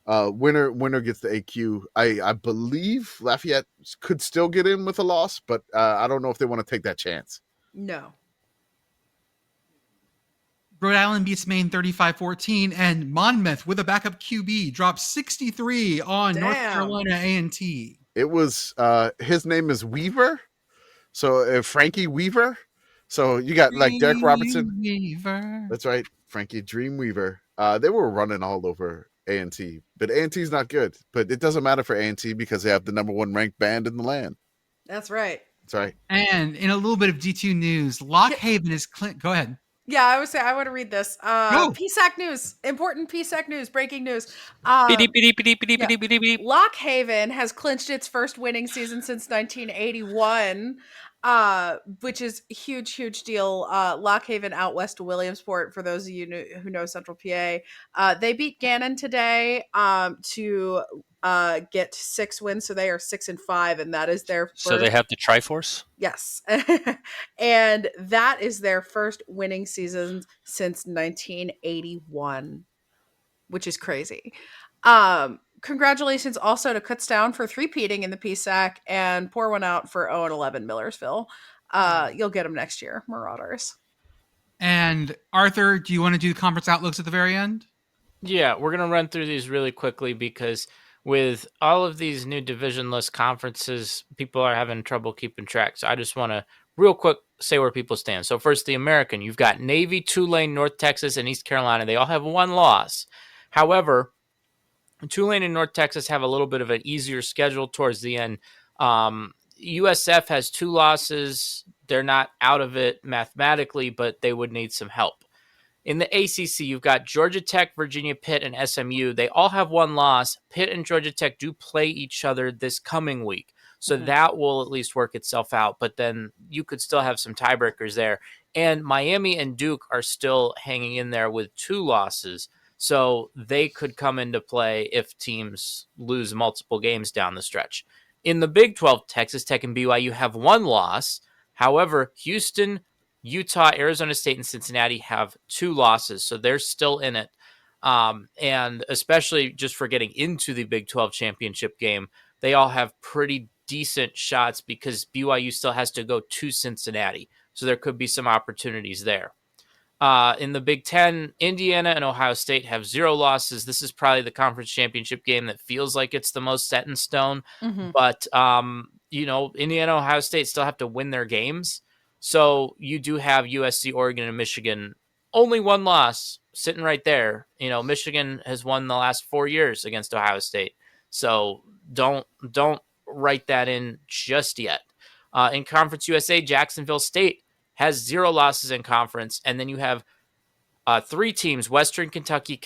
Winner gets the AQ. I believe Lafayette could still get in with a loss, but I don't know if they want to take that chance. No. Rhode Island beats Maine 35-14, and Monmouth with a backup QB drops 63 on North Carolina A&T. It was his name is Weaver, so Frankie Weaver. So you got like Derek Robertson. Weaver. That's right, Frankie Dreamweaver. They were running all over A&T, but A&T's not good. But it doesn't matter for A&T because they have the #1 ranked band in the land. That's right. That's right. And in a little bit of D2 news, Lock Haven is go ahead. Yeah, I would say I want to read this. PSAC news, important PSAC news, breaking news. Lock Haven has clinched its first winning season since 1981, which is a huge deal. Lock Haven out west to Williamsport, for those of you who know Central PA. They beat Gannon today to get 6 wins, so they are 6-5, and that is their first. So they have the Triforce? Yes. And that is their first winning season since 1981, which is crazy. Congratulations also to Kutztown for 3-peating in the PSAC, and pour one out for 0-11 Millersville. You'll get them next year, Marauders. And Arthur, do you want to do conference outlooks at the very end? Yeah, we're going to run through these really quickly because with all of these new divisionless conferences, people are having trouble keeping track. So I just want to real quick say where people stand. So first, the American. You've got Navy, Tulane, North Texas, and East Carolina. They all have 1 loss. However, Tulane and North Texas have a little bit of an easier schedule towards the end. USF has 2 losses. They're not out of it mathematically, but they would need some help. In the ACC, you've got Georgia Tech, Virginia, Pitt, and SMU. They all have 1 loss. Pitt and Georgia Tech do play each other this coming week. So that will at least work itself out. But then you could still have some tiebreakers there. And Miami and Duke are still hanging in there with 2 losses. So they could come into play if teams lose multiple games down the stretch. In the Big 12, Texas Tech and BYU have 1 loss. However, Houston, Utah, Arizona State, and Cincinnati have 2 losses, so they're still in it. And especially just for getting into the Big 12 championship game, they all have pretty decent shots because BYU still has to go to Cincinnati. So there could be some opportunities there. In the Big Ten, Indiana and Ohio State have 0 losses. This is probably the conference championship game that feels like it's the most set in stone. Mhm. But, Indiana and Ohio State still have to win their games. So you do have USC, Oregon, and Michigan. Only 1 loss sitting right there. Michigan has won the last 4 years against Ohio State. So don't write that in just yet. In Conference USA, Jacksonville State has 0 losses in conference. And then you have 3 teams, Western Kentucky,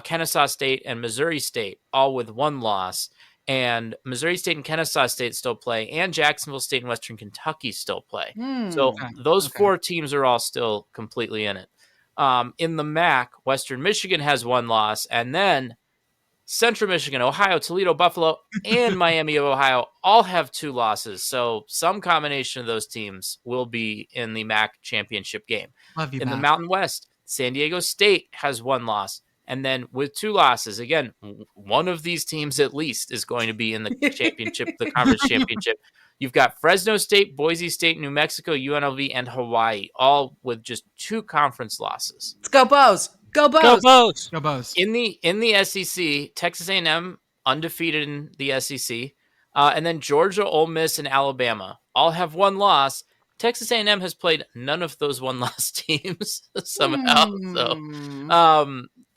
Kennesaw State, and Missouri State, all with 1 loss. And Missouri State and Kennesaw State still play, and Jacksonville State and Western Kentucky still play. So those 4 teams are all still completely in it. In the MAC, Western Michigan has 1 loss, and then Central Michigan, Ohio, Toledo, Buffalo, and Miami of Ohio all have 2 losses. So some combination of those teams will be in the MAC championship game. Love you, In the Matt. Mountain West, San Diego State has 1 loss. And then with 2 losses, again, one of these teams at least is going to be in the championship, the conference championship. You've got Fresno State, Boise State, New Mexico, UNLV, and Hawaii, all with just 2 conference losses. Let's go Bows. Go Bows. Go Bows! Go Bows. In the SEC, Texas A&M undefeated in the SEC, and then Georgia, Ole Miss, and Alabama all have 1 loss. Texas A&M has played none of those 1-loss teams somehow. So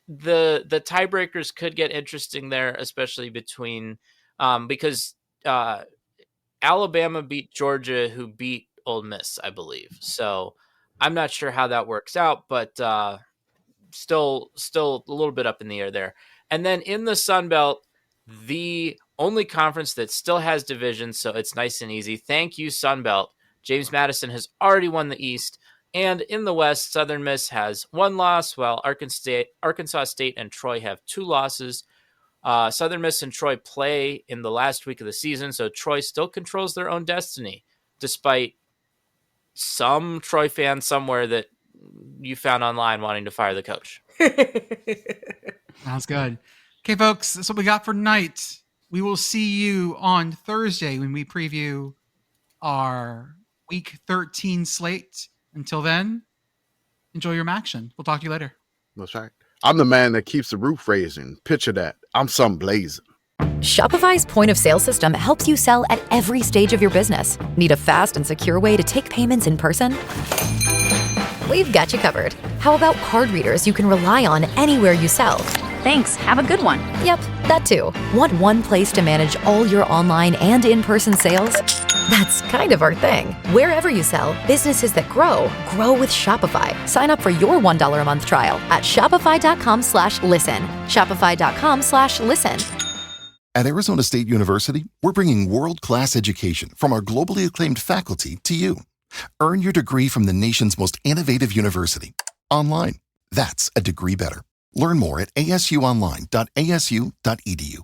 the tiebreakers could get interesting there, especially between because Alabama beat Georgia, who beat Ole Miss, I believe. So I'm not sure how that works out, but still a little bit up in the air there. And then in the Sun Belt, the only conference that still has divisions, so it's nice and easy. Thank you, Sun Belt. James Madison has already won the East. And in the West, Southern Miss has 1 loss, while Arkansas State and Troy have 2 losses. Southern Miss and Troy play in the last week of the season, so Troy still controls their own destiny, despite some Troy fan somewhere that you found online wanting to fire the coach. Sounds good. Okay, folks, that's what we got for tonight. We will see you on Thursday when we preview our Week 13 slate. Until then, enjoy your action. We'll talk to you later. That's right. I'm the man that keeps the roof raising. Picture that. I'm SUNBLAZERS. Shopify's point of sale system helps you sell at every stage of your business. Need a fast and secure way to take payments in person? We've got you covered. How about card readers you can rely on anywhere you sell? Thanks. Have a good one. Yep, that too. Want one place to manage all your online and in-person sales? That's kind of our thing. Wherever you sell, businesses that grow with Shopify. Sign up for your $1 a month trial at shopify.com/listen. Shopify.com/listen. At Arizona State University, we're bringing world-class education from our globally acclaimed faculty to you. Earn your degree from the nation's most innovative university. Online. That's a degree better. Learn more at asuonline.asu.edu.